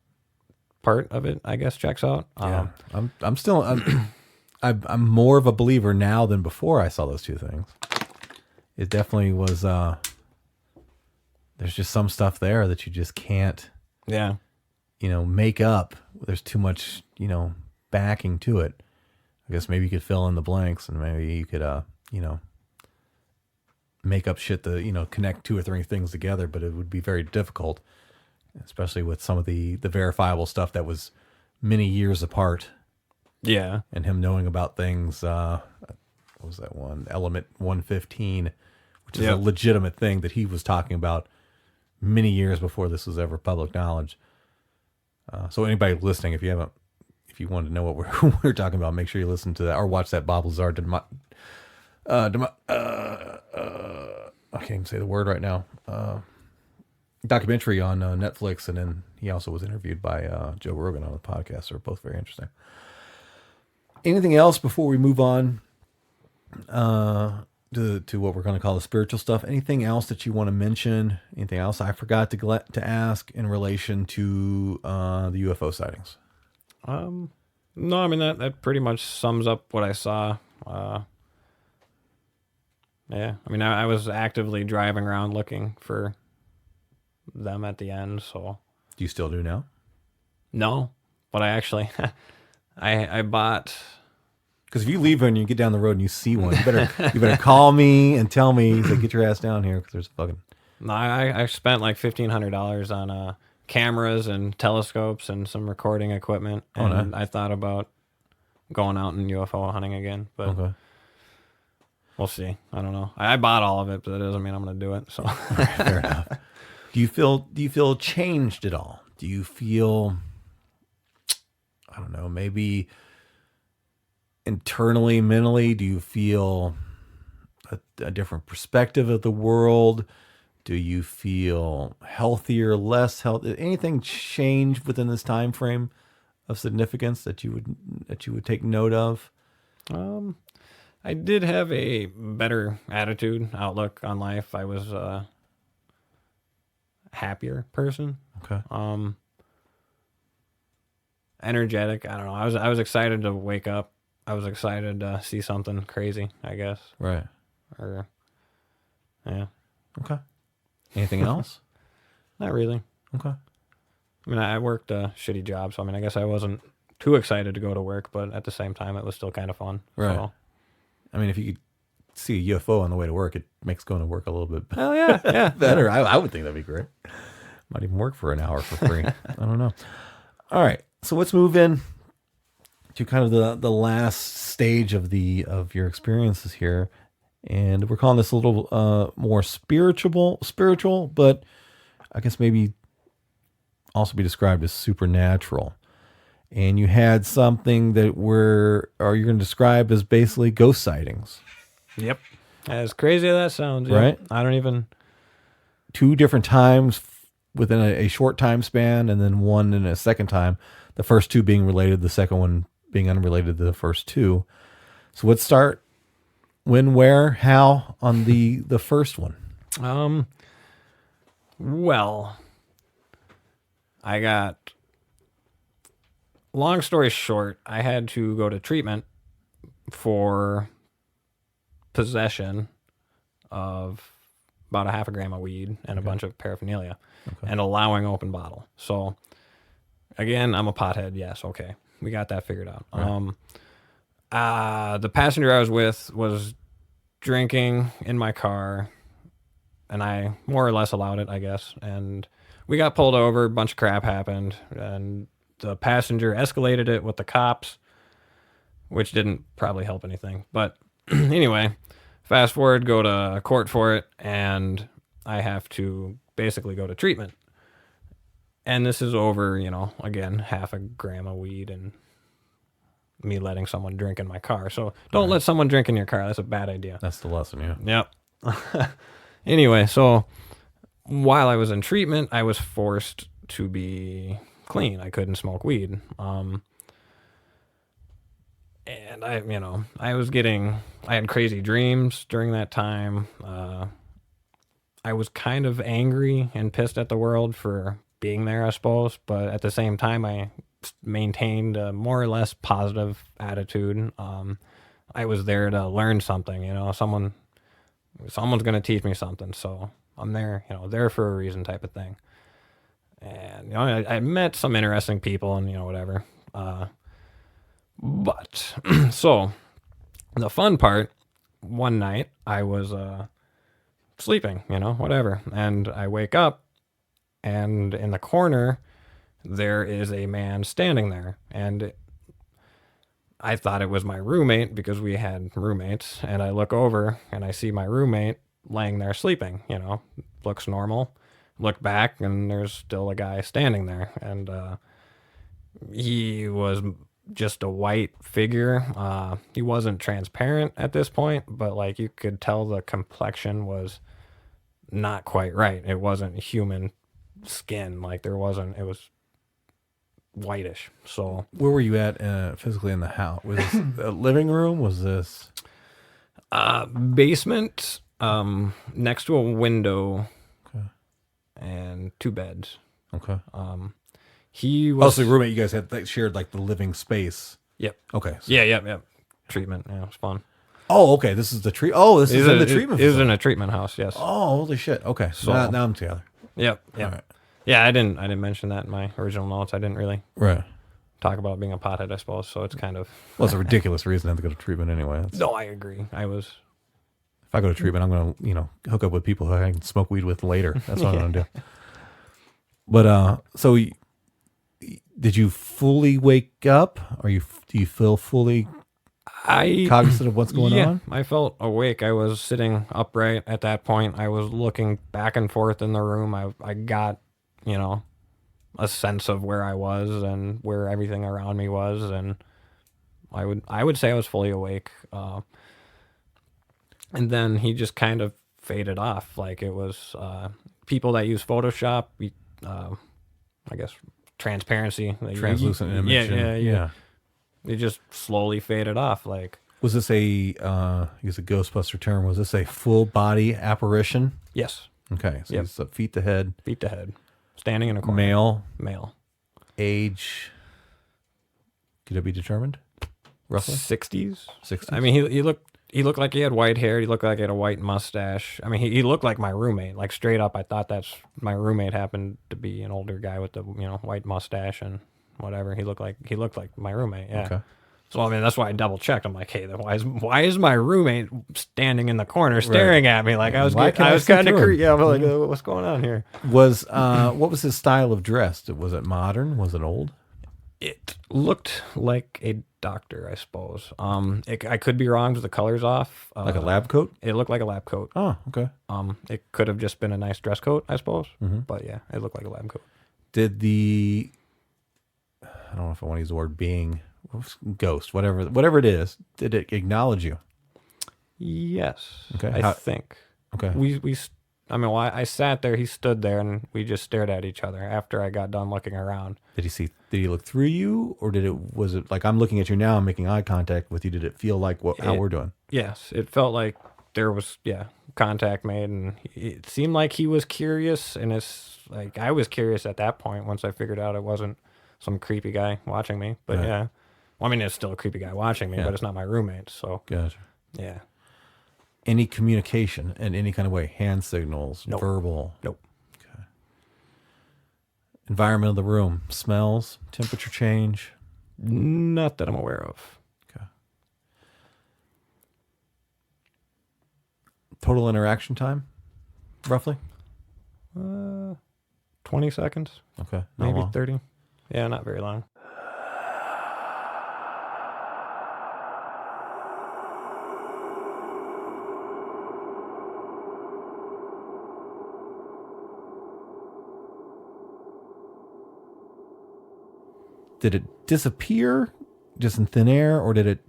part of it, I guess, checks out. Yeah. I'm more of a believer now than before I saw those two things. It definitely was. There's just some stuff there that you just can't. Yeah. Make up. There's too much. Backing to it. I guess maybe you could fill in the blanks, and maybe you could, make up shit to, connect two or three things together. But it would be very difficult, especially with some of the verifiable stuff that was many years apart. Yeah. And him knowing about things, what was that one? Element 115, which is a legitimate thing that he was talking about many years before this was ever public knowledge. So anybody listening, if you wanted to know what we're talking about, make sure you listen to that or watch that Bob Lazar. I can't even say the word right now. Documentary on Netflix, and then he also was interviewed by Joe Rogan on the podcast. They're both very interesting. Anything else before we move on to what we're going to call the spiritual stuff? Anything else that you want to mention? Anything else I forgot to ask in relation to the UFO sightings? No, I mean that pretty much sums up what I saw. Yeah, I mean I was actively driving around looking for them at the end. So Do you still do now? no, but I actually I bought. Because if you leave and you get down the road and you see one, you better call me and tell me. Say, get your ass down here because there's a fucking. No, I spent like $1,500 on cameras and telescopes and some recording equipment, and nice. I thought about going out and UFO hunting again, but Okay. we'll see. I don't know. I bought all of it, but that doesn't mean I'm going to do it. So Fair enough. Do you feel changed at all? Do you feel, I don't know, maybe internally, mentally, do you feel a different perspective of the world? Do you feel healthier, less healthy? Anything change within this time frame of significance that you would take note of? I did have a better attitude, outlook on life. I was a happier person. Okay. Energetic. I don't know. I was excited to wake up. I was excited to see something crazy, I guess. Right. Or, yeah. Okay. Anything else? Not really. Okay. I mean, I worked a shitty job, so I mean, I guess I wasn't too excited to go to work, but at the same time, it was still kind of fun. Right. So. I mean, if you could see a UFO on the way to work, it makes going to work a little bit Oh, yeah. better. I would think that'd be great. Might even work for an hour for free. I don't know. All right. So let's move in to kind of the last stage of your experiences here. And we're calling this a little more spiritual, but I guess maybe also be described as supernatural. And you had something that you're going to describe as basically ghost sightings. Yep. As crazy as that sounds, yeah. Right? I don't even... 2 different times within a short time span, and then one in a second time. The first 2 being related, the second one being unrelated to the first 2. So let's start when, where, how on the first one. Well, I got... Long story short, I had to go to treatment for possession of about 0.5 gram of weed and a bunch of paraphernalia and allowing open bottle. So, again, I'm a pothead, yes, okay. we got that figured out. Right. The passenger I was with was drinking in my car, and I more or less allowed it, I guess. And we got pulled over. A bunch of crap happened, and the passenger escalated it with the cops, which didn't probably help anything. But anyway, fast forward, go to court for it, and I have to basically go to treatment. And this is over, again, half a gram of weed and me letting someone drink in my car. So don't let someone drink in your car. That's a bad idea. That's the lesson, yeah. Yep. Anyway, so while I was in treatment, I was forced to be clean. I couldn't smoke weed. And I had crazy dreams during that time. I was kind of angry and pissed at the world for being there, I suppose. But at the same time, I maintained a more or less positive attitude. I was there to learn something, someone's going to teach me something. So I'm there, there for a reason type of thing. And, I met some interesting people and, whatever. But so the fun part, one night I was sleeping, whatever. And I wake up, and in the corner, there is a man standing there. And I thought it was my roommate because we had roommates. And I look over and I see my roommate laying there sleeping, looks normal. Look back and there's still a guy standing there. And he was just a white figure. He wasn't transparent at this point, but like you could tell the complexion was not quite right. It wasn't human skin. Like it was whitish. So Where were you at physically in the house? Was this a living room? Was this basement, next to a window, okay, and 2 beds. Okay. He was Also, roommate, you guys had shared like the living space. Yep. Okay. So, Yep. Treatment. Yeah, it was fun. oh, okay. This is the tree. Oh, this is in the treatment. It was in a treatment house. Yes. Oh, holy shit. Okay. So now I'm together. Yep. All right. Yeah, I didn't mention that in my original notes. I didn't really Right. talk about being a pothead, I suppose. So it's kind of Well, it's a ridiculous reason to have to go to treatment anyway. No, I agree. If I go to treatment, I'm going to, hook up with people who I can smoke weed with later. That's what I'm going to do. But so did you fully wake up? Do you feel fully cognizant of what's going on? I felt awake. I was sitting upright at that point. I was looking back and forth in the room. I got, a sense of where I was and where everything around me was, and I would say I was fully awake. And then he just kind of faded off. Like it was people that use Photoshop, I guess transparency, Translucent image. Yeah. It just slowly faded off. Like, was this use a Ghostbuster term? Was this a full body apparition? yes, Okay, so Yep. it's feet to head, standing in a corner. Male. age. Could it be determined? Roughly 60s. 60s. I mean, he looked like he had white hair. He looked like he had a white mustache. I mean, he looked like my roommate. Like straight up, I thought that's my roommate. Happened to be an older guy with the white mustache and whatever. He looked like my roommate. Yeah. Okay. So I mean, that's why I double checked. I'm like, hey, then why is my roommate standing in the corner staring at me? Like I was kind of creepy. Yeah, I'm like, what's going on here? Was what was his style of dress? Was it modern? Was it old? It looked like a doctor, I suppose. I could be wrong because the color's off. Like a lab coat? It looked like a lab coat. Oh, okay. It could have just been a nice dress coat, I suppose. Mm-hmm. But yeah, it looked like a lab coat. Did I don't know if I want to use the word being, ghost, whatever it is, did it acknowledge you? Yes. Okay. I think. Okay. I sat there, he stood there, and we just stared at each other after I got done looking around. Did he look through you, or was it like I'm looking at you now, I'm making eye contact with you? Did it feel like how we're doing? Yes, it felt like there was contact made, and it seemed like he was curious, and it's like I was curious at that point once I figured out it wasn't some creepy guy watching me. But Right. yeah, well, I mean it's still a creepy guy watching me, Yeah. but it's not my roommate, so Gotcha. yeah. Any communication in any kind of way? Hand signals, Nope. verbal? Nope. Okay. Environment of the room, smells, temperature change? Not that I'm aware of. Okay. Total interaction time, roughly? 20 seconds, Okay. Not maybe long. 30. Yeah, not very long. Did it disappear just in thin air, or did it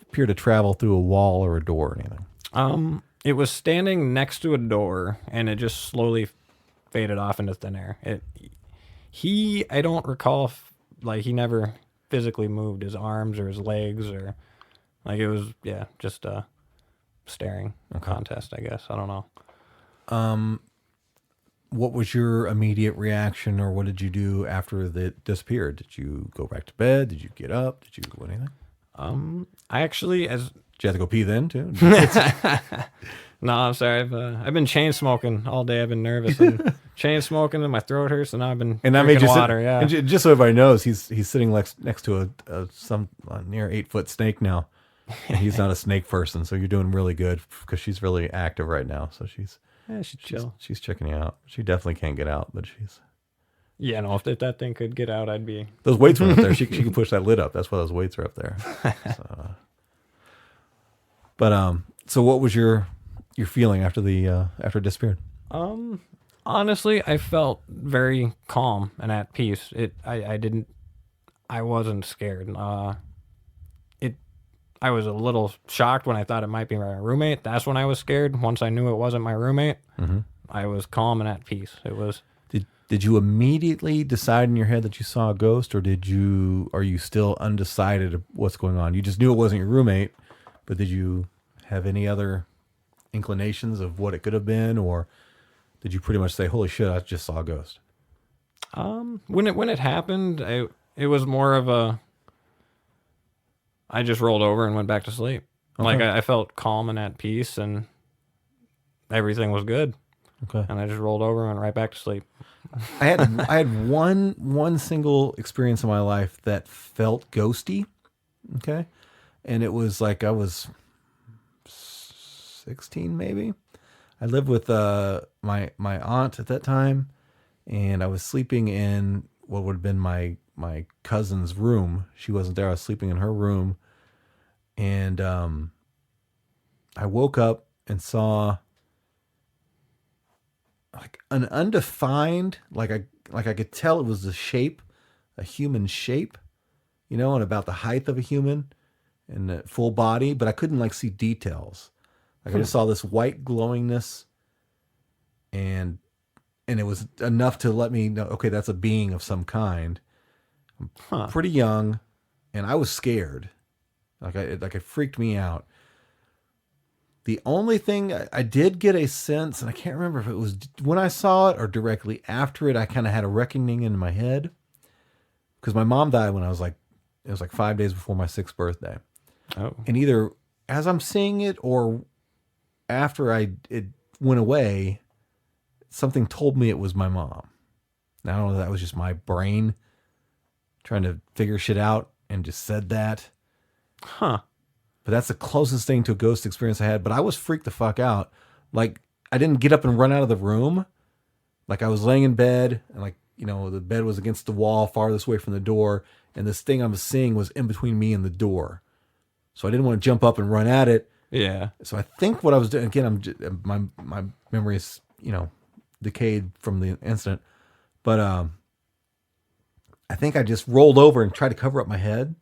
appear to travel through a wall or a door or anything? It was standing next to a door, and it just slowly faded off into thin air. I don't recall if, like, he never physically moved his arms or his legs, or like, it was just a staring contest, I guess. I don't know. What was your immediate reaction, or what did you do after it disappeared? Did you go back to bed? Did you get up? Did you do anything? I actually, Did you have to go pee then too? no, I'm sorry. I've been chain smoking all day. I've been nervous and chain smoking, and my throat hurts, and now I've been drinking water. Yeah. And just so everybody knows, he's sitting next to some near 8-foot snake now. And he's not a snake person, so you're doing really good because she's really active right now. So she's chill. She's checking you out. She definitely can't get out, but she's. Yeah, no. If that thing could get out, I'd be. Those weights are up there. She can push that lid up. That's why those weights are up there. So what was your feeling after it disappeared? Honestly, I felt very calm and at peace. I wasn't scared. I was a little shocked when I thought it might be my roommate. That's when I was scared. Once I knew it wasn't my roommate, I was calm and at peace. It was. Did you immediately decide in your head that you saw a ghost, or are you still undecided of what's going on? You just knew it wasn't your roommate, but did you have any other inclinations of what it could have been, or did you pretty much say, "Holy shit, I just saw a ghost"? When it happened, it was more of a. I just rolled over and went back to sleep. Okay. Like I felt calm and at peace, and everything was good. Okay. And I just rolled over and went right back to sleep. I had one single experience in my life that felt ghosty. Okay. And it was like I was 16 maybe. I lived with my aunt at that time, and I was sleeping in what would have been my cousin's room. She wasn't there. I was sleeping in her room, and I woke up and saw like an undefined, like I could tell it was a human shape, and about the height of a human and the full body, but I couldn't like see details. Like I just saw this white glowingness, and it was enough to let me know, okay, that's a being of some kind. I'm pretty young, and I was scared. Like it freaked me out. The only thing I did get a sense, and I can't remember if it was when I saw it or directly after it, I kind of had a reckoning in my head, because my mom died when it was like 5 days before my 6th birthday. Oh. And either as I'm seeing it or after it went away, something told me it was my mom. Now, I don't know if that was just my brain trying to figure shit out and just said that. Huh. But that's the closest thing to a ghost experience I had. But I was freaked the fuck out. Like, I didn't get up and run out of the room. Like, I was laying in bed, and the bed was against the wall farthest away from the door, and this thing I was seeing was in between me and the door. So I didn't want to jump up and run at it. Yeah. So I think what I was doing, again, my memory is, decayed from the incident. But I think I just rolled over and tried to cover up my head,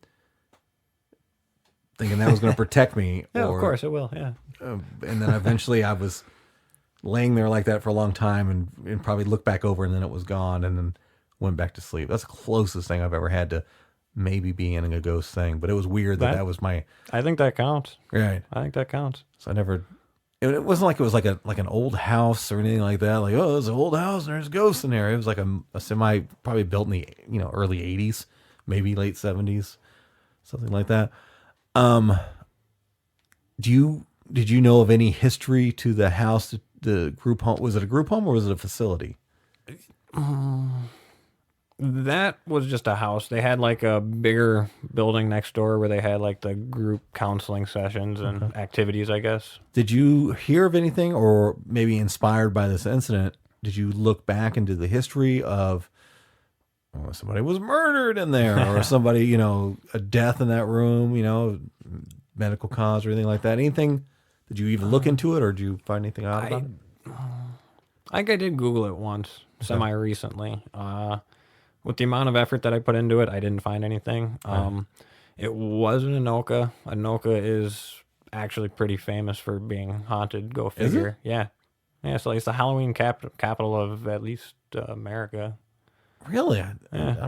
thinking that was going to protect me. Yeah, of course it will. Yeah. And then eventually I was laying there like that for a long time, and probably looked back over, and then it was gone, and then went back to sleep. That's the closest thing I've ever had to maybe being in a ghost thing. But it was weird that was my. I think that counts. Right. I think that counts. So I never. It wasn't like it was like an old house or anything like that. Like, oh, it's an old house and there's ghosts in there. It was like a semi, probably built in the early 80s, maybe late 70s, something like that. Did you know of any history to the house, the group home? Was it a group home or was it a facility? That was just a house. They had like a bigger building next door where they had like the group counseling sessions and activities, I guess. Did you hear of anything, or maybe inspired by this incident, did you look back into the history of somebody was murdered in there, or somebody, a death in that room, medical cause or anything like that? Anything? Did you even look into it, or did you find anything out about it? I think I did Google it once, semi-recently. With the amount of effort that I put into it, I didn't find anything. It was in Anoka. Anoka is actually pretty famous for being haunted. Go figure. Is it? Yeah. Yeah, so it's the Halloween capital of at least America. Really? Why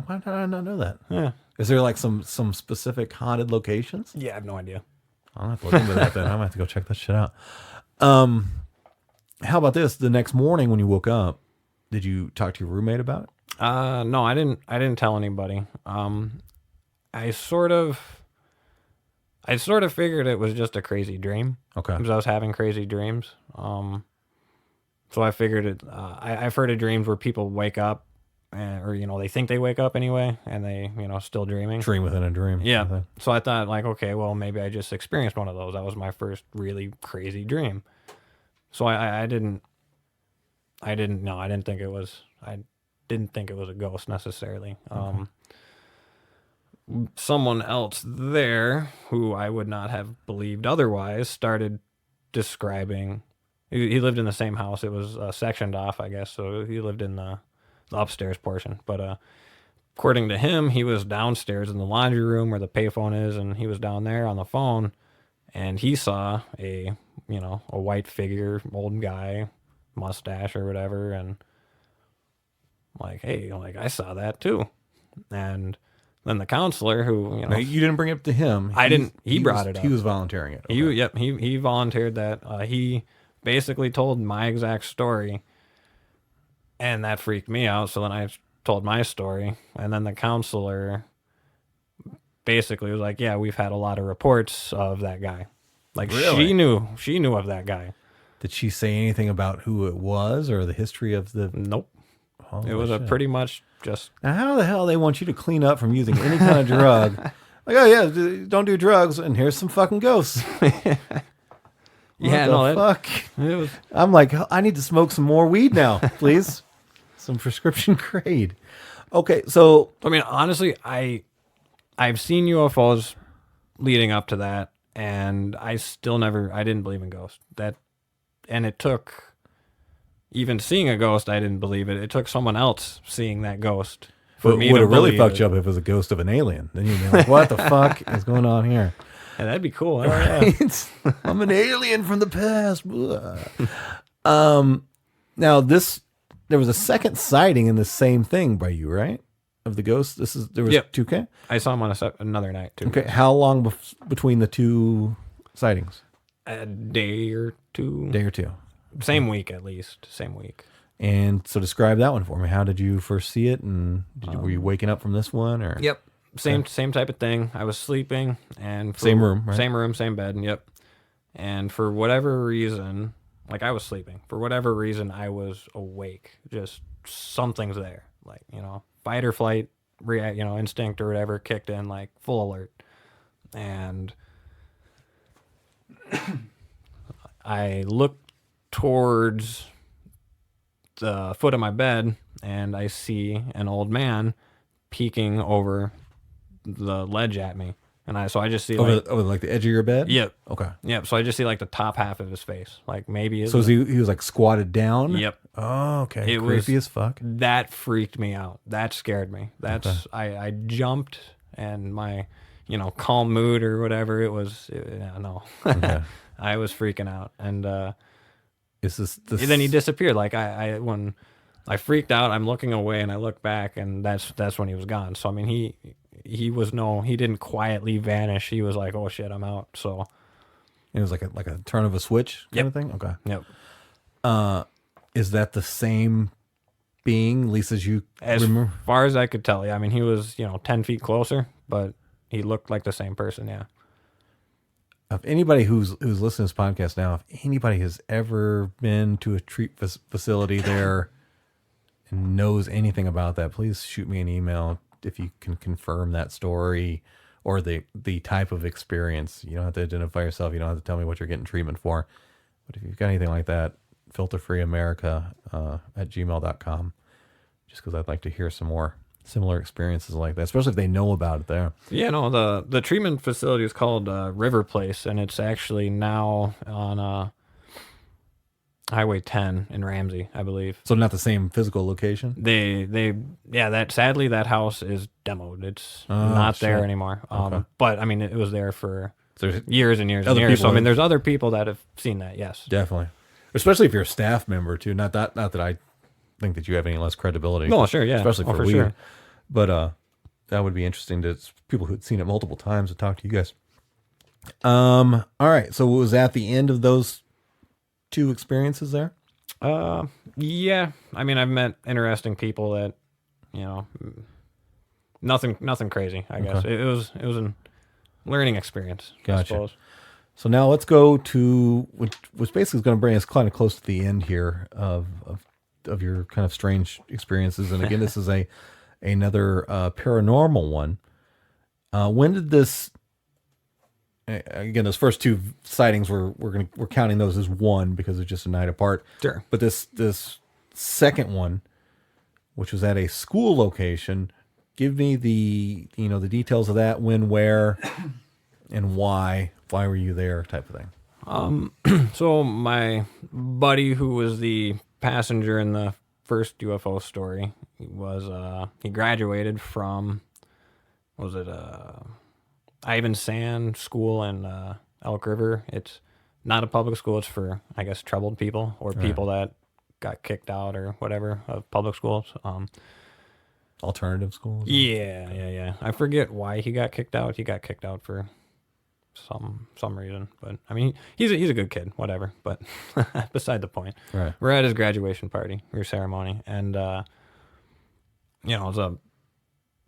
did I not know that? Yeah. Is there like some specific haunted locations? Yeah, I have no idea. I'll have to look into that then. I'm gonna have to go check that shit out. How about this? The next morning when you woke up, did you talk to your roommate about it? No, I didn't tell anybody. I sort of figured it was just a crazy dream. Okay. Because I was having crazy dreams. So I figured it. I've heard of dreams where people wake up, or they think they wake up anyway, and they still dreaming. Dream within a dream. Yeah. So I thought like, okay, well maybe I just experienced one of those. That was my first really crazy dream. So I didn't think it was. I didn't think it was a ghost necessarily. Someone else there who I would not have believed otherwise started describing. He lived in the same house. It was sectioned off, I guess. So he lived in the upstairs portion. But according to him, he was downstairs in the laundry room where the payphone is, and he was down there on the phone, and he saw a white figure, old guy, mustache or whatever, and like, hey, like I saw that too. And then the counselor who, You didn't bring it up to him. I didn't. He brought it up. He was volunteering it. Okay. He volunteered that. He basically told my exact story, and that freaked me out. So then I told my story, and then the counselor basically was like, "Yeah, we've had a lot of reports of that guy." Like Really? she knew of that guy. Did she say anything about who it was or the history of the? Nope. Holy It was a shit. pretty much just. Now, how the hell they want you to clean up from using any kind of drug? Like, oh yeah, don't do drugs, and here's some fucking ghosts. Yeah, What the fuck. It was. I'm like, I need to smoke some more weed now, please. Some prescription grade. Okay, so I mean, honestly, I've seen UFOs leading up to that, and I didn't believe in ghosts. And it took, even seeing a ghost, I didn't believe it. It took someone else seeing that ghost for me would to have really believe fucked it. you up if it was a ghost of an alien. Then you'd be like, what the fuck is going on here? Yeah, that'd be cool. Oh, yeah. I'm an alien from the past. Now there was a second sighting in the same thing by you, right? Of the ghost. There was Yep. 2K. I saw him on another night too. Okay, how long between the two sightings? A day or two. Day or two. Same week, at least. Same week. And so describe that one for me. How did you first see it, and were you waking up from this one, or? Yep. Same type of thing. I was sleeping, and Same room, right? Same room, same bed. Yep. And for whatever reason, like I was sleeping. For whatever reason, I was awake. Just something's there. Like, fight or flight, instinct or whatever kicked in, like full alert. And I looked towards the foot of my bed, and I see an old man peeking over the ledge at me. And I just see over like the edge of your bed? Yep. Okay. Yep. So I just see like the top half of his face. Like maybe So he was like squatted down? Yep. Oh, okay. It Creepy was- as fuck. That freaked me out. That scared me. I jumped, and my, calm mood or whatever it was. No. Okay. I was freaking out. And Is this then he disappeared. Like when I freaked out, I'm looking away and I look back, and that's when he was gone. So I mean, he didn't quietly vanish. He was like, oh shit, I'm out. So it was like a turn of a switch kind of thing? Okay. yep. Is that the same being, at least as you As remember? far as I could tell, yeah. I mean, he was 10 feet closer, but he looked like the same person. Yeah. If anybody who's listening to this podcast now, if anybody has ever been to a treat facility there, and knows anything about that, please shoot me an email if you can confirm that story or the type of experience. You don't have to identify yourself. You don't have to tell me what you're getting treatment for. But if you've got anything like that, Filter Free Amerika at gmail.com, just because I'd like to hear some more similar experiences like that, especially if they know about it there. Yeah, no, the treatment facility is called River Place, and it's actually now on Highway 10 in Ramsey, I believe. So not the same physical location? Sadly that house is demoed. It's not there anymore. But I mean, it was there for years and years and years. So I mean, there's other people that have seen that. Yes, definitely. Especially if you're a staff member too. Not that I think that you have any less credibility. No, sure, yeah. Especially for weed. Sure. But that would be interesting to people who'd seen it multiple times to talk to you guys. All right. So it was at the end of those 2 experiences there? Yeah. I mean, I've met interesting people that, nothing crazy, I guess. It was a learning experience, Gotcha. I suppose. So now let's go to which basically is going to bring us kind of close to the end here of your kind of strange experiences. And again, this is another paranormal one. When did this? Again, those first 2 sightings we're counting those as one because it's just a night apart. Sure. But this second one, which was at a school location, give me the details of that. When, where, and why? Why were you there? Type of thing. So my buddy, who was the passenger in the first UFO story, he graduated from, Ivan Sand School in Elk River. It's not a public school. It's for, I guess, troubled people or people that got kicked out or whatever of public schools. Alternative schools? Yeah. I forget why he got kicked out. He got kicked out for some reason. But, I mean, he's a good kid, whatever. But beside the point. Right. We're at his graduation party, your ceremony. And, it's a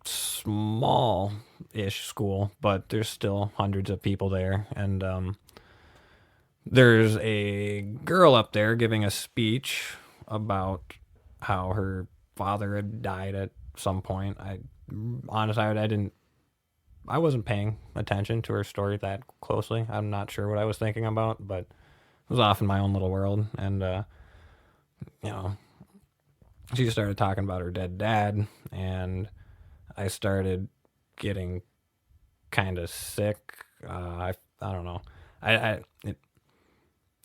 small-ish school, but there's still hundreds of people there. And there's a girl up there giving a speech about how her father had died at some point. Honestly, I wasn't paying attention to her story that closely. I'm not sure what I was thinking about, but it was off in my own little world. And, she started talking about her dead dad, and I started getting kind of sick. I don't know. I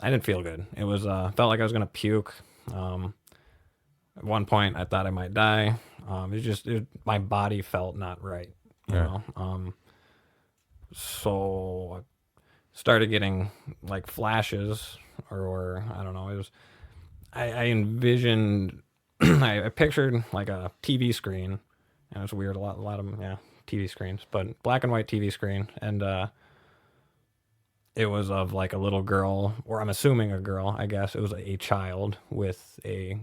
didn't feel good. It was felt like I was gonna puke. At one point, I thought I might die. My body felt not right. You know. So I started getting like flashes, or I don't know. It was I envisioned. I pictured like a TV screen. And it was weird. A lot of them, TV screens, but black and white TV screen. And it was of like a little girl, or I'm assuming a girl, I guess. It was a child with a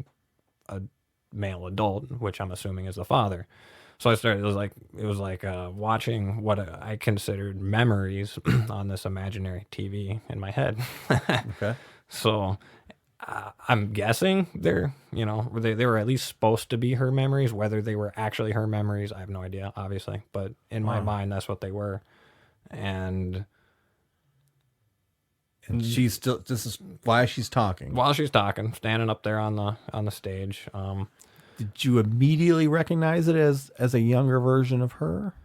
male adult, which I'm assuming is the father. So it was like watching what I considered memories on this imaginary TV in my head. Okay. So I'm guessing they were at least supposed to be her memories. Whether they were actually her memories, I have no idea, obviously. But in my mind, that's what they were. And she's still. This is why she's talking. While she's talking, standing up there on the stage. Did you immediately recognize it as a younger version of her?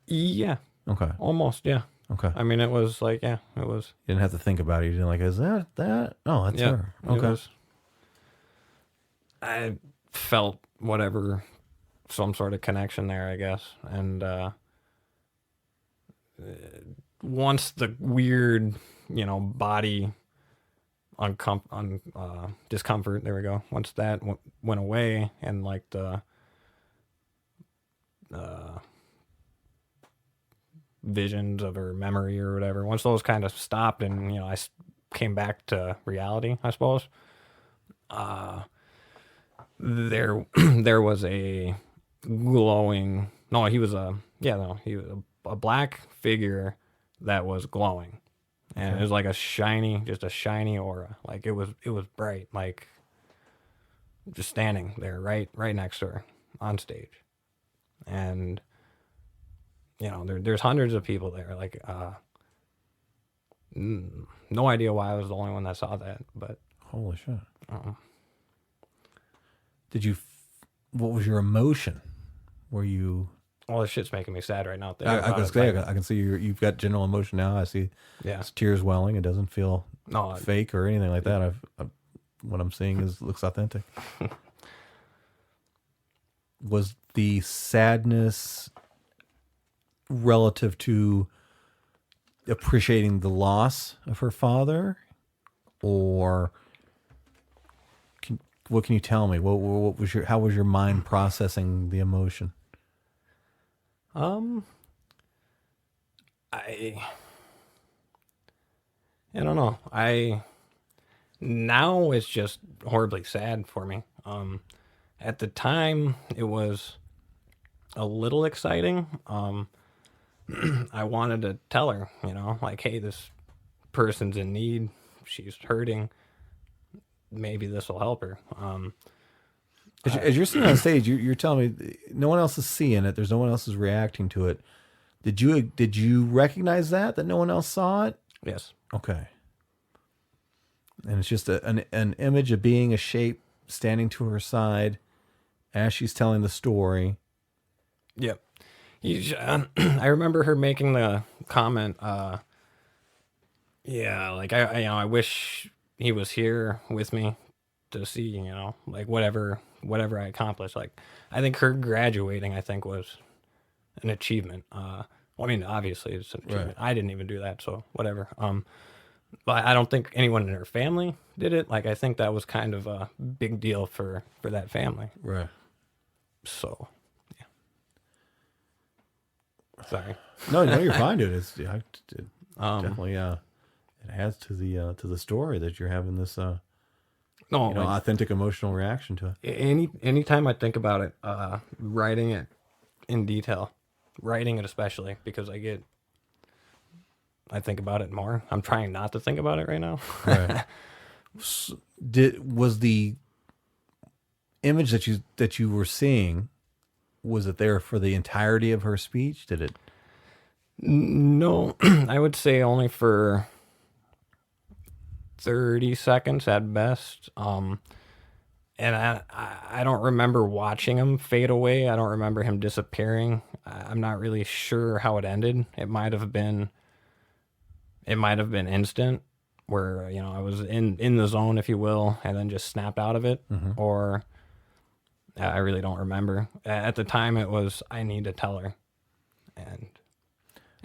Yeah. Okay. Almost. Yeah. Okay. I mean, it was like, it was. You didn't have to think about it. You didn't like, is that? Oh, that's her. Okay. I felt whatever, some sort of connection there, I guess. And once the weird, body discomfort, there we go. Once that went away, and like the visions of her memory or whatever, once those kind of stopped, and I came back to reality, I suppose. There was a glowing. No, he was a black figure that was glowing, and it was like a shiny aura. Like it was bright. Like just standing there right next to her on stage. And, you know, there's hundreds of people there. Like, no idea why I was the only one that saw that, but Holy shit. What was your emotion? Were you... all this shit's making me sad right now. I can see you've got general emotion now. I see tears welling. It doesn't feel fake or anything like that. What I'm seeing looks authentic. Was the sadness relative to appreciating the loss of her father, or what can you tell me? What was how was your mind processing the emotion? I don't know. Now it's just horribly sad for me. At the time it was a little exciting. I wanted to tell her, you know, like, hey, this person's in need. She's hurting. Maybe this will help her. As you're sitting on stage, you're telling me no one else is seeing it. There's no one else is reacting to it. Did you recognize that no one else saw it? Yes. Okay. And it's just an image of being, a shape standing to her side as she's telling the story. Yep. I remember her making the comment, yeah, like, I wish he was here with me to see, you know, like, whatever I accomplished. Like, I think her graduating, was an achievement. Well, I mean, obviously it's an achievement. Right. I didn't even do that, so whatever. But I don't think anyone in her family did it. Like, I think that was kind of a big deal for that family. Right. So, yeah. Sorry. No, you're fine, dude. It's definitely it adds to the story that you're having this authentic emotional reaction to it. Anytime I think about it, writing it in detail, writing it especially, because I think about it more. I'm trying not to think about it right now. Right. Was the image that you were seeing, was it there for the entirety of her speech? Did it? No, I would say only for 30 seconds at best. And I don't remember watching him fade away. I don't remember him disappearing. I'm not really sure how it ended. It might have been instant, where, you know, I was in the zone, if you will, and then just snapped out of it. Mm-hmm. Or I really don't remember. At the time it was, I need to tell her,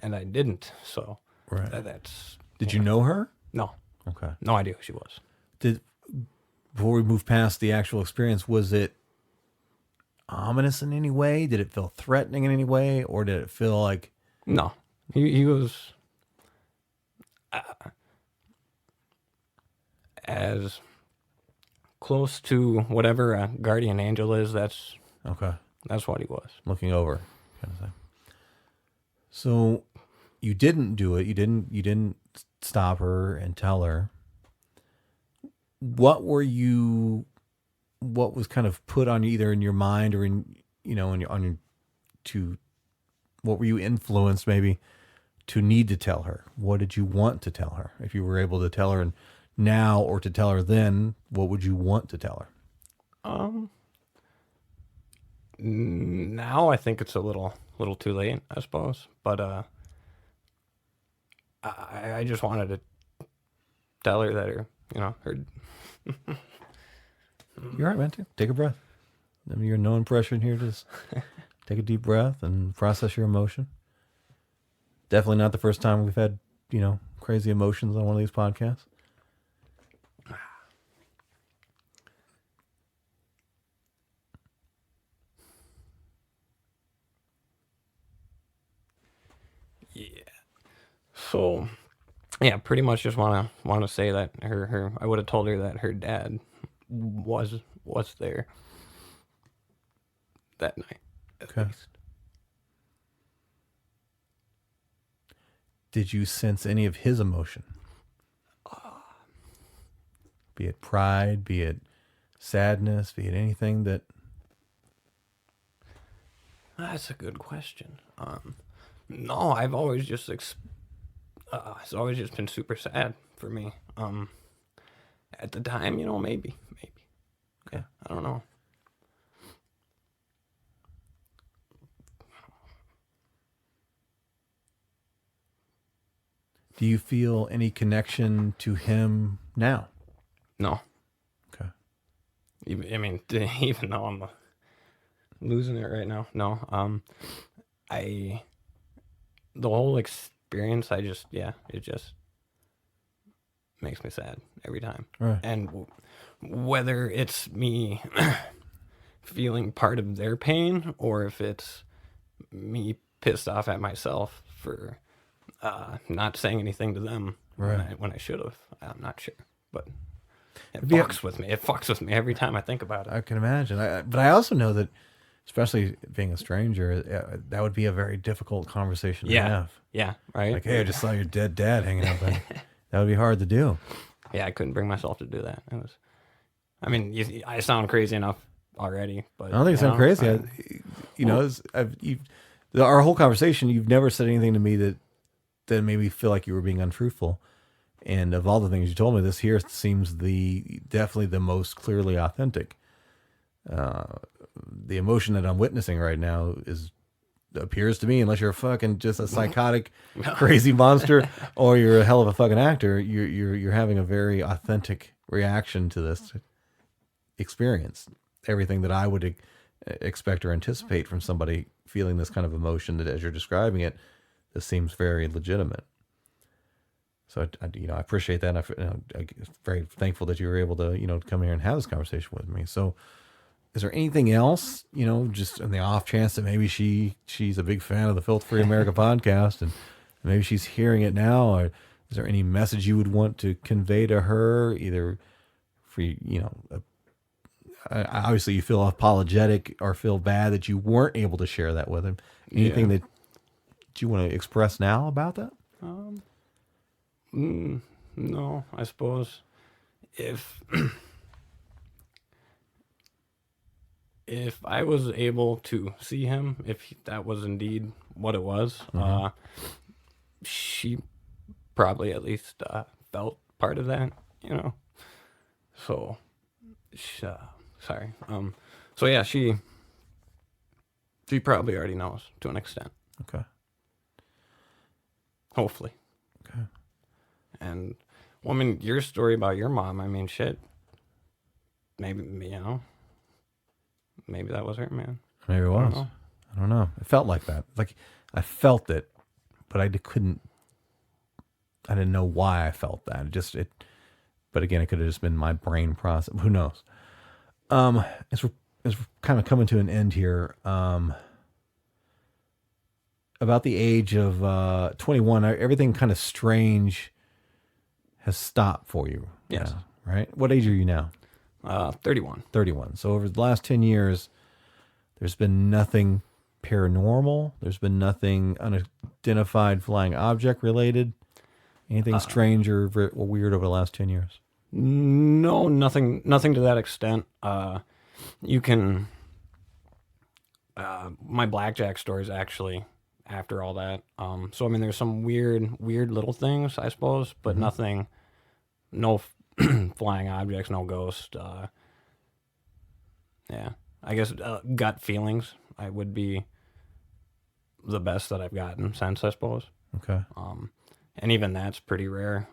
and I didn't. So right. That's. Did you know her? No. Okay. No idea who she was. Before we move past the actual experience, was it ominous in any way? Did it feel threatening in any way, or did it feel like? No, he was as close to whatever a guardian angel is. That's okay. That's what he was. Looking over, kind of thing. So you didn't do it. You didn't stop her and tell her. What was kind of put on you, either in your mind or what were you influenced maybe to need to tell her? What did you want to tell her? If you were able to tell her now or to tell her then, what would you want to tell her? Now I think it's a little too late, I suppose. But I just wanted to tell her that her. You're all right, man. Take a breath. I mean, you're no impression here. Just take a deep breath and process your emotion. Definitely not the first time we've had, crazy emotions on one of these podcasts. Yeah. So, yeah, pretty much just want to say that I would have told her that her dad was there that night, at least. Did you sense any of his emotion? Be it pride, be it sadness, be it anything that... That's a good question. No, I've always just it's always just been super sad for me. At the time, maybe. Yeah, I don't know. Do you feel any connection to him now? No. Okay. Even though I'm losing it right now, no. The whole experience, it just makes me sad every time. Right. And whether it's me feeling part of their pain or if it's me pissed off at myself for not saying anything to them when I should have, I'm not sure. But it fucks with me. It fucks with me every time I think about it. I can imagine. But I also know that, especially being a stranger, that would be a very difficult conversation to have. Yeah, right? Like, hey, I just saw your dead dad hanging out there. That would be hard to do. Yeah, I couldn't bring myself to do that. I sound crazy enough already, but I don't think it sounds crazy. Our whole conversation, you've never said anything to me that made me feel like you were being untruthful. And of all the things you told me, this here seems definitely the most clearly authentic. The emotion that I'm witnessing right now appears to me, unless you're fucking just a psychotic, crazy monster, or you're a hell of a fucking actor, you're having a very authentic reaction to this experience. Everything that I would expect or anticipate from somebody feeling this kind of emotion, that as you're describing it, this seems very legitimate. So I appreciate that. I'm very thankful that you were able to come here and have this conversation with me. So, is there anything else, just in the off chance that maybe she's a big fan of the Filter Free Amerika podcast, and maybe she's hearing it now? Or is there any message you would want to convey to her, either for obviously you feel apologetic or feel bad that you weren't able to share that with him? Anything that you want to express now about that? No, I suppose if I was able to see him, if that was indeed what it was, she probably at least felt part of that, So, sorry. So yeah, she probably already knows to an extent. Okay. Hopefully. Okay. And, your story about your mom, shit. Maybe, maybe that was her, man. Maybe it was. I don't know. It felt like that. Like, I felt it, but I didn't know why I felt that. But again, it could have just been my brain process. Who knows? As we're kind of coming to an end here, about the age of 21, everything kind of strange has stopped for you. Yes. Now, right? What age are you now? 31. 31. So over the last 10 years, there's been nothing paranormal. There's been nothing unidentified flying object related. Anything strange or weird over the last 10 years? No, nothing to that extent. You can, my blackjack story is actually after all that. So there's some weird little things, I suppose, but nothing, no flying objects, no ghost. Yeah, I guess gut feelings would be the best that I've gotten since, I suppose. Okay. And even that's pretty rare.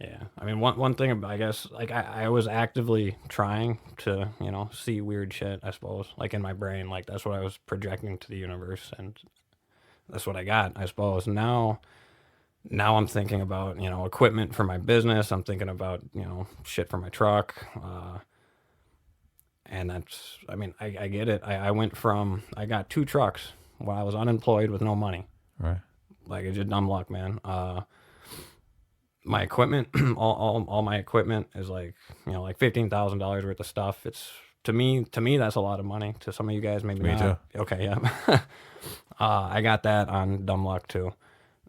Yeah, one thing, I guess, like I was actively trying to, see weird shit, I suppose, like in my brain, like that's what I was projecting to the universe, and that's what I got, I suppose. Now I'm thinking about, equipment for my business. I'm thinking about, shit for my truck. And that's, I get it. I got 2 trucks while I was unemployed with no money. Right. Like, it's just dumb luck, man. My equipment, all my equipment is like $15,000 worth of stuff. It's, to me, that's a lot of money. To some of you guys, maybe Me not. too. Okay, yeah. I got that on dumb luck too.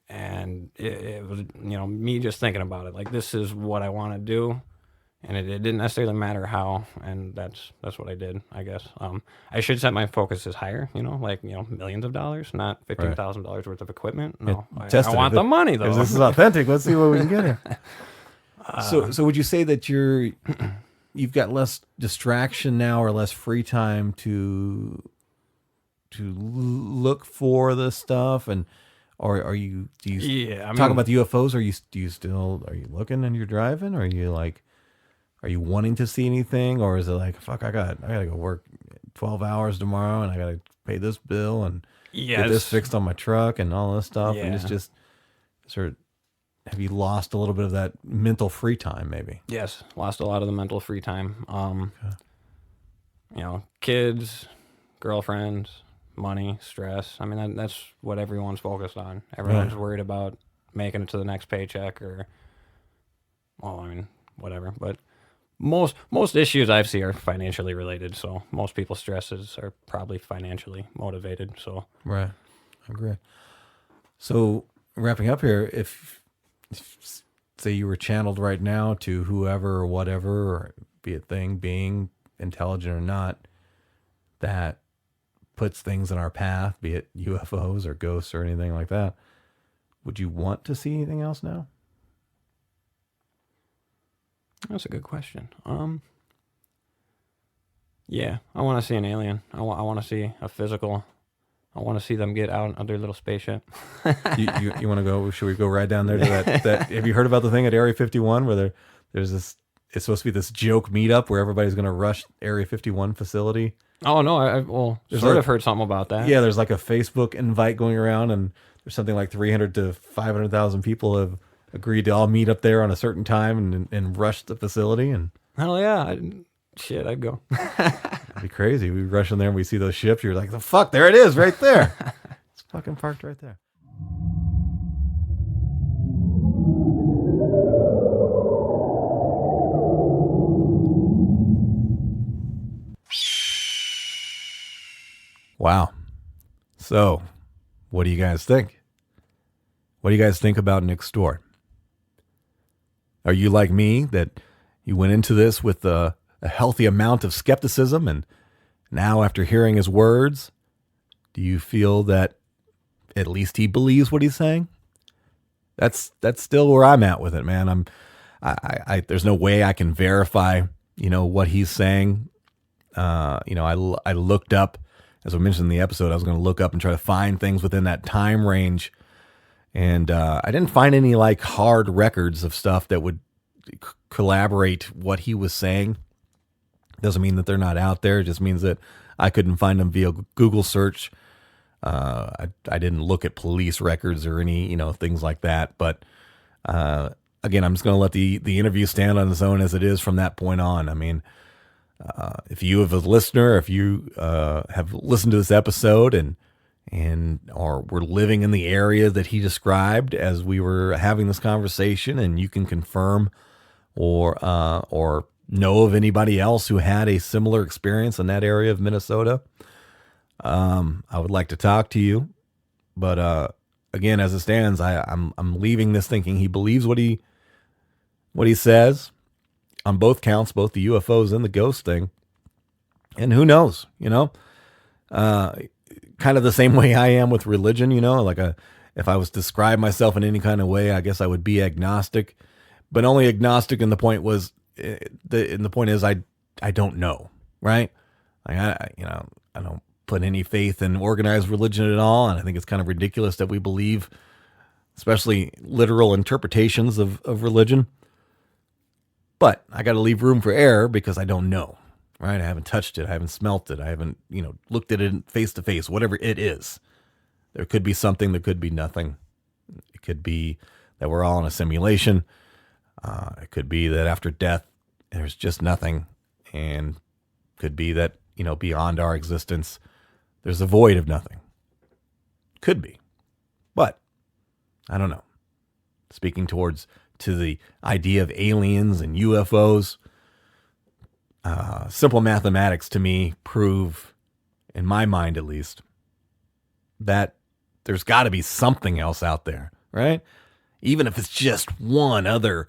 and it was, me just thinking about it, like, this is what I want to do, and it didn't necessarily matter how, and that's what I did, I guess. I should set my focuses higher, like, millions of dollars, not $15,000 worth of equipment. No, I want the money, though. If this is authentic, let's see what we can get here. So would you say that you've got less distraction now, or less free time to look for this stuff, or do you talk about the UFOs? Are you looking and you're driving? Or are you wanting to see anything, or is it like, fuck, I gotta go work 12 hours tomorrow, and I gotta pay this bill and get this fixed on my truck and all this stuff, and it's just sort of, have you lost a little bit of that mental free time, maybe? Yes, lost a lot of the mental free time. Kids, girlfriends, money, stress. I mean, that's what everyone's focused on. Everyone's worried about making it to the next paycheck, or, whatever. But most issues I've seen are financially related. So most people's stresses are probably financially motivated. So right, I agree. So wrapping up here, if say you were channeled right now to whoever or whatever, or be it thing, being, intelligent or not, that puts things in our path, be it UFOs or ghosts or anything like that, would you want to see anything else now? That's a good question. Yeah, I want to see an alien. I want to see a physical. I want to see them get out of their little spaceship. you want to go? Should we go right down there to that? Have you heard about the thing at Area 51 where there's this? It's supposed to be this joke meetup where everybody's going to rush Area 51 facility. Oh no! I sort of heard something about that. Yeah, there's like a Facebook invite going around, and there's something like 300 to 500,000 people have agreed to all meet up there on a certain time and rush the facility. And hell yeah, I'd go. It'd be crazy. We rush in there and we see those ships. You're like, the fuck, there it is, right there. It's fucking parked right there. Wow. So, what do you guys think? What do you guys think about Nick's story? Are you like me, that you went into this with a healthy amount of skepticism, and now after hearing his words, do you feel that at least he believes what he's saying? That's still where I'm at with it, man. I there's no way I can verify, what he's saying. I looked up, as we mentioned in the episode, I was going to look up and try to find things within that time range. And I didn't find any like hard records of stuff that would collaborate what he was saying. Doesn't mean that they're not out there. It just means that I couldn't find them via Google search. I didn't look at police records or any, things like that. But again, I'm just going to let the interview stand on its own as it is from that point on. I mean, if you have a listener, if you have listened to this episode or were living in the area that he described as we were having this conversation, and you can confirm or know of anybody else who had a similar experience in that area of Minnesota, I would like to talk to you. But again, as it stands, I'm leaving this thinking he believes what he says on both counts, both the UFOs and the ghost thing. And who knows, kind of the same way I am with religion, if I was to describe myself in any kind of way, I guess I would be agnostic, but only agnostic. And the point is I don't know. Right. I don't put any faith in organized religion at all. And I think it's kind of ridiculous that we believe, especially literal interpretations of religion. But I got to leave room for error because I don't know, right? I haven't touched it. I haven't smelt it. I haven't, looked at it face to face, whatever it is. There could be something, there could be nothing. It could be that we're all in a simulation. It could be that after death, there's just nothing. And could be that, beyond our existence, there's a void of nothing. Could be. But I don't know. Speaking to the idea of aliens and UFOs, simple mathematics to me prove, in my mind at least, that there's got to be something else out there right? Even if it's just one other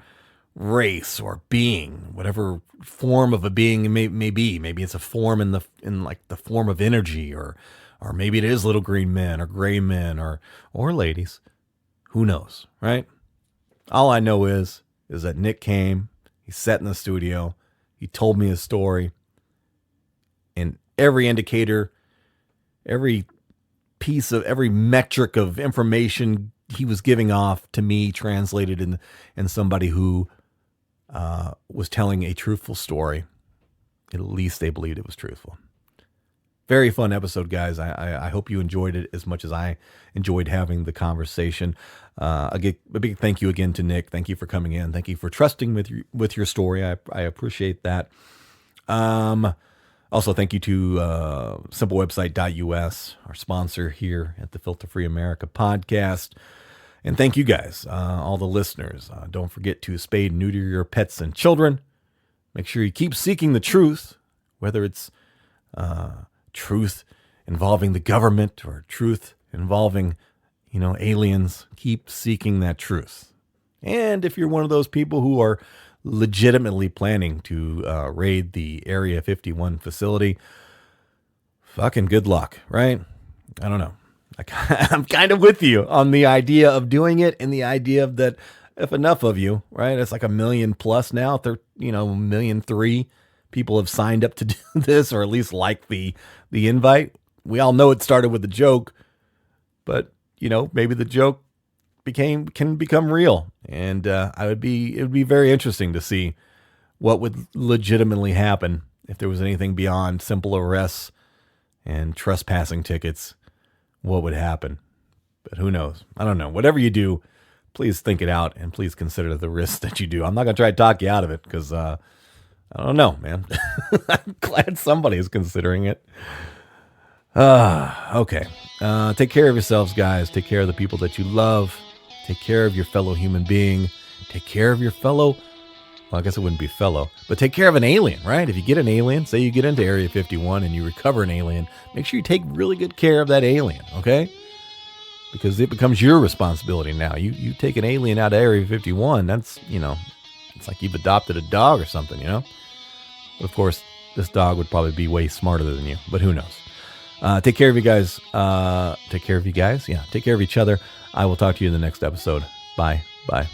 race or being, whatever form of a being it may be. Maybe it's a form in the form of energy, or maybe it is little green men or gray men or ladies. Who knows, right? All I know is that Nick came, he sat in the studio, he told me his story, and every indicator, every metric of information he was giving off to me translated in somebody who was telling a truthful story. At least they believed it was truthful. Very fun episode, guys. I hope you enjoyed it as much as I enjoyed having the conversation. A big thank you again to Nick. Thank you for coming in. Thank you for trusting with your story. I appreciate that. Also, thank you to simplewebsite.us, our sponsor here at the Filter Free Amerika podcast. And thank you guys, all the listeners. Don't forget to spade and neuter your pets and children. Make sure you keep seeking the truth, whether it's truth involving the government or truth involving, aliens. Keep seeking that truth. And if you're one of those people who are legitimately planning to raid the Area 51 facility, fucking good luck, right? I don't know. I'm kind of with you on the idea of doing it, and the idea of that if enough of you, right? It's like 1 million plus now. 1.3 million people have signed up to do this, or at least like the invite. We all know it started with a joke, but maybe the joke can become real, and it would be very interesting to see what would legitimately happen if there was anything beyond simple arrests and trespassing tickets. What would happen? But who knows? I don't know. Whatever you do, please think it out and please consider the risks that you do. I'm not going to try to talk you out of it because I don't know, man. I'm glad somebody is considering it. Okay. Take care of yourselves, guys. Take care of the people that you love. Take care of your fellow human being. Take care of your fellow. Well, I guess it wouldn't be fellow, but take care of an alien, right? If you get an alien, say you get into Area 51 and you recover an alien, make sure you take really good care of that alien, okay? Because it becomes your responsibility now. You take an alien out of Area 51, that's, it's like you've adopted a dog or something, But of course, this dog would probably be way smarter than you, but who knows? Take care of you guys. Take care of you guys. Yeah, take care of each other. I will talk to you in the next episode. Bye. Bye.